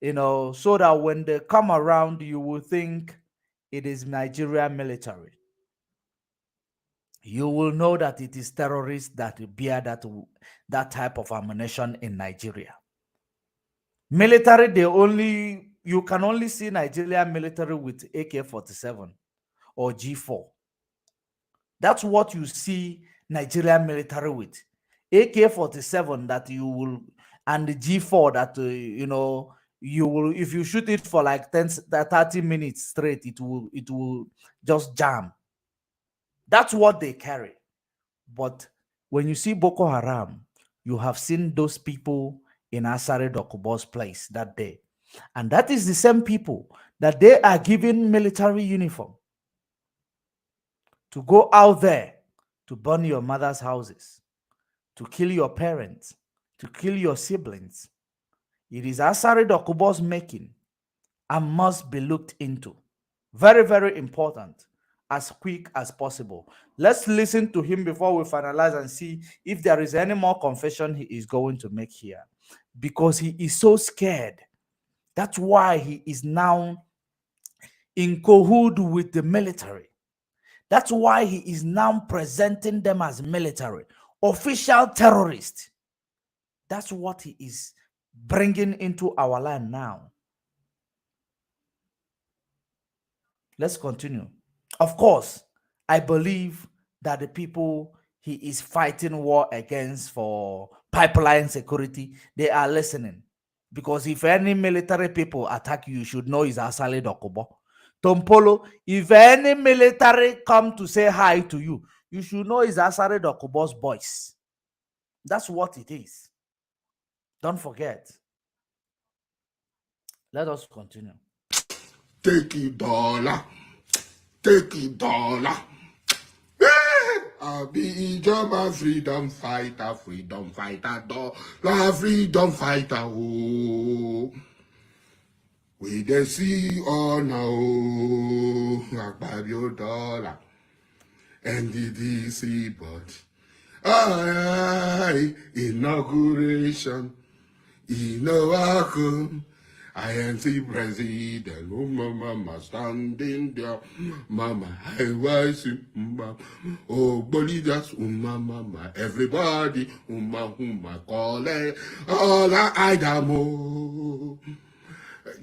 so that when they come around, you will think it is Nigerian military. You will know that it is terrorists that bear that type of ammunition in Nigeria. Military, you can only see Nigerian military with AK-47 or G4. That's what you see Nigerian military with. AK-47 that you will, and the G4 that, you will, if you shoot it for like 30 minutes straight, it will just jam. That's what they carry. But when you see Boko Haram, you have seen those people in Asari Dokubo's place that day. And that is the same people that they are given military uniform to go out there to burn your mother's houses, to kill your parents, to kill your siblings. It is Asari Dokubo's making and must be looked into. Very, very important, as quick as possible. Let's listen to him before we finalize and see if there is any more confession he is going to make here. Because he is so scared. That's why he is now in cahoot with the military. That's why he is now presenting them as military, official terrorists. That's what he is bringing into our land now. Let's continue. Of course, I believe that the people he is fighting war against for pipeline security, they are listening. Because if any military people attack you, you should know it's Asali Dokubo. Tompolo, if any military come to say hi to you, you should know it's Asari Dokubo's boys. That's what it is. Don't forget. Let us continue. Take it, dollar. Take it, dollar. I'll be German freedom fighter, dollar, freedom fighter. Oh, we dey see all now. Agbabio dollar, NDDC, but inauguration, I am the president, oh mama standing there, mama I was oh bolidas, mama everybody, call it, all I damo.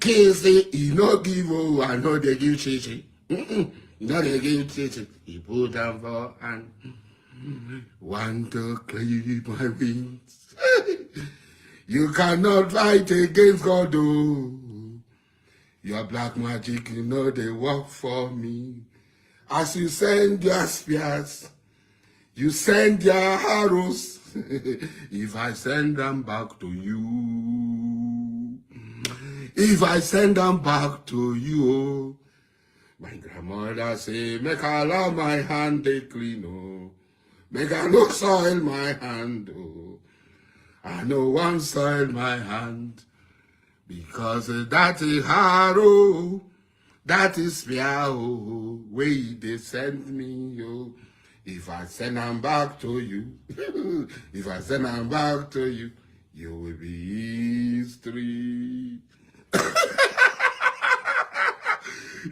Kids say, you no give, oh I know they give chichi, no they give chichi, he put down for hand, want to clip my wings. You cannot fight against God, oh. Your black magic, you know they work for me. As you send your spears, you send your arrows. If I send them back to you, if I send them back to you, my grandmother say, make allow my hand they clean, oh. Make I no soil my hand, oh. I know one soil my hand, because that is harrow, that is spear, oh, way they send me, oh. If I send them back to you, if I send them back to you, you will be history.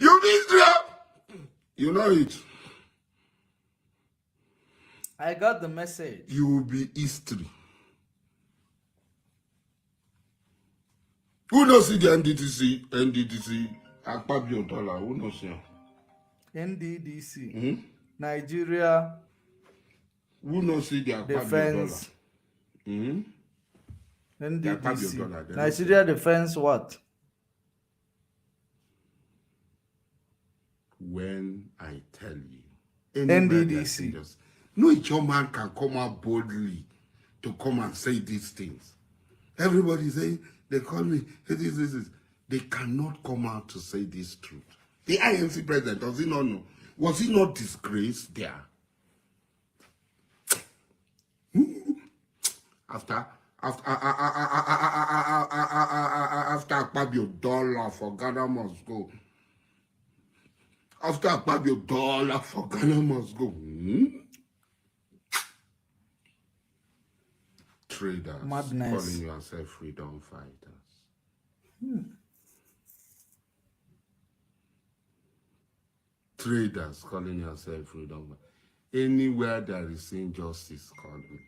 You be history. You know it. I got the message. You will be history. Who knows the NDDC, Akpabio dollar, who knows him? NDDC, Nigeria Who knows the Akpabio Defense, dollar? NDDC, dollar, Nigeria Defense what? When I tell you, NDDC. No German can come out boldly to come and say these things. Everybody say, they call me, this. They cannot come out to say this truth. The INC president, does he not know? Was he not disgraced there? After Akpabio dollar for Ghana must go. After $1 for Ghana must go. Traders Madness. calling yourself freedom fighters. Traders calling yourself freedom fighters. Anywhere there is injustice, call me.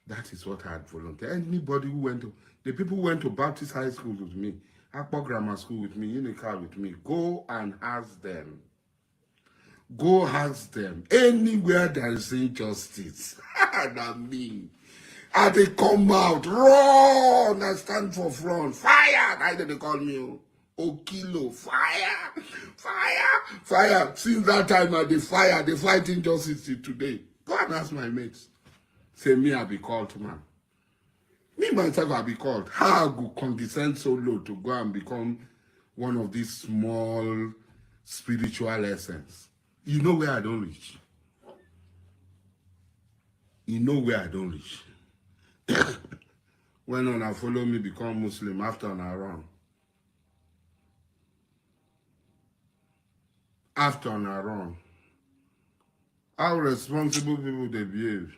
That is what I had volunteered. Anybody who went to, the people who went to Baptist high school with me, Akpo grammar school with me, Unica with me, go and ask them. Go ask them. Anywhere there is injustice, that mean, and they come out, run, I stand for front, fire, I they call me, Okilo, fire, fire, fire. Since that time I the fire, they fight injustice till today. Go and ask my mates. Say me I be called, man. Me myself I be called. How I go condescend so low to go and become one of these small spiritual essence. You know where I don't reach. You know where I don't reach. When on I follow me become Muslim, after on I run. After on I run. How responsible people they behave.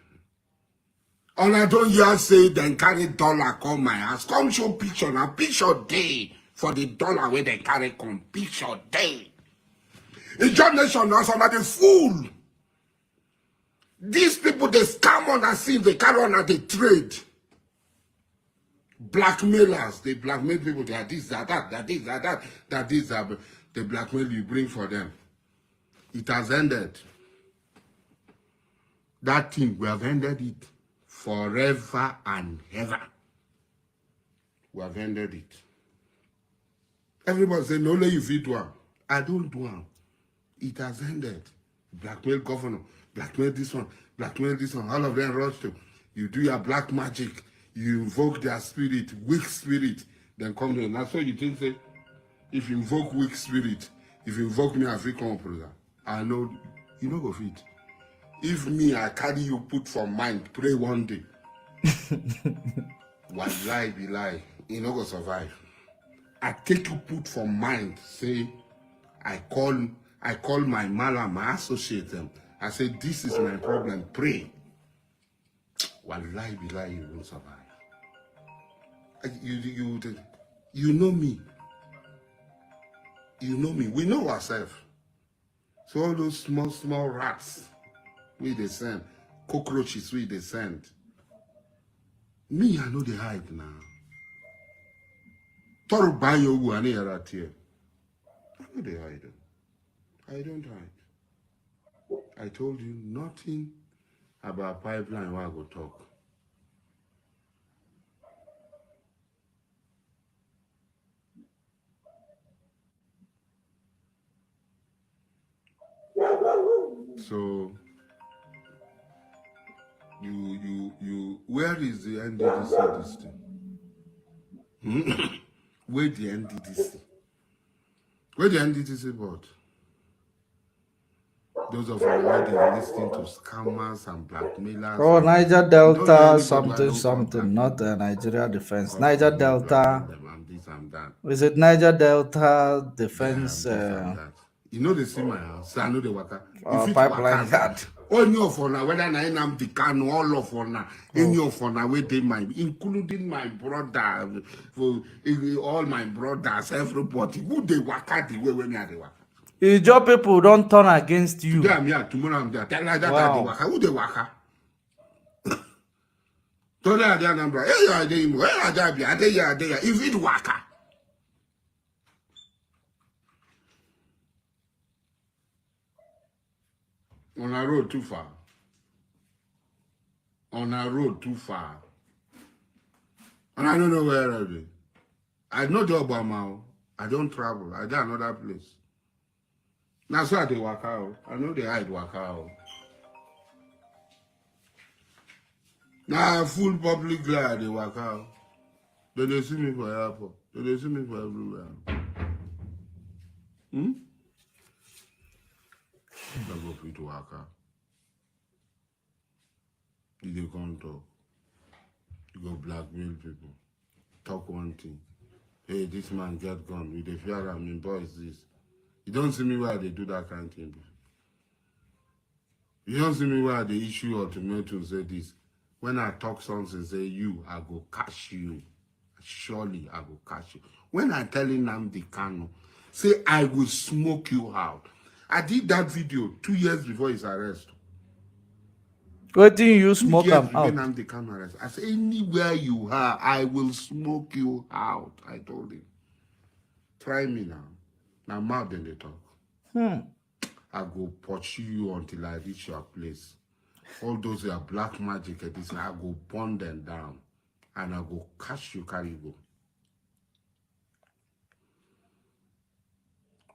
And I don't hear say then carry dollar come my house. Come show picture now. Picture day for the dollar where they carry come. Picture day. The generation now some are the fool. These people they scam on as if they carry on at the trade. Blackmailers, they blackmail people. They are this, that, that this, that this, that. The blackmail you bring for them. It has ended. That thing, we have ended it forever and ever. We have ended it. Everybody say, no, let you feed one. I don't do one. It has ended. Blackmail governor, blackmail this one, all of them rush to. You do your black magic, you invoke their spirit, weak spirit, then come to. That's why you think, say, if you invoke weak spirit, if you invoke me, I feel comfortable. I know, you know go feed. If me, I carry you put for mind, pray one day. One lie be lie, you no go survive. I take you put for mind, say, I call my malam, my associate them. I say, this is my problem, pray. One lie be lie, you won't survive. You know me. You know me. We know ourselves. So all those small rats, we they send. Cockroaches, we they send. Me, I know they hide now. Toru bayo wu ane yara here. I know they hide. I don't hide. I told you nothing about pipeline where I go talk. So you where is the NDDC this thing? Where the NDDC? Where the NDDC board? Those of you already listening to scammers and blackmailers. Oh, and Niger don't Delta, hear anybody something, not Nigeria Defense. because Niger they Delta, blackmail them and this and that. is it Niger Delta Yeah, Defense this and that. You know they see my house, I know they waka. If it pipeline waka, guard? Any of ona, whether I am the can, all of ona, any of ona, where they might, including my brother, all my brothers, everybody, who they waka the way when they waka. If your people don't turn against you. Today I'm here, tomorrow I'm there. Tell like that Wow. they waka. Who they waka? Today I there number. Hey, I there. Where I there? I there. If it waka. On a road too far. On a road too far. And I don't know where I be. I know the Obama. I don't travel. I there another place. That's why they walk out. I know they hide walk out. Now full public glare they walk out. They see me for airport. They see me for everywhere. I go free to walk out. You come talk. You go blackmail people. Talk one thing. Hey, this man get gun. With the fear I mean, boys, this. You don't see me where they do that kind of thing. You don't see me where they issue ultimatum say this. When I talk something, say you, I go catch you. Surely I will catch you. When I tell Nnamdi Kanu, say I will smoke you out. I did that video 2 years before his arrest. What do you 2 smoke years him before out? Nnamdi Kanu arrest. I say anywhere you are, I will smoke you out. I told him. Try me now. Now mouth in the talk. I go pursue you until I reach your place. All those are black magic at this, I go burn them down. And I go catch you, carry go.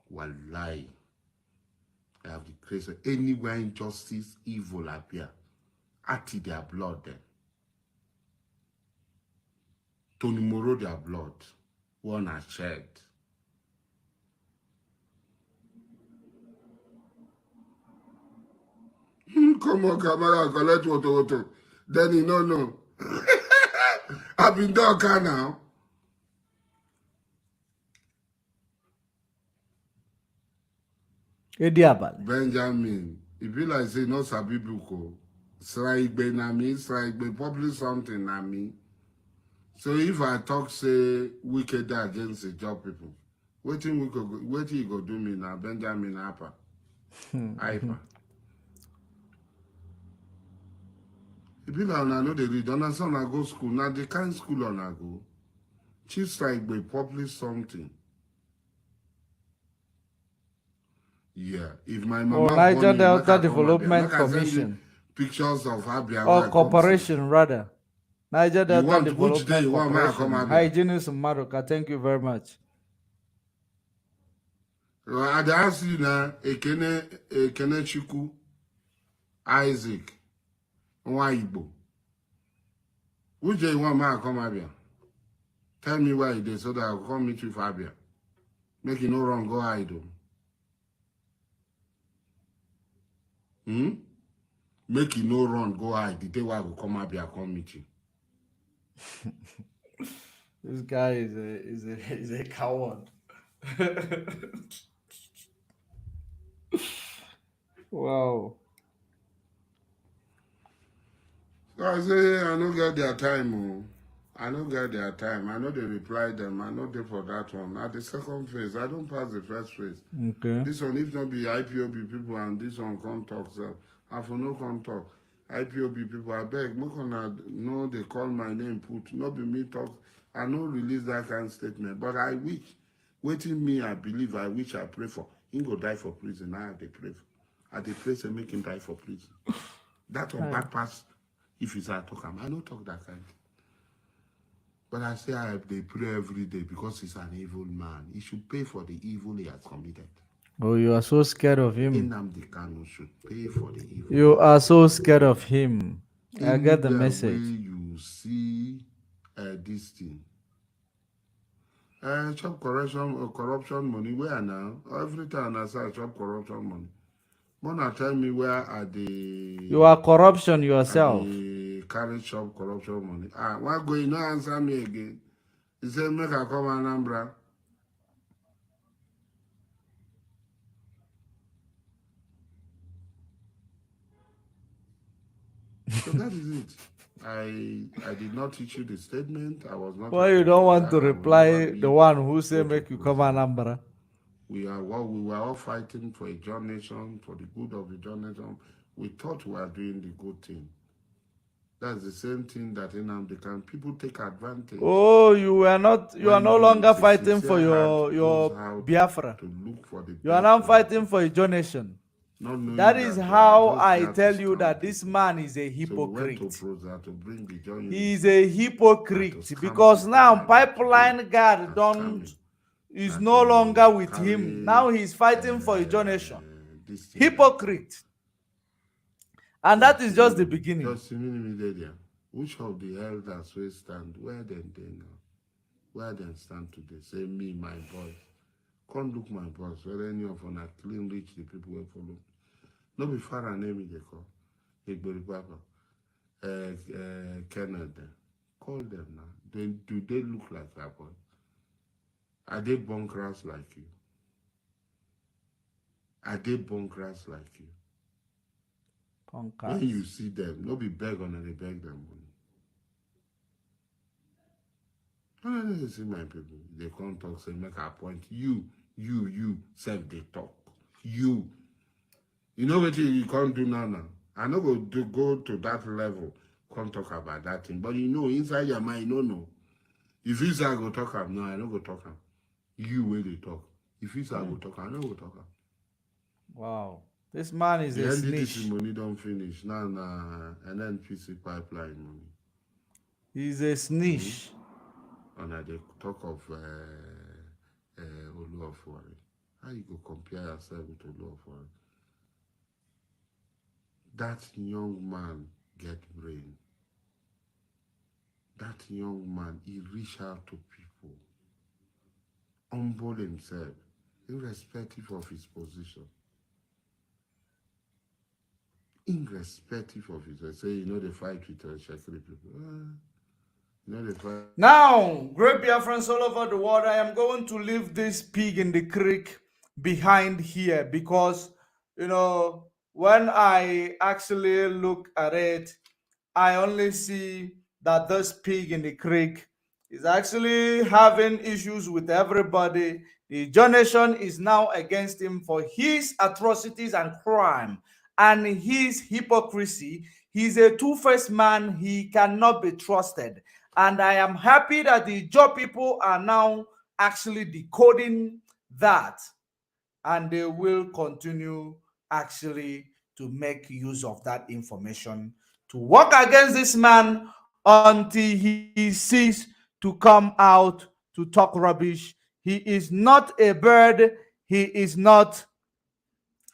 Wallahi. I have the grace of anywhere injustice, evil appear. At their blood then. Tony Moro their blood. One are shed. Come on, camera, collect water. Then you know. I've been done now. Ediabal. Benjamin, if you like say no sabi buko, Sraigbe na me, Sraigbe publish something na me. So if I talk say wicked against the job people, waiting you go do me now, Benjamin Apa. Ipa. If you like I know they read, understand I go school, now the kind school on I go. Chief Sraigbe publish something. Yeah, if my mama Niger born Delta Development Commission. Pictures of how Or corporation, rather. Niger Delta want which day Development you want me to Corporation. come out? Hygienist Madoka, thank you very much. I ask you now, Ekene Chuku, Isaac, Nwaibo. Which day you want me to come out? Tell me where it is so that I'll come meet you for Abia. Make you no wrong, go hide. Make you no run, go hide. The day where I will come up here, come meet you. This guy is a coward. Wow. So I say, I don't get their time. Oh. I don't get their time. I know they reply them. I know they for that one. At the second phase, I don't pass the first phase. Okay. This one, if not be IPOB people and this one come talk, so I for no come talk. IPOB people, I beg, no can know they call my name, put, not be me talk. I no release that kind of statement. But I wish, waiting me, I believe, I wish, I pray for. He go die for prison. I have to pray for. At the place and make him die for prison. That one bad pass. If you start talk, I don't talk that kind. But I say they pray every day because he's an evil man. He should pay for the evil he has committed. Oh, you are so scared of him. Nnamdi Kanu should pay for the evil. You are so scared of him. I get the message. You see this thing. Chop corruption money. Where now? Every time I say chop corruption money. Mona tell me where are the... You are corruption yourself. The carry shop corruption money. Why go you no answer me again? He said, make I come Anambra. So that is it. I did not teach you the statement. I was not... Why you don't want to reply the one who say make you come Anambra? We were all fighting for a John nation, for the good of the John nation. We thought we were doing the good thing. That's the same thing that Nnamdi Kanu people take advantage. Oh, you are no longer fighting for your Biafra. To look for the you are now fighting for a John nation. That is how I tell you that this man is a hypocrite. He is a hypocrite because now pipeline guard is no longer with him. Now he's fighting for a John nation. Hypocrite. And that is just the beginning. Which of the elders will stand? Where then they now? Where then stand today? Say me, my boys. Can't look my boss. Whether any of them are clean, rich, the people will follow. No be far and name they call. Egbori Papa. Kenneth. Call them now. Do they look like that boy? Are they bunkers like you? Are they bunkers like you? Punkers. When you see them, no be beg on and they beg them money. When you see my people, they come talk, say, make a point. You, self they talk. You know what you can't do now. I know go to that level, can't talk about that thing. But you know, inside your mind, you know. If you say I go talk am, no, I don't go talk am. You will they talk. If you say I go talk am, I don't go talk am. Wow. This man is The a NDTC snitch. money don't finish. Now, and then PC pipeline money. He's a snitch. And I dey talk of Oluofori. How you go compare yourself with Oluofori? That young man get brain. That young man, he reach out to people, humble himself, irrespective of his position. Irrespective of his, I say, you know, they fight with Shakiri people. You know, they fight. Now, great Biafrans all over the world, I am going to leave this pig in the creek behind here because, you know, when I actually look at it, I only see that this pig in the creek is actually having issues with everybody. The generation is now against him for his atrocities and crime and his hypocrisy. He's a two-faced man. He cannot be trusted. And I am happy that the job people are now actually decoding that. And they will continue actually to make use of that information to work against this man until he ceases to come out to talk rubbish. He is not a bird. He is not,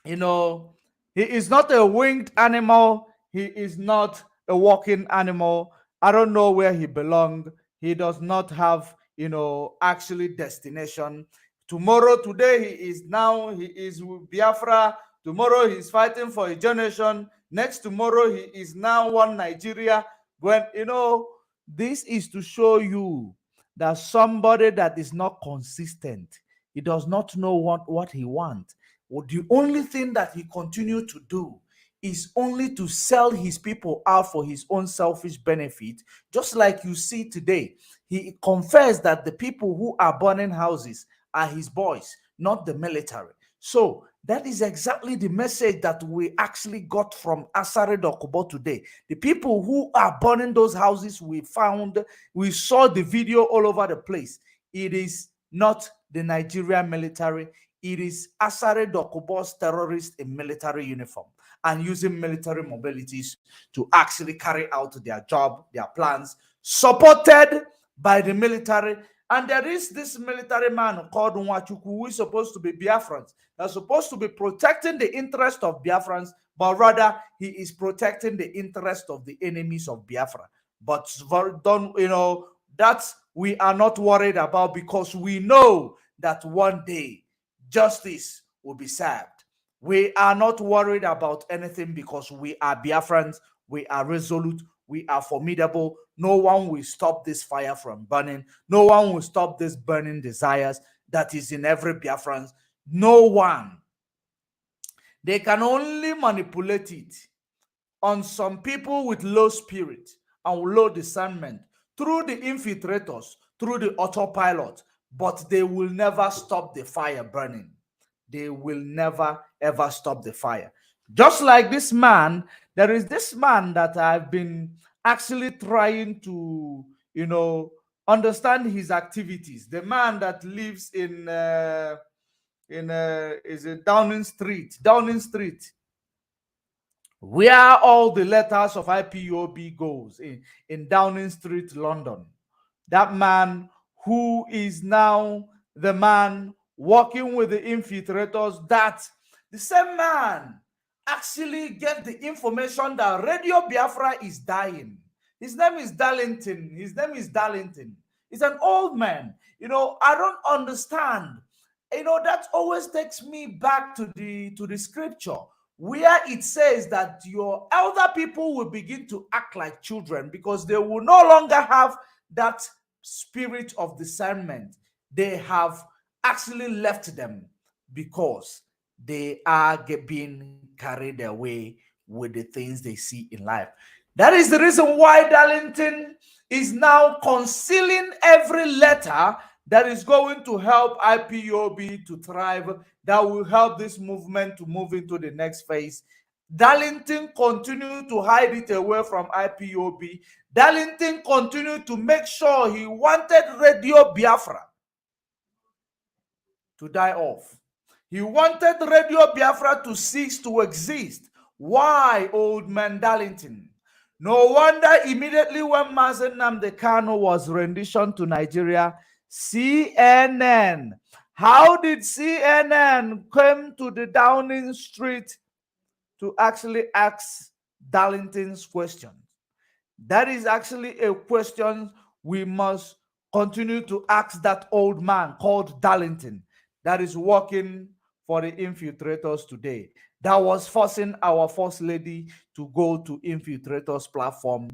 you know, he is not a winged animal. He is not a walking animal. I don't know where he belongs. He does not have, you know, actually destination. Today he is with Biafra. Tomorrow he's fighting for a generation. Next tomorrow he is now one Nigeria. When, you know, this is to show you that somebody that is not consistent, he does not know what he wants. Well, the only thing that he continued to do is only to sell his people out for his own selfish benefit. Just like you see today, he confessed that the people who are burning houses are his boys, not the military. So that is exactly the message that we actually got from Asari Dokubo today. The people who are burning those houses, we saw the video all over the place. It is not the Nigerian military. It is Asari Dokubo's terrorists in military uniform and using military mobilities to actually carry out their job, their plans, supported by the military. And there is this military man called Nwachukwu who is supposed to be Biafrans. That's supposed to be protecting the interest of Biafrans, but rather he is protecting the interest of the enemies of Biafra. But don't, you know, that's we are not worried about because we know that one day justice will be served. We are not worried about anything because we are Biafrans, we are resolute, we are formidable. No one will stop this fire from burning. No one will stop this burning desires that is in every Biafran. No one. They can only manipulate it on some people with low spirit and low discernment through the infiltrators, through the autopilot, but they will never stop the fire burning. They will never ever stop the fire. Just like this man, there is this man that I've been actually trying to, you know, understand his activities. The man that lives in is it Downing Street, where all the letters of IPOB goes in Downing Street, London. That man who is now the man working with the infiltrators, that the same man actually get the information that Radio Biafra is dying. His name is Darlington. He's an old man. You know, I don't understand. You know, that always takes me back to the scripture where it says that your elder people will begin to act like children because they will no longer have that spirit of discernment. They have actually left them because they are being carried away with the things they see in life. That is the reason why Darlington is now concealing every letter that is going to help IPOB to thrive, that will help this movement to move into the next phase. Darlington continued to hide it away from IPOB. Darlington continued to make sure he wanted Radio Biafra to die off. He wanted Radio Biafra to cease to exist. Why, old man Darlington? No wonder immediately when Mazen Nnamdi Kanu was renditioned to Nigeria, CNN. How did CNN come to the Downing Street to actually ask Darlington's question? That is actually a question we must continue to ask that old man called Darlington that is working for the infiltrators today, that was forcing our first lady to go to infiltrators platform.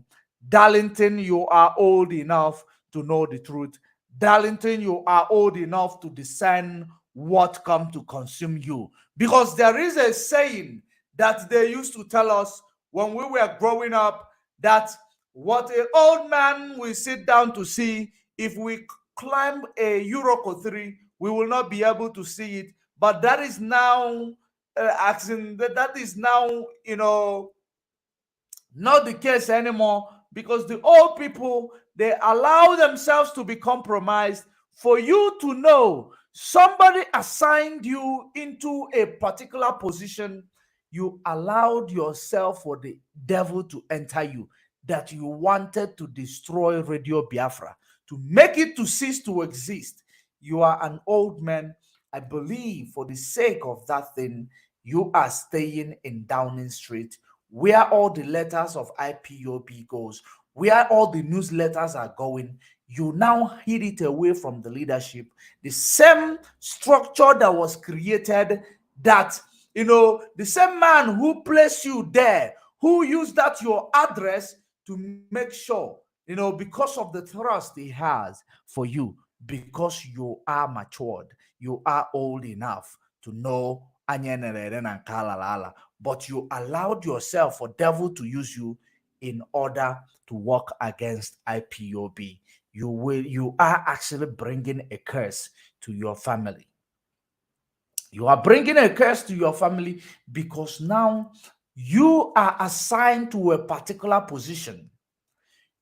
Darlington, you are old enough to know the truth. Darlington, you are old enough to discern what come to consume you, because there is a saying that they used to tell us when we were growing up, that what an old man will sit down to see, if we climb a Euroco 3, we will not be able to see it. But that is now that is now, not the case anymore, because the old people, they allow themselves to be compromised for you to know somebody assigned you into a particular position. You allowed yourself for the devil to enter you, that you wanted to destroy Radio Biafra, to make it to cease to exist. You are an old man. I believe for the sake of that thing, you are staying in Downing Street, where all the letters of IPOB goes, where all the newsletters are going. You now hid it away from the leadership. The same structure that was created, that, the same man who placed you there, who used that your address to make sure, because of the trust he has for you, because you are matured, you are old enough to know, but you allowed yourself for devil to use you in order to work against IPOB. You are actually bringing a curse to your family. You are bringing a curse to your family, because now you are assigned to a particular position.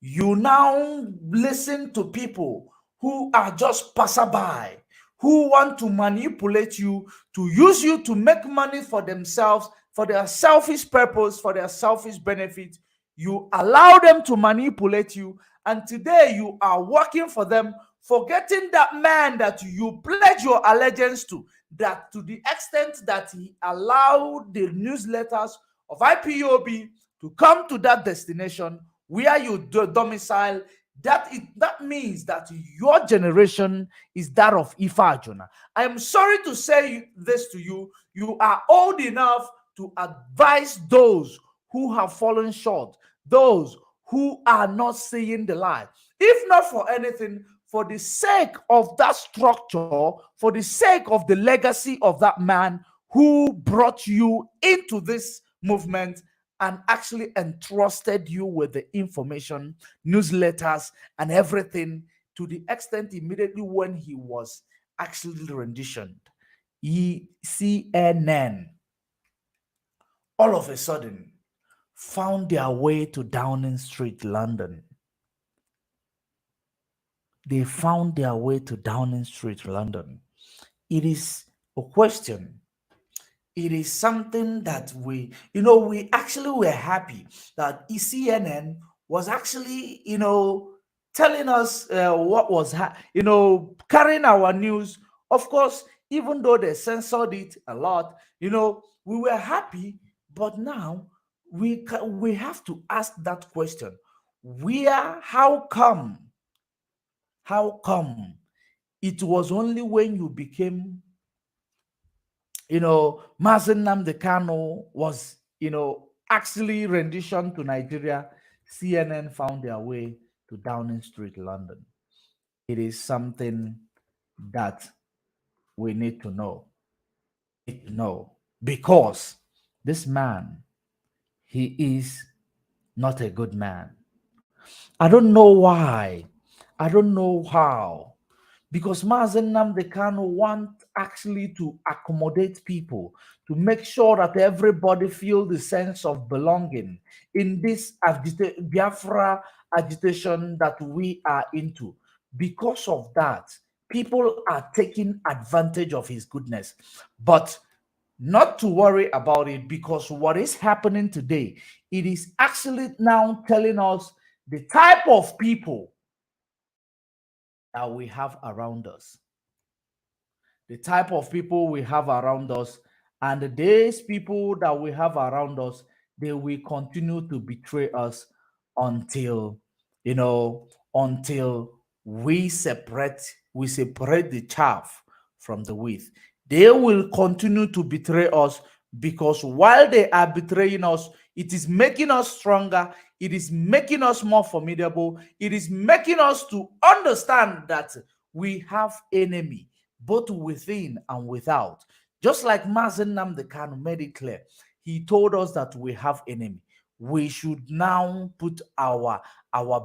You now listen to people who are just passerby, who want to manipulate you, to use you to make money for themselves, for their selfish purpose, for their selfish benefit. You allow them to manipulate you, and today you are working for them, forgetting that man that you pledge your allegiance to, that to the extent that he allowed the newsletters of IPOB to come to that destination where you domicile. That means that your generation is that of Ifa Ajuna. I am sorry to say this to you. You are old enough to advise those who have fallen short, those who are not seeing the light. If not for anything, for the sake of that structure, for the sake of the legacy of that man who brought you into this movement and actually entrusted you with the information, newsletters, and everything, to the extent immediately when he was actually renditioned, CNN all of a sudden found their way to Downing Street, London. They found their way to Downing Street, London. It is a question. It is something that we actually were happy that CNN was actually, telling us what was, carrying our news. Of course, even though they censored it a lot, we were happy. But now we have to ask that question: how come? It was only when you became, Mazen Nnamdi Kanu was, actually rendition to Nigeria, CNN found their way to Downing Street, London. It is something that we need to know. No, because this man, he is not a good man. I don't know why. I don't know how. Because Mazen Nnamdi Kanu want actually to accommodate people, to make sure that everybody feel the sense of belonging in this Biafra agitation that we are into. Because of that, people are taking advantage of his goodness. But not to worry about it, because what is happening today, it is actually now telling us the type of people that we have around us. The type of people we have around us, and these people that we have around us, they will continue to betray us until, until we separate the chaff from the wheat. They will continue to betray us, because while they are betraying us, it is making us stronger, it is making us more formidable, it is making us to understand that we have enemy both within and without. Just like Mazen Nnamdi Kanu made it clear, he told us that we have enemy. We should now put our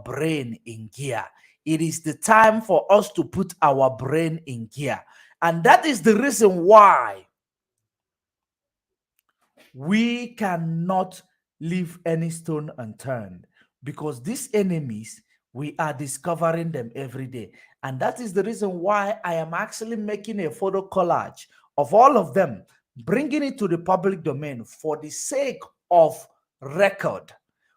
brain in gear. It is the time for us to put our brain in gear. And that is the reason why we cannot leave any stone unturned, because these enemies, we are discovering them every day. And that is the reason why I am actually making a photo collage of all of them, bringing it to the public domain for the sake of record,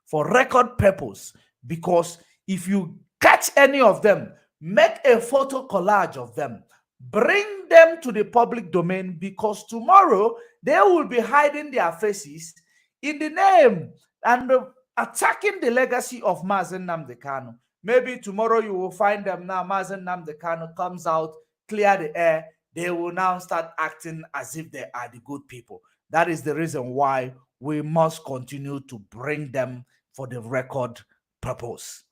for record purpose. Because if you catch any of them, make a photo collage of them, bring them to the public domain, because tomorrow they will be hiding their faces in the name and attacking the legacy of Mazen Nnamdi Kanu. Maybe tomorrow you will find them now. Mazen Nnamdi Kanu comes out, clear the air. They will now start acting as if they are the good people. That is the reason why we must continue to bring them for the record purpose.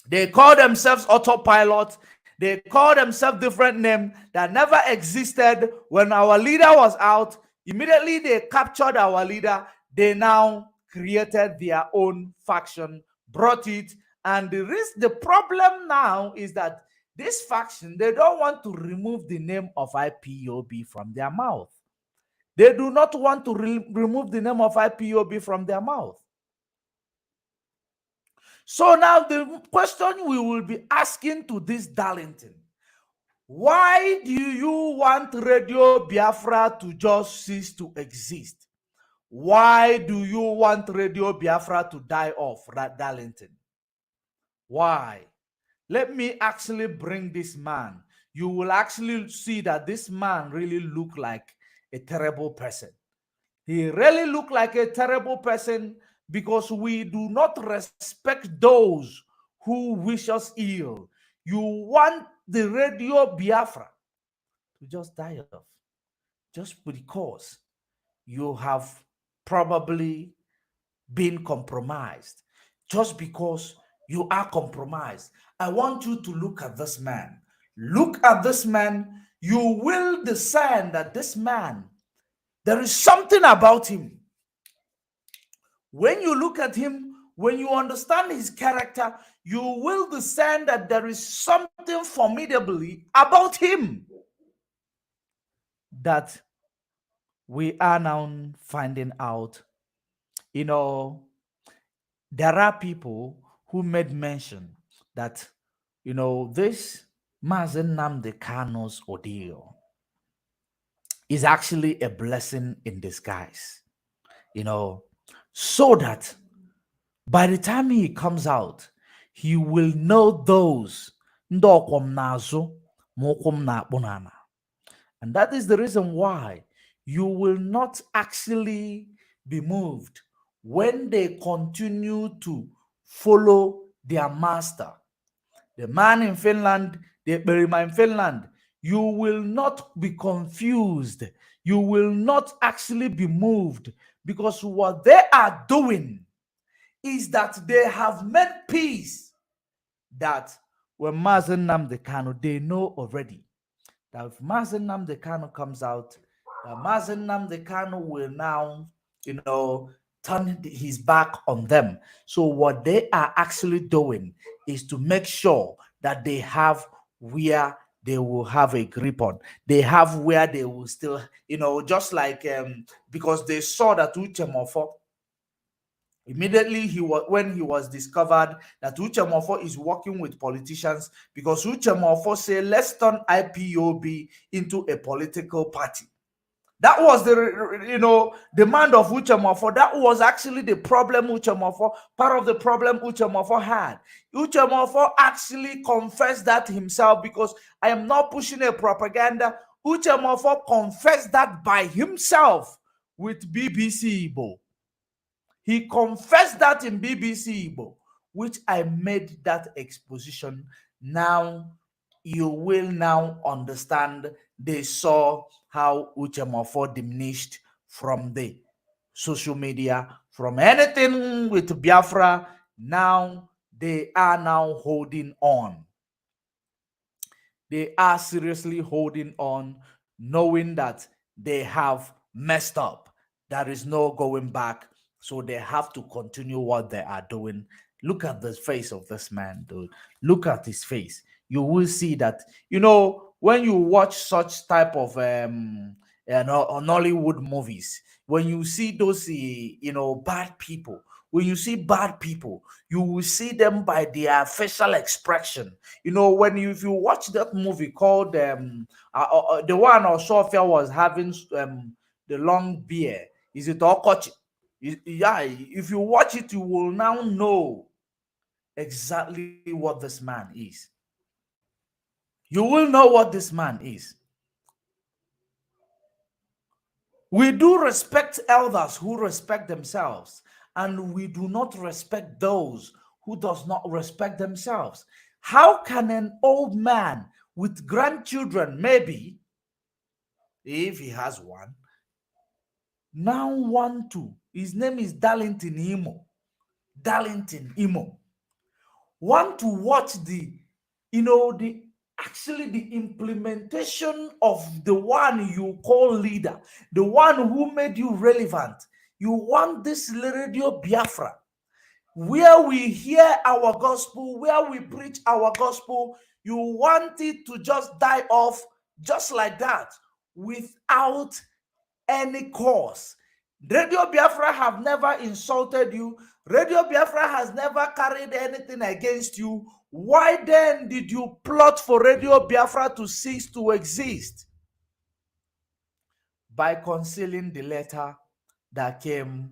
They call themselves autopilot. They call themselves different names that never existed. When our leader was out, immediately they captured our leader. They now created their own faction, brought it. And the problem now is that this faction, they don't want to remove the name of IPOB from their mouth. They do not want to remove the name of IPOB from their mouth. So now the question we will be asking to this Darlington: why do you want Radio Biafra to just cease to exist? Why do you want Radio Biafra to die off, Darlington? Why? Let me actually bring this man. You will actually see that this man really looked like a terrible person. He really looked like a terrible person, because we do not respect those who wish us ill. You want the Radio Biafra to just die off, just because you have probably been compromised, just because you are compromised. I want you to look at this man. Look at this man. You will discern that this man, there is something about him. When you look at him, when you understand his character, you will discern that there is something formidably about him that we are now finding out. You know, there are people who made mention that, this Mazen Nnamdi Kanu's ordeal is actually a blessing in disguise, so that by the time he comes out, he will know those ndị ọkwọm n'azụ ma ụkwụ m na-akpụ n'ala. And that is the reason why you will not actually be moved when they continue to follow their master. The man in Finland, the Berima in Finland, you will not be confused. You will not actually be moved, because what they are doing is that they have made peace. That when Mazen Nnamdi Kanu, they know already that if Mazen Nnamdi Kanu comes out, Mazen Nnamdi Kanu will now, turn his back on them. So what they are actually doing is to make sure that they have where they will have a grip on. They have where they will still, just like because they saw that Uchemofo immediately when he was discovered that Uchemofo is working with politicians, because Uchemofo say let's turn IPOB into a political party. That was the demand of Uchemofo. That was actually the problem Uchemofo, part of the problem Uchemofo had. Uchemofo actually confessed that himself, because I am not pushing a propaganda. Uchemofo confessed that by himself with BBC Igbo. He confessed that in BBC Igbo, which I made that exposition. Now you will now understand. They saw how Uchemofo diminished from the social media, from anything with Biafra. Now they are now holding on. They are seriously holding on, knowing that they have messed up. There is no going back. So they have to continue what they are doing. Look at the face of this man, dude. Look at his face. You will see that, when you watch such type of Nollywood movies, when you see those bad people, when you see bad people, you will see them by their facial expression. If you watch that movie called the one Osofia was having the long beard, is it Okochi? Yeah, if you watch it, you will now know exactly what this man is. You will know what this man is. We do respect elders who respect themselves, and we do not respect those who does not respect themselves. How can an old man with grandchildren, maybe, if he has one, now want to, his name is Darlington Imo, want to watch the actually the implementation of the one you call leader, the one who made you relevant. You want this Radio Biafra, where we hear our gospel, where we preach our gospel. You want it to just die off just like that, without any cause. Radio Biafra have never insulted you. Radio Biafra has never carried anything against you. Why then did you plot for Radio Biafra to cease to exist? By concealing the letter that came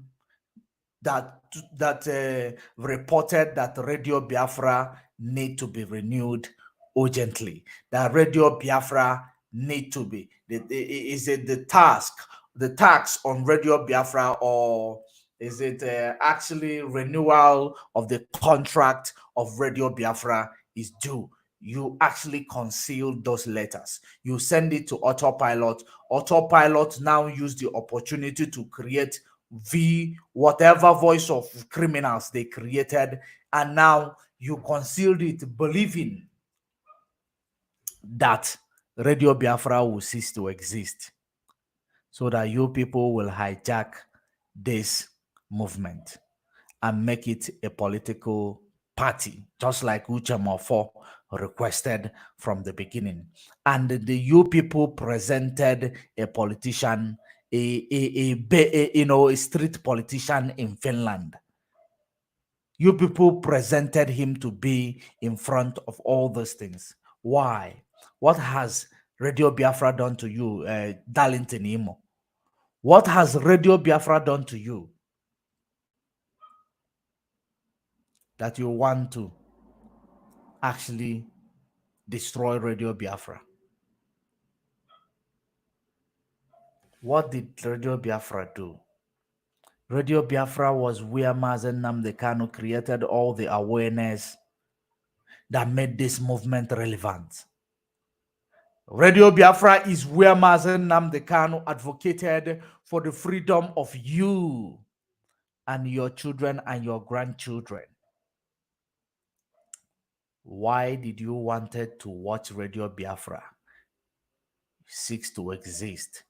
that reported that Radio Biafra need to be renewed urgently. That Radio Biafra need to be. Is it the tax on Radio Biafra, or is it actually renewal of the contract of Radio Biafra is due? You actually concealed those letters. You send it to Autopilot. Autopilot now use the opportunity to create whatever voice of criminals they created, and now you concealed it, believing that Radio Biafra will cease to exist, so that you people will hijack this movement and make it a political party, just like Uchemofo requested from the beginning. And the you people presented a politician, a street politician in Finland. You people presented him to be in front of all those things. Why? What has Radio Biafra done to you, Darlington Imo? What has Radio Biafra done to you that you want to actually destroy Radio Biafra? What did Radio Biafra do? Radio Biafra was where Mazen Nnamdi Kanu created all the awareness that made this movement relevant. Radio Biafra is where Mazen Nnamdi Kanu advocated for the freedom of you and your children and your grandchildren. Why did you wanted to watch Radio Biafra cease to exist?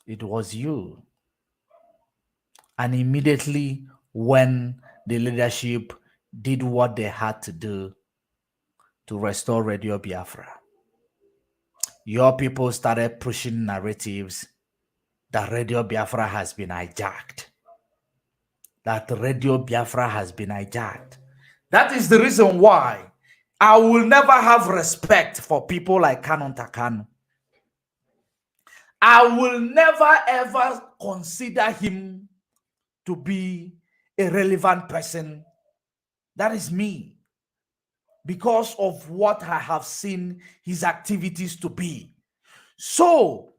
It was you. And immediately when the leadership did what they had to do to restore Radio Biafra, your people started pushing narratives that Radio Biafra has been hijacked. That Radio Biafra has been hijacked. That is the reason why I will never have respect for people like Canon Takano. I will never ever consider him to be a relevant person. That is me. Because of what I have seen his activities to be. So,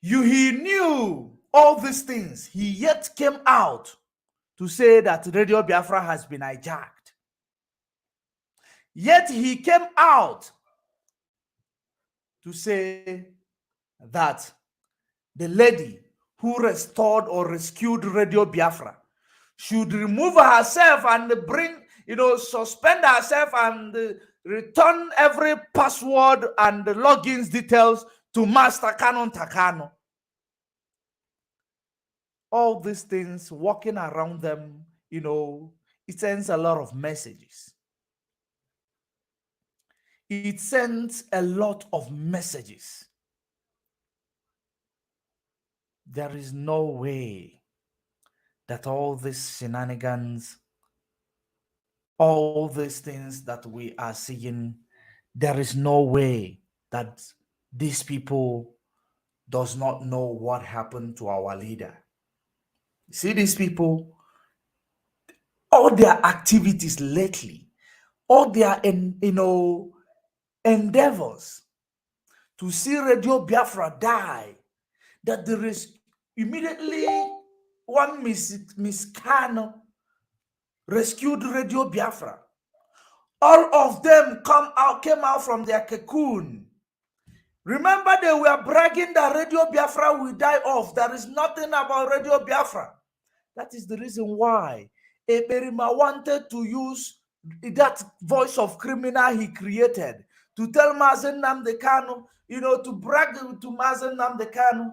he knew all these things. He yet came out to say that Radio Biafra has been hijacked. Yet he came out to say that the lady who restored or rescued Radio Biafra should remove herself and bring, suspend herself and return every password and logins details to Master Canon Takano. All these things walking around them, it sends a lot of messages. It sends a lot of messages. There is no way that all these shenanigans, all these things that we are seeing, there is no way that these people does not know what happened to our leader. See, these people, all their activities lately, all their endeavors to see Radio Biafra die, that there is immediately one Miss Kano rescued Radio Biafra. All of them came out from their cocoon. Remember, they were bragging that Radio Biafra will die off. There is nothing about Radio Biafra. That is the reason why Eberima wanted to use that voice of criminal he created to tell Mazen Nnamdi Kanu, to brag to Mazen Nnamdi Kanu,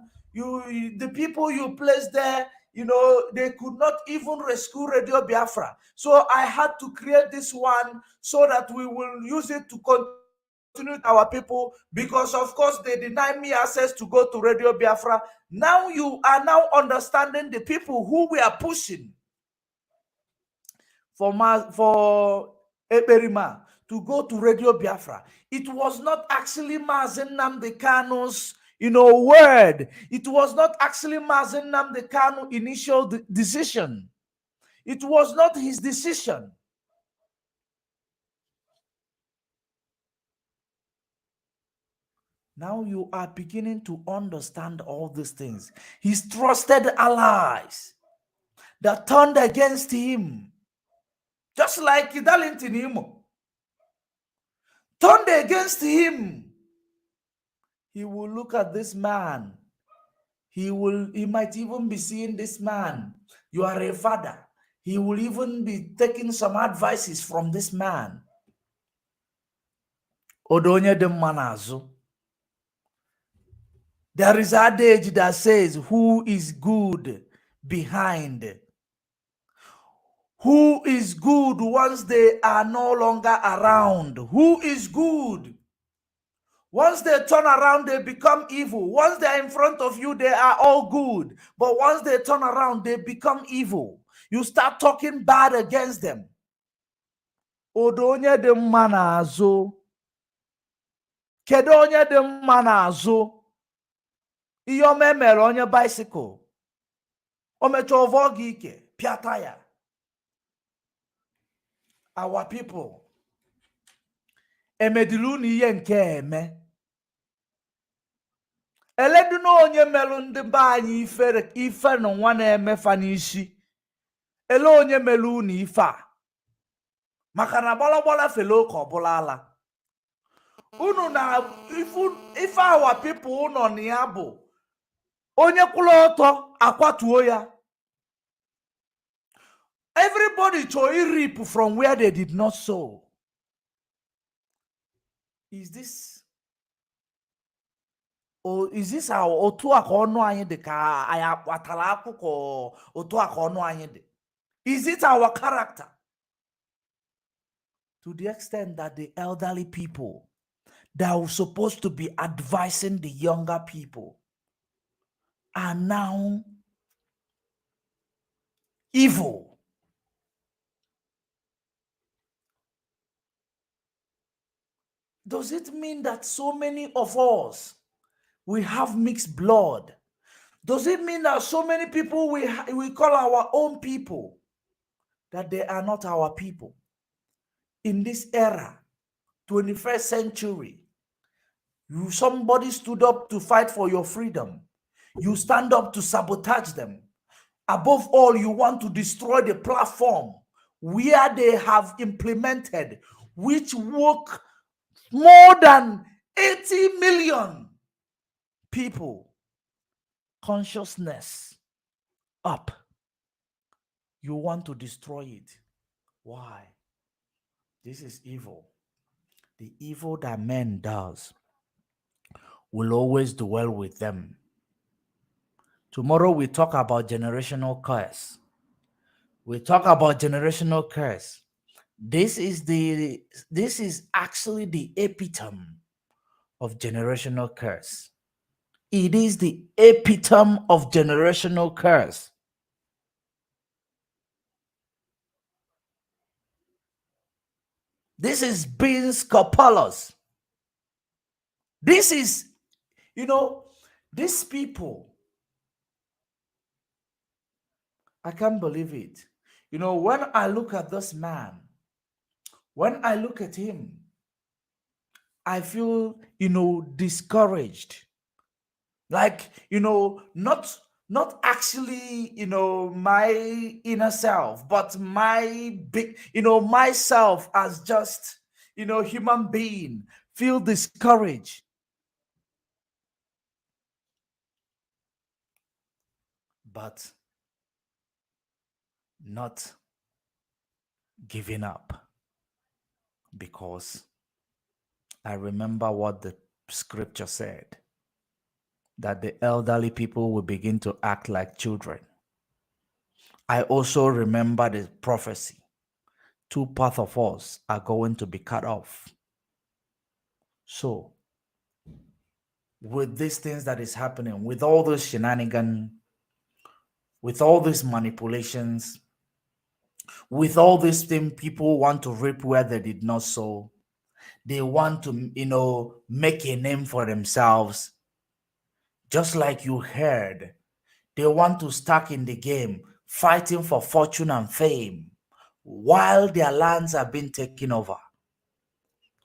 the people you placed there, they could not even rescue Radio Biafra. So I had to create this one so that we will use it to continue our people, because of course they deny me access to go to Radio Biafra. Now you are now understanding the people who we are pushing for Eberima to go to Radio Biafra. It was not actually Mazen Nnamdi Kanu's word. It was not actually Mazen Nnamdi Kanu initial decision. It was not his decision. Now you are beginning to understand all these things. His trusted allies that turned against him, just like Darlington Imo, turned against him. He will look at this man. He might even be seeing this man. You are a father. He will even be taking some advices from this man. Odonye de manazo. There is an adage that says, who is good behind? Who is good once they are no longer around? Who is good? Once they turn around, they become evil. Once they are in front of you, they are all good. But once they turn around, they become evil. You start talking bad against them. Odonye de manazo. Kedonye de manazo. Iyo memere onye bicycle. Omecho vogi ike. Piataya. Our people. Emedilu ni iye nke eme. Eledu na onye melu ndị be anyị ife na nwa na-eme fa n'isi. Ele onye melu na ife a. Maka na gbalagbala fele oke ọbụla ala. Unu na ife our people ụnọ na ya bụ onye kwụrụ ọtọ akwatuo ya. Everybody to reap from where they did not sow. Is this Or is this our otu akono anyede ka aya watala akuko otu akono anyede? Is it our character? To the extent that the elderly people that were supposed to be advising the younger people are now evil. Does it mean that so many of us, we have mixed blood? Does it mean that so many people we call our own people, that they are not our people? In this era, 21st century, somebody stood up to fight for your freedom. You stand up to sabotage them. Above all, you want to destroy the platform where they have implemented, which woke more than 80 million people consciousness up. You want to destroy it. Why? This is evil. The evil that man does will always dwell with them. Tomorrow we talk about generational curse. We talk about generational curse. This is actually the epitome of generational curse. It is the epitome of generational curse. This is being scrupulous. This is, these people, I can't believe it. When I look at this man, when I look at him, I feel, discouraged. Like, not actually, my inner self, but my big, myself as just, human being, feel discouraged. But not giving up, because I remember what the scripture said, that the elderly people will begin to act like children. I also remember the prophecy. 2 parts of us are going to be cut off. So, with these things that is happening, with all those shenanigans, with all these manipulations, with all these things, people want to reap where they did not sow. They want to, make a name for themselves. Just like you heard, they want to stack in the game, fighting for fortune and fame, while their lands are being taken over.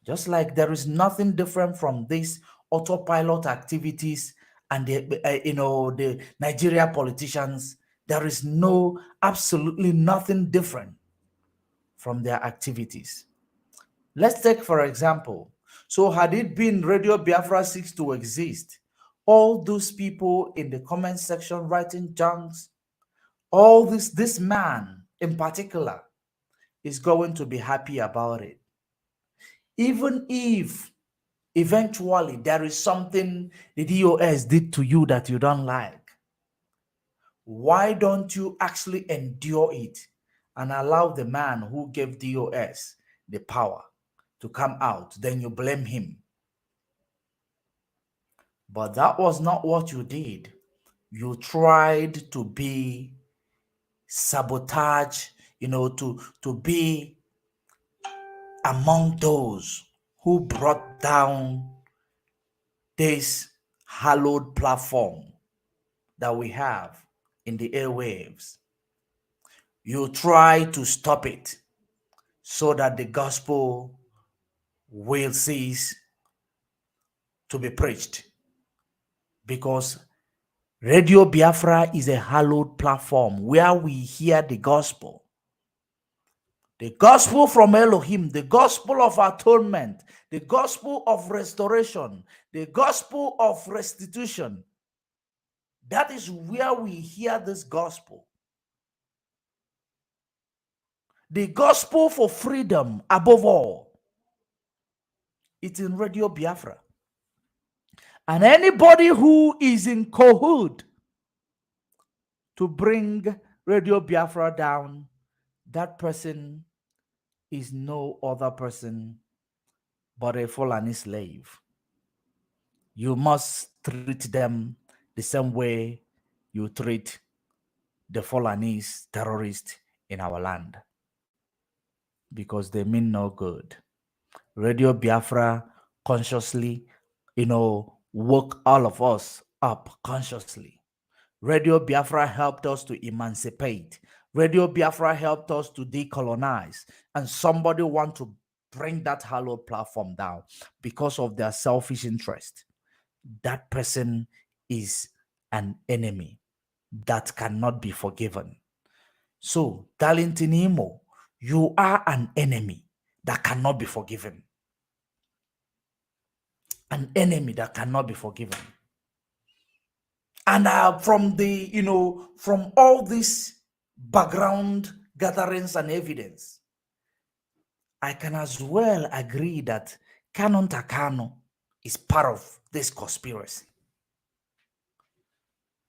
Just like there is nothing different from these autopilot activities and the Nigeria politicians, there is absolutely nothing different from their activities. Let's take, for example, so had it been Radio Biafra 6 to exist, all those people in the comment section writing junks, all this man in particular is going to be happy about it. Even if eventually there is something the DOS did to you that you don't like, why don't you actually endure it and allow the man who gave DOS the power to come out? Then you blame him. But that was not what you did. You tried to be sabotage, to be among those who brought down this hallowed platform that we have in the airwaves. You try to stop it so that the gospel will cease to be preached, because Radio Biafra is a hallowed platform where we hear the gospel from Elohim, the gospel of atonement, the gospel of restoration, the gospel of restitution. That is where we hear this gospel. The gospel for freedom above all. It's in Radio Biafra. And anybody who is in cahoots to bring Radio Biafra down, that person is no other person but a Fulani slave. You must treat them the same way you treat the Fulanese terrorists in our land, because they mean no good. Radio Biafra consciously, woke all of us up consciously. Radio Biafra helped us to emancipate. Radio Biafra helped us to decolonize. And somebody want to bring that hallowed platform down because of their selfish interest. That person is an enemy that cannot be forgiven. So, Darlington Imo, you are an enemy that cannot be forgiven. An enemy that cannot be forgiven. And from all these background gatherings and evidence, I can as well agree that Canon Takano is part of this conspiracy.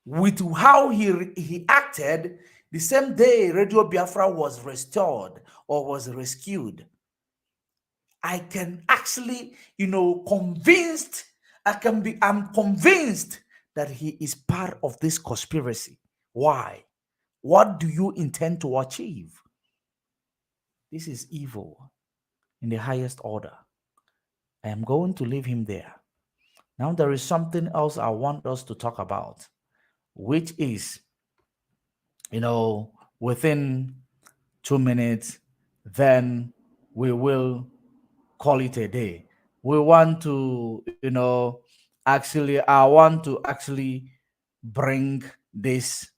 With how he acted the same day Radio Biafra was restored or was rescued, I can actually, I'm convinced that he is part of this conspiracy. Why? What do you intend to achieve? This is evil in the highest order. I am going to leave him there. Now there is something else I want us to talk about, which is, within 2 minutes, then we will call it a day. We want to, I want to actually bring this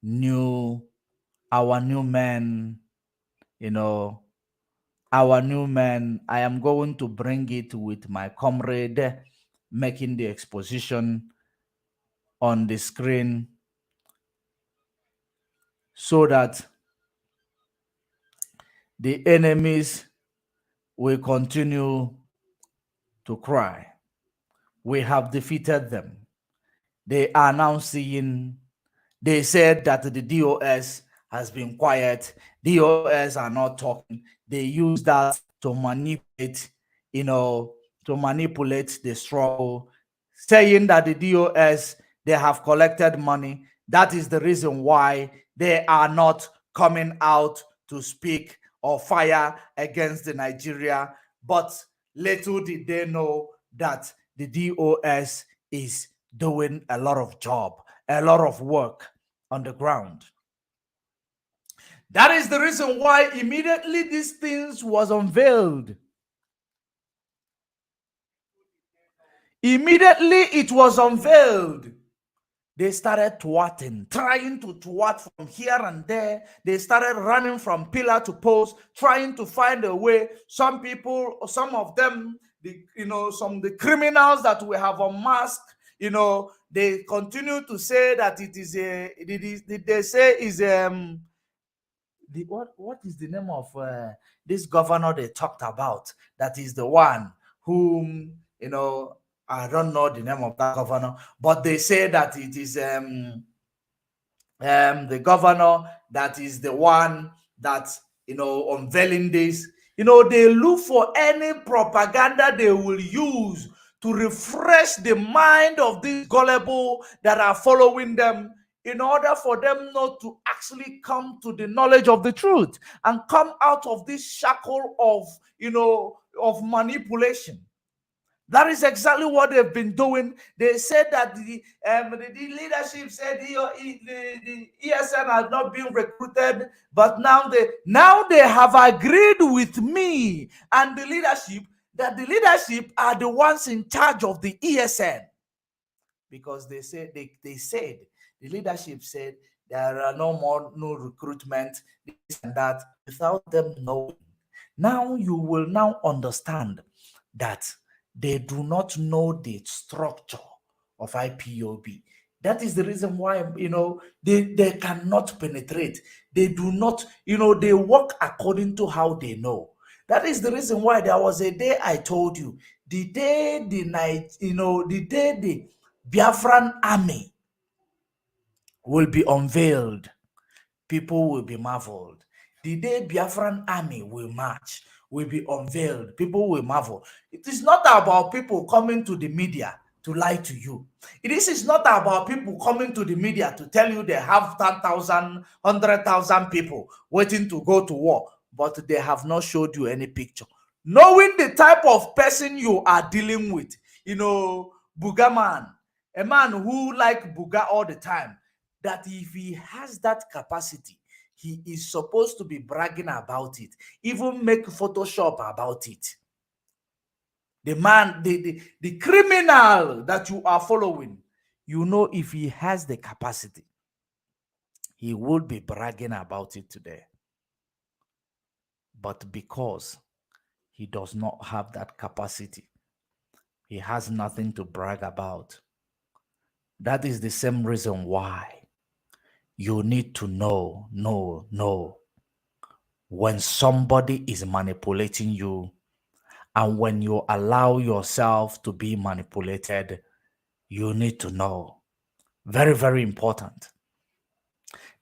our new man, our new man. I am going to bring it with my comrade making the exposition on the screen so that the enemies will continue to cry. We have defeated them. They are now seeing, they said that the DOS has been quiet. DOS are not talking. They use that to manipulate, to manipulate the struggle, saying that the DOS, they have collected money. That is the reason why they are not coming out to speak or fire against the Nigeria. But little did they know that the DOS is doing a lot of job, a lot of work on the ground. That is the reason why immediately these things was unveiled. Immediately it was unveiled. They started twatting, trying to twat from here and there. They started running from pillar to post, trying to find a way. Some people, some of them, some of the criminals that we have unmasked, they continue to say that what is the name of this governor they talked about? That is the one whom, I don't know the name of that governor, but they say that it is the governor that is the one that, unveiling this. They look for any propaganda they will use to refresh the mind of these gullible that are following them, in order for them not to actually come to the knowledge of the truth and come out of this shackle of, of manipulation. That is exactly what they've been doing. They said that the leadership said the ESN has not been recruited, but now they have agreed with me and the leadership that the leadership are the ones in charge of the ESN, because they said the leadership said there are no recruitment, this and that, without them knowing. Now you will now understand that they do not know the structure of IPOB. That is the reason why, they cannot penetrate. They do not, they work according to how they know. That is the reason why there was a day I told you, the day the night, the day the Biafran army will be unveiled, people will be marveled. The day Biafran army will march, will be unveiled, people will marvel. It is not about people coming to the media to lie to you. This is not about people coming to the media to tell you they have 10,000, 100,000 people waiting to go to war, but they have not showed you any picture. Knowing the type of person you are dealing with, Buga man, a man who like Buga all the time, that if he has that capacity, he is supposed to be bragging about it, even make Photoshop about it. The man, the criminal that you are following, if he has the capacity, he would be bragging about it today. But because he does not have that capacity, he has nothing to brag about. That is the same reason why you need to know when somebody is manipulating you, and when you allow yourself to be manipulated, you need to know. Very, very important.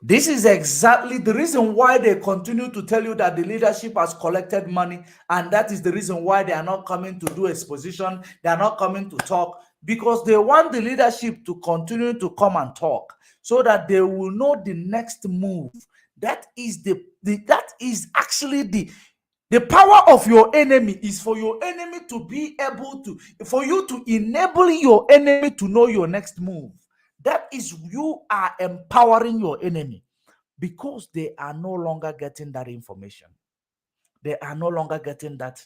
This is exactly the reason why they continue to tell you that the leadership has collected money, and that is the reason why they are not coming to do exposition, they are not coming to talk, because they want the leadership to continue to come and talk so that they will know the next move. That is that is actually the power of your enemy, is for your enemy to be able to, for you to enable your enemy to know your next move. That is, you are empowering your enemy, because they are no longer getting that information. They are no longer getting that,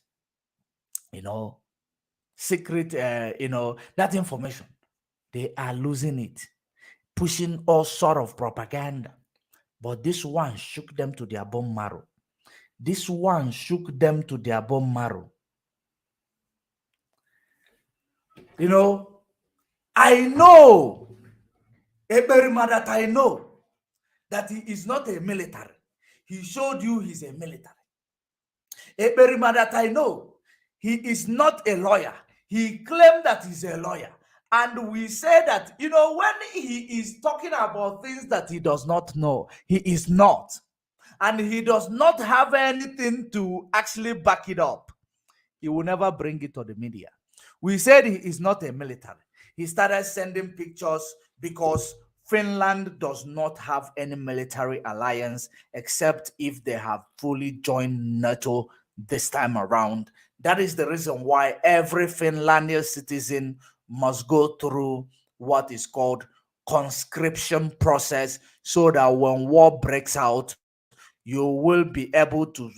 secret, that information. They are losing it, pushing all sort of propaganda. But this one shook them to their bone marrow. This one shook them to their bone marrow. I know, Eberima, that I know that he is not a military. He showed you he's a military. Eberima, that I know, he is not a lawyer. He claimed that he's a lawyer. And we say that, when he is talking about things that he does not know, he is not. And he does not have anything to actually back it up. He will never bring it to the media. We said he is not a military. He started sending pictures because Finland does not have any military alliance except if they have fully joined NATO this time around. That is the reason why every Finlandian citizen must go through what is called conscription process, so that when war breaks out, you will be able to,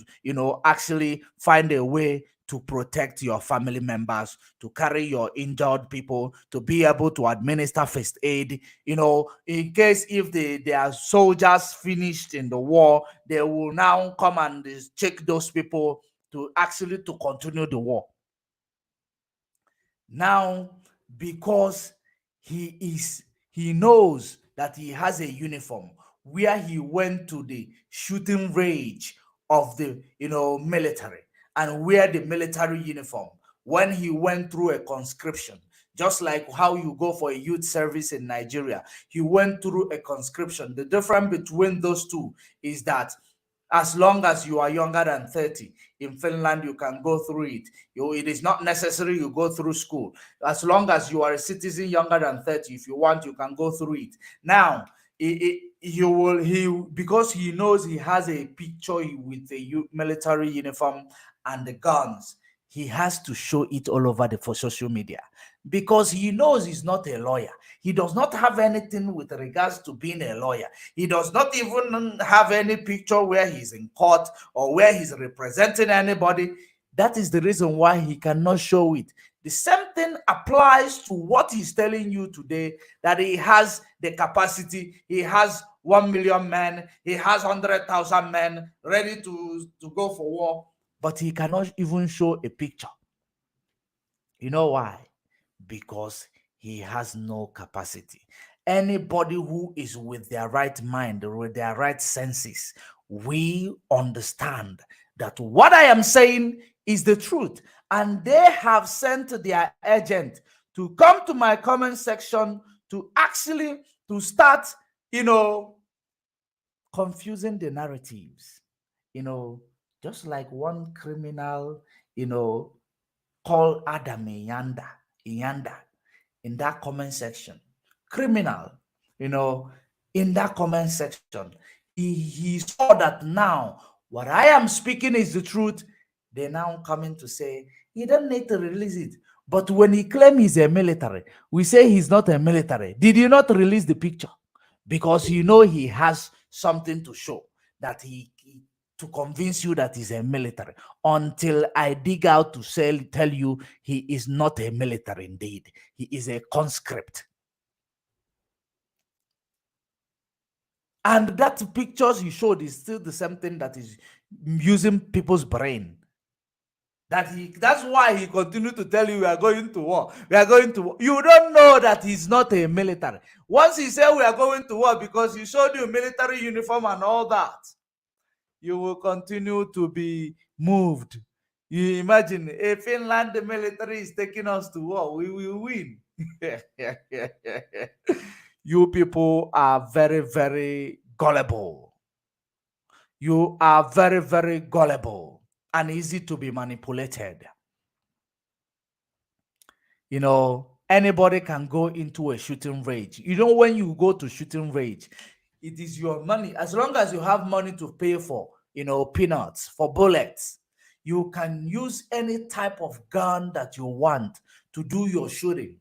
actually find a way to protect your family members, to carry your injured people, to be able to administer first aid, in case if their soldiers finished in the war, they will now come and check those people to actually to continue the war. Now, because he knows that he has a uniform where he went to the shooting range of the military, and wear the military uniform when he went through a conscription, just like how you go for a youth service in Nigeria. He went through a conscription. The difference between those two is that as long as you are younger than 30 in Finland, you can go through it. It is not necessary you go through school. As long as you are a citizen younger than 30, if you want, you can go through it. Now, because he knows he has a picture with a military uniform and the guns, he has to show it all over for social media, because he knows he's not a lawyer. He does not have anything with regards to being a lawyer. He does not even have any picture where he's in court or where he's representing anybody. That is the reason why he cannot show it. The same thing applies to what he's telling you today, that he has the capacity, he has 1 million men, he has 100,000 men ready to go for war, but he cannot even show a picture. You know why? Because he has no capacity. Anybody who is with their right mind or with their right senses, we understand that what I am saying is the truth. And they have sent their agent to come to my comment section to actually to start, confusing the narratives. Just like one criminal, called Adam Iyanda in that comment section. Criminal, in that comment section. He saw that now what I am speaking is the truth. They now coming to say he don't need to release it. But when he claims he's a military, we say he's not a military. Did you not release the picture? Because he has something to show that to convince you that he's a military, until I dig out to tell you he is not a military indeed. He is a conscript. And that pictures he showed is still the same thing that is using people's brain. That's why he continued to tell you we are going to war. We are going to war. You don't know that he's not a military. Once he said we are going to war because he showed you military uniform and all that, you will continue to be moved. You imagine if Finland, the military is taking us to war, we will win. You people are very, very gullible. You are very, very gullible and easy to be manipulated. Anybody can go into a shooting range. When you go to shooting range, it is your money. As long as you have money to pay for, peanuts, for bullets, you can use any type of gun that you want to do your shooting.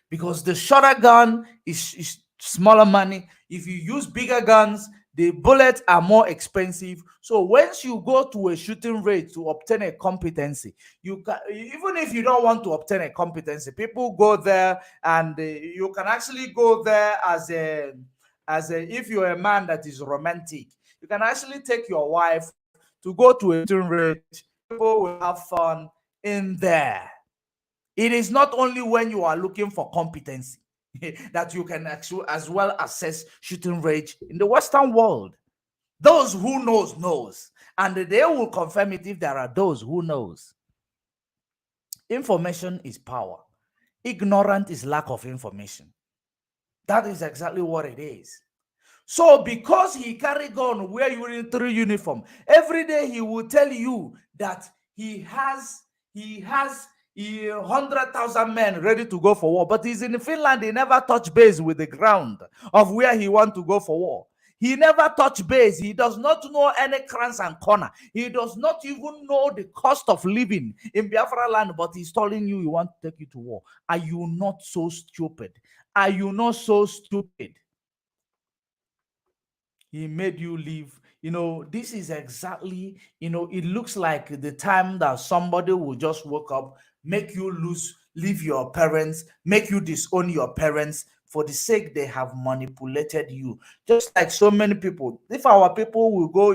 Because the shorter gun is smaller money. If you use bigger guns, the bullets are more expensive. So once you go to a shooting range to obtain a competency, you can, even if you don't want to obtain a competency, people go there, and you can actually go there as a if you're a man that is romantic, you can actually take your wife to go to a shooting range. People will have fun in there. It is not only when you are looking for competency that you can actually as well assess shooting range in the Western world. Those who knows, and they will confirm it if there are those who knows. Information is power. Ignorant is lack of information. That is exactly what it is. So because he carry gun, wear military uniform, every day he will tell you that he has 100,000 men ready to go for war. But he's in Finland. He never touch base with the ground of where he want to go for war. He never touch base. He does not know any crans and corner. He does not even know the cost of living in Biafra land, but he's telling you he want to take you to war. Are you not so stupid? Are you not so stupid? He made you live. This is exactly, it looks like the time that somebody will just wake up, make you leave your parents, make you disown your parents for the sake they have manipulated you. Just like so many people. If our people will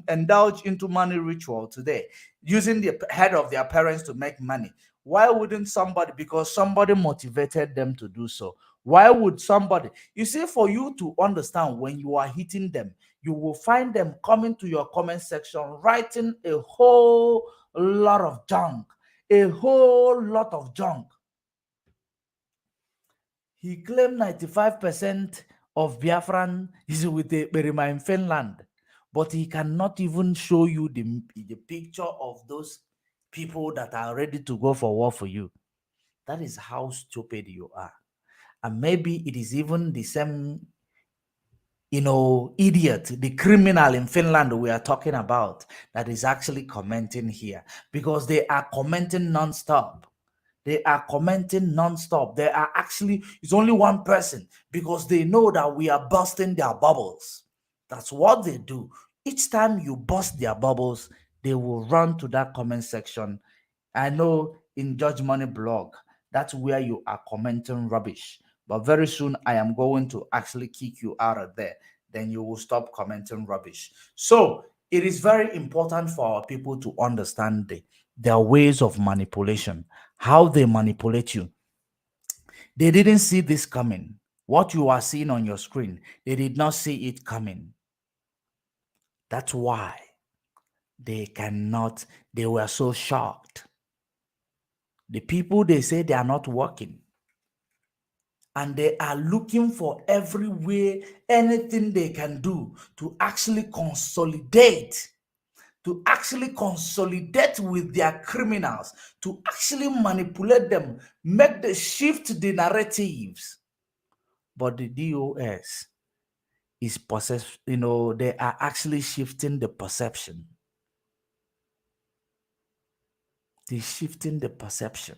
indulge into money ritual today, using the head of their parents to make money, why wouldn't somebody? Because somebody motivated them to do so. Why would somebody? You see, for you to understand, when you are hitting them, you will find them coming to your comment section, writing a whole lot of junk. A whole lot of junk. He claimed 95% of Biafran is with the Berima in Finland, but he cannot even show you the picture of those people that are ready to go for war for you. That is how stupid you are. And maybe it is even the same, idiot, the criminal in Finland we are talking about, that is actually commenting here, because they are commenting non-stop. They are commenting non-stop. They are actually, it's only one person, because they know that we are busting their bubbles. That's what they do. Each time you bust their bubbles, they will run to that comment section. I know in Judge Money blog, that's where you are commenting rubbish. But very soon I am going to actually kick you out of there. Then you will stop commenting rubbish. So it is very important for our people to understand their ways of manipulation, how they manipulate you. They didn't see this coming. What you are seeing on your screen, they did not see it coming. That's why they cannot, they were so shocked. The people, they say they are not working. And they are looking for every way, anything they can do to actually consolidate with their criminals, to actually manipulate them, make the shift the narratives. But the DOS is they are actually shifting the perception. They're shifting the perception.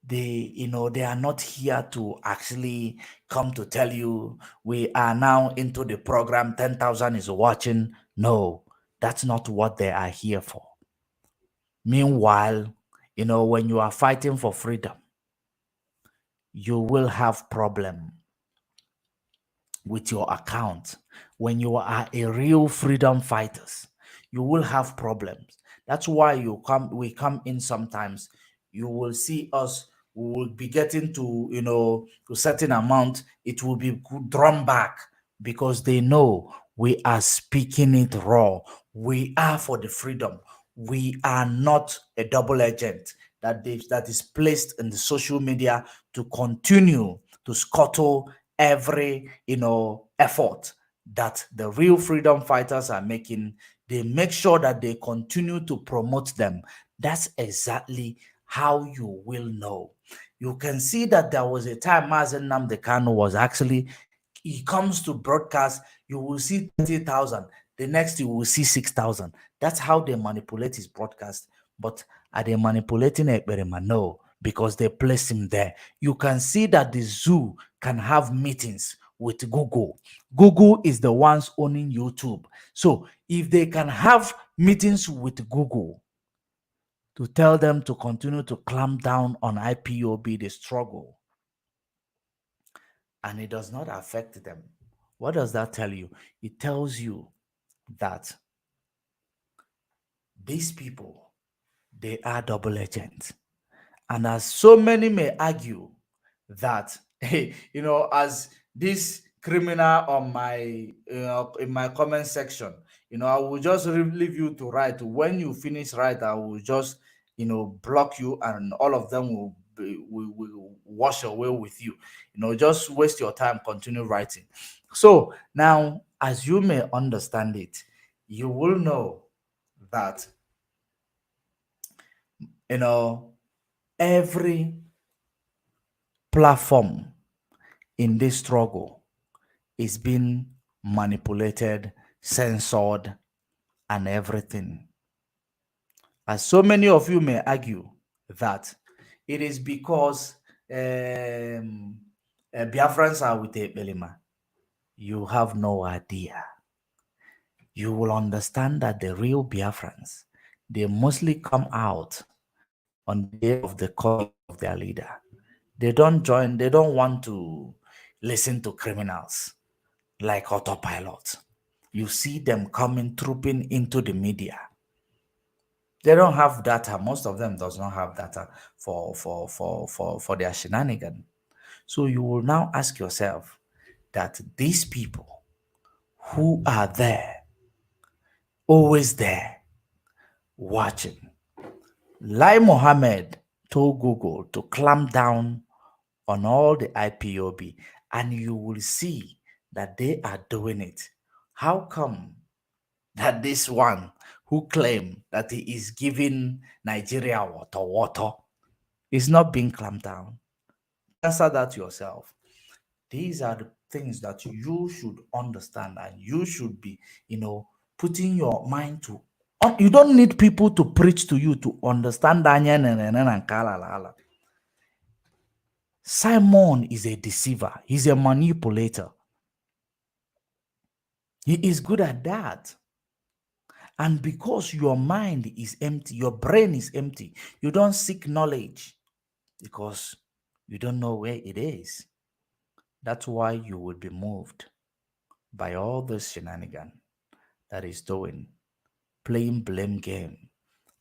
They are not here to actually come to tell you we are now into the program, 10,000 is watching. No, that's not what they are here for. Meanwhile, when you are fighting for freedom, you will have problem with your account. When you are a real freedom fighters, you will have problems. That's why we come in sometimes. You will see us, we will be getting to a certain amount, it will be drawn back because they know we are speaking it raw. We are for the freedom. We are not a double agent that is placed in the social media to continue to scuttle every effort that the real freedom fighters are making. They make sure that they continue to promote them. That's exactly how you will know. You can see that there was a time Mazen Nnamdi Kanu was actually, he comes to broadcast, you will see 30,000, the next you will see 6,000. That's how they manipulate his broadcast. But are they manipulating Ekberima? No, because they place him there. You can see that the zoo can have meetings with Google. Google is the ones owning YouTube. So if they can have meetings with Google to tell them to continue to clamp down on IPOB, the struggle, and it does not affect them, what does that tell you? It tells you that these people, they are double agents. And as so many may argue that, as this criminal on my, in my comment section, I will just leave you to write. When you finish write, I will just, block you, and all of them will wash away with you. Just waste your time, continue writing. So now, as you may understand it, you will know that, every platform in this struggle is being manipulated, censored, and everything. As so many of you may argue that it is because Biafrans are with Belima, you have no idea. You will understand that the real Biafrans, they mostly come out on the day of the call of their leader. They don't want to listen to criminals like autopilot. You see them coming, trooping into the media. They don't have data. Most of them does not have data for their shenanigan. So you will now ask yourself that these people who are there, always there, watching, Lai Mohammed told Google to clamp down on all the IPOB, and you will see that they are doing it. How come that this one who claimed that he is giving Nigeria water is not being clamped down? Answer that yourself. These are the things that you should understand, and you should be, putting your mind to. You don't need people to preach to you to understand. Simon is a deceiver. He's a manipulator. He is good at that. And because your mind is empty, your brain is empty, you don't seek knowledge because you don't know where it is. That's why you will be moved by all this shenanigan that is doing, playing blame game,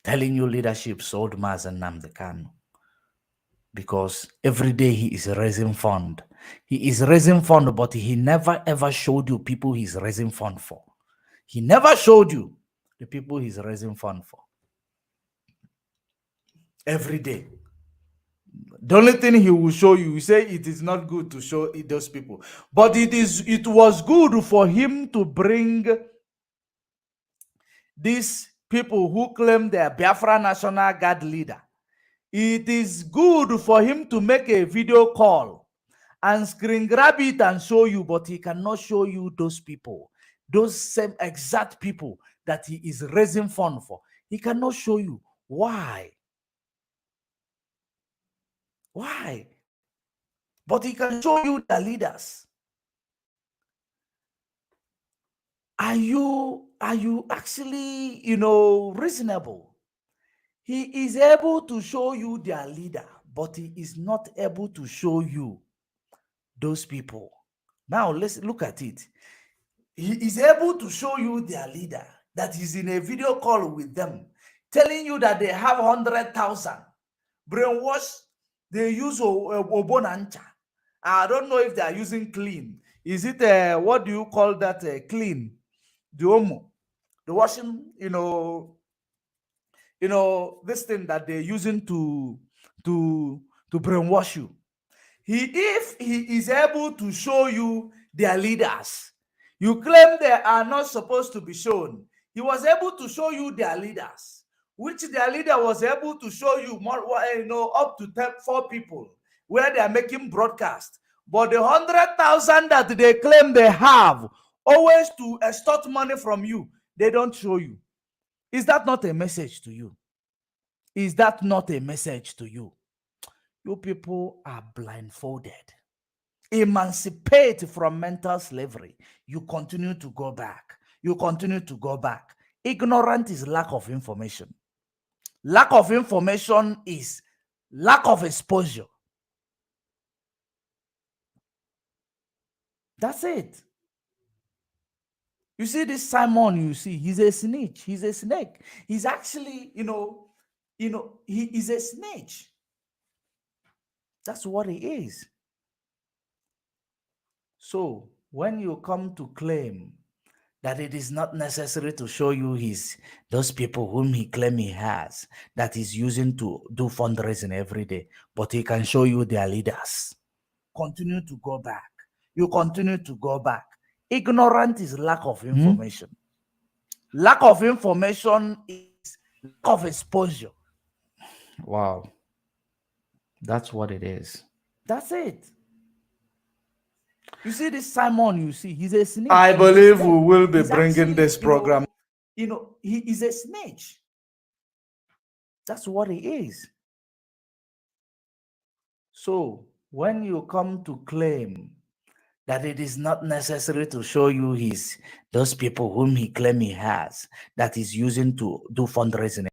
telling you leadership sold Mazen Nnamdi Kanu. Because every day he is raising fund. He is raising fund, but he never ever showed you people he's raising fund for. He never showed you the people he's raising fund for. Every day. The only thing he will show you, he say it is not good to show those people. But it was good for him to bring these people who claim they are Biafran National Guard leader. It is good for him to make a video call and screen grab it and show you, but he cannot show you those people, those same exact people that he is raising fund for. He cannot show you. Why? Why? But he can show you the leaders. Are you actually, reasonable? He is able to show you their leader, but he is not able to show you those people. Now let's look at it. He is able to show you their leader that is in a video call with them, telling you that they have 100,000 brainwash. They use Obonancha. I don't know if they are using clean. Is it what do you call that? Clean, the Omo, the washing. This thing that they're using to brainwash you. If he is able to show you their leaders, you claim they are not supposed to be shown. He was able to show you their leaders, which their leader was able to show you more, up to 4 people where they are making broadcast. But the 100,000 that they claim they have, always to extort money from you, they don't show you. Is that not a message to you? Is that not a message to you? You people are blindfolded. Emancipate from mental slavery. You continue to go back. You continue to go back. Ignorance is lack of information. Lack of information is lack of exposure. That's it. You see this Simon, you see, he's a snitch. He's a snake. He's actually, he is a snitch. That's what he is. So when you come to claim that it is not necessary to show you those people whom he claims he has, that he's using to do fundraising every day, but he can show you their leaders. Continue to go back. You continue to go back. Ignorance is lack of information. Lack of information is lack of exposure. Wow. That's what it is. That's it. You see this Simon, you see, he's a snitch. I believe we will be bringing this program. He is a snitch. That's what he is. So when you come to claim that it is not necessary to show you those people whom he claims he has, that he's using to do fundraising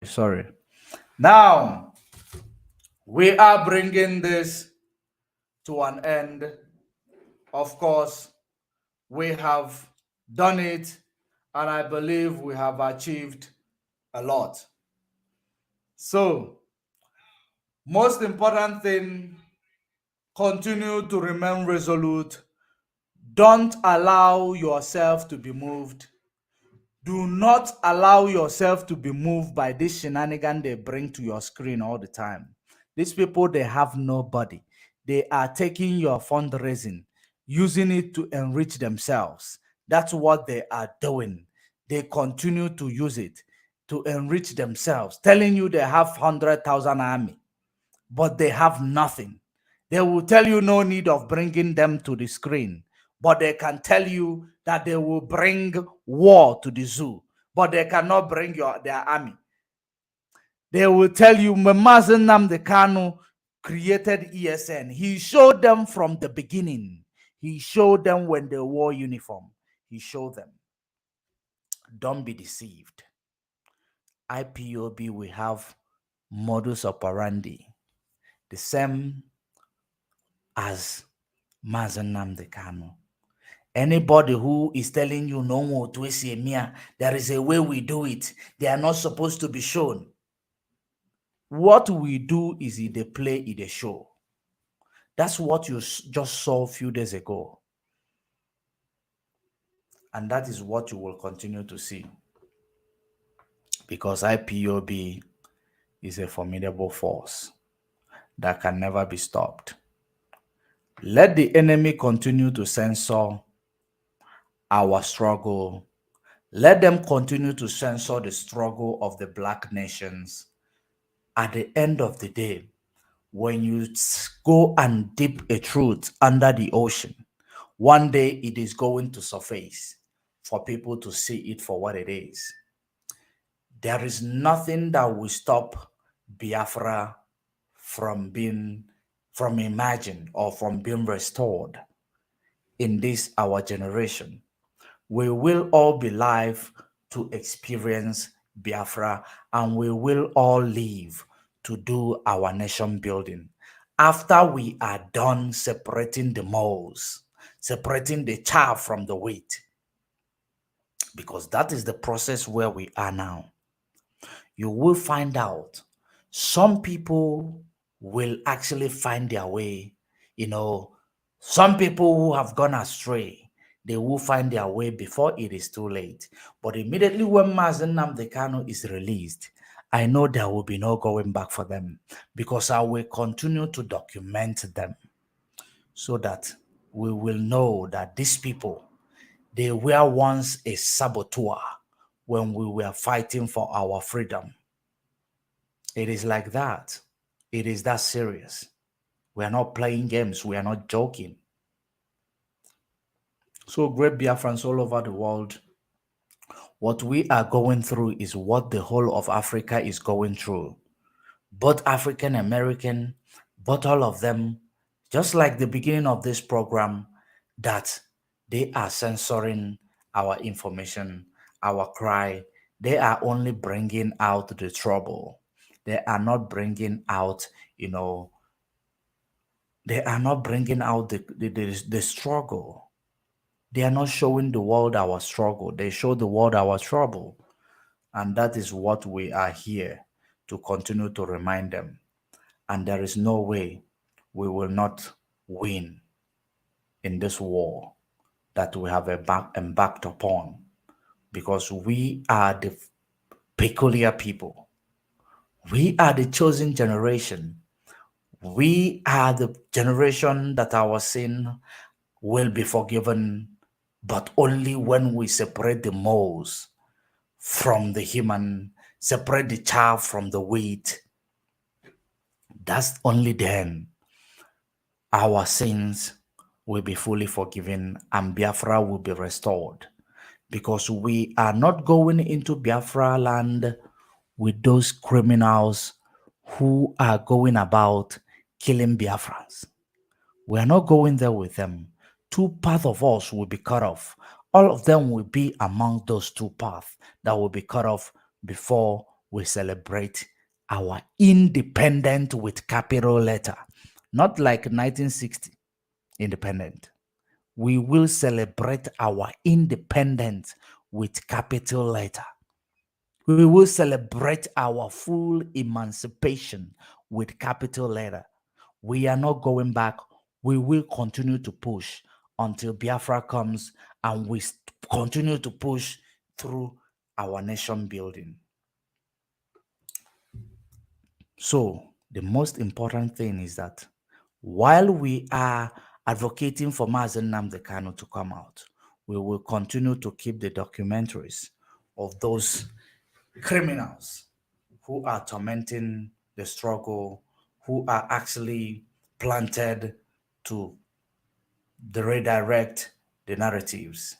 Sorry. Now, we are bringing this to an end. Of course, we have done it, and I believe we have achieved a lot. So, most important thing, continue to remain resolute. Don't allow yourself to be moved. Do not allow yourself to be moved by this shenanigan they bring to your screen all the time. These people, they have nobody. They are taking your fundraising, using it to enrich themselves. That's what they are doing. They continue to use it to enrich themselves, telling you they have 100,000 army, but they have nothing. They will tell you no need of bringing them to the screen, but they can tell you that they will bring war to the zoo, but they cannot bring their army. They will tell you Mazen Nnamdi Kanu created ESN. He showed them from the beginning. He showed them when they wore uniform. He showed them. Don't be deceived. IPOB, we have modus operandi, the same as Mazen Nnamdi Kanu. Anybody who is telling you no more to Mia, there is a way we do it. They are not supposed to be shown. What we do is they play in the show. That's what you just saw a few days ago. And that is what you will continue to see. Because IPOB is a formidable force that can never be stopped. Let the enemy continue to censor our struggle. Let them continue to censor the struggle of the black nations. At the end of the day, when you go and dip a truth under the ocean, one day it is going to surface for people to see it for what it is. There is nothing that will stop Biafra from emerging or from being restored in this our generation. We will all be live to experience Biafra, and we will all live to do our nation building. After we are done separating the moles, separating the chaff from the wheat, because that is the process where we are now, you will find out some people will actually find their way. Some people who have gone astray, they will find their way before it is too late. But immediately when Mazen Nnamdi Kanu is released, I know there will be no going back for them, because I will continue to document them so that we will know that these people, they were once a saboteur when we were fighting for our freedom. It is like that. It is that serious. We are not playing games. We are not joking. So great Biafrans all over the world, what we are going through is what the whole of Africa is going through. Both African American, both all of them, just like the beginning of this program, that they are censoring our information, our cry. They are only bringing out the trouble. They are not bringing out, they are not bringing out the struggle. They are not showing the world our struggle. They show the world our trouble. And that is what we are here to continue to remind them. And there is no way we will not win in this war that we have embarked upon, because we are the peculiar people. We are the chosen generation. We are the generation that our sin will be forgiven, but only when we separate the moles from the human, separate the chaff from the wheat. That's only then our sins will be fully forgiven and Biafra will be restored. Because we are not going into Biafra land with those criminals who are going about killing Biafrans. We are not going there with them. Two paths of us will be cut off. All of them will be among those two paths that will be cut off before we celebrate our independent with capital letter, not like 1960 independent. We will celebrate our independence with capital letter. We will celebrate our full emancipation with capital letter. We are not going back. We will continue to push until Biafra comes, and we continue to push through our nation building. So the most important thing is that while we are advocating for Mazen Nnamdi Kanu to come out, we will continue to keep the documentaries of those criminals who are tormenting the struggle, who are actually planted to redirect the narratives.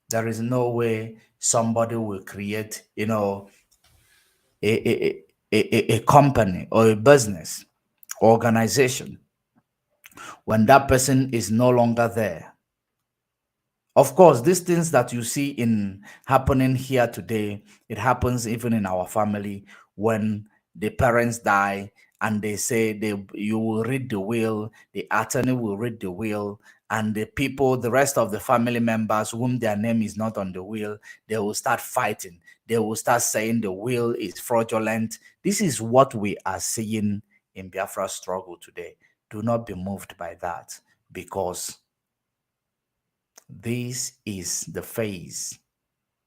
There is no way somebody will create, a company or a business organization when that person is no longer there. Of course, these things that you see in happening here today, it happens even in our family when the parents die and they say you will read the will, the attorney will read the will, and the people, the rest of the family members whom their name is not on the will, they will start fighting. They will start saying the will is fraudulent. This is what we are seeing in Biafra's struggle today. Do not be moved by that, because this is the phase,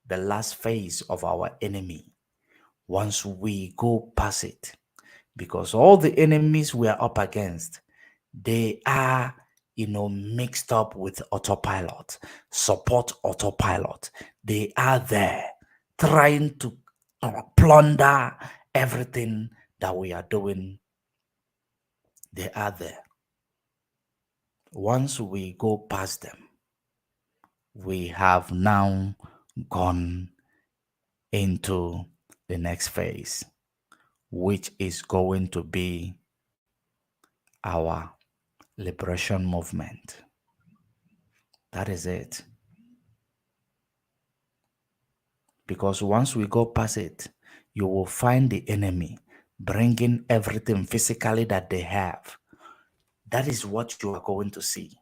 the last phase of our enemy. Once we go past it, because all the enemies we are up against, they are, mixed up with autopilot, support autopilot. They are there trying to plunder everything that we are doing. They are there. Once we go past them, we have now gone into the next phase, which is going to be our liberation movement. That is it. Because once we go past it, you will find the enemy bringing everything physically that they have. That is what you are going to see.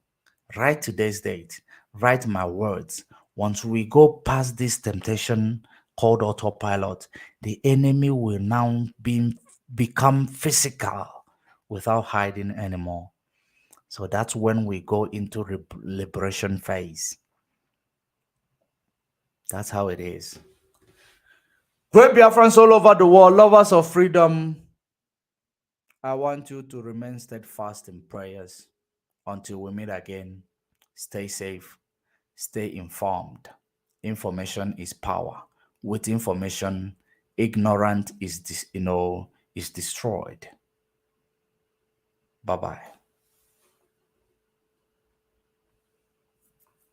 Write today's date. Write my words. Once we go past this temptation called autopilot, the enemy will now become physical without hiding anymore. So that's when we go into liberation phase. That's how it is. Great Biafrans all over the world, lovers of freedom, I want you to remain steadfast in prayers until we meet again. Stay safe. Stay informed. Information is power. With information, ignorance is destroyed. Bye-bye.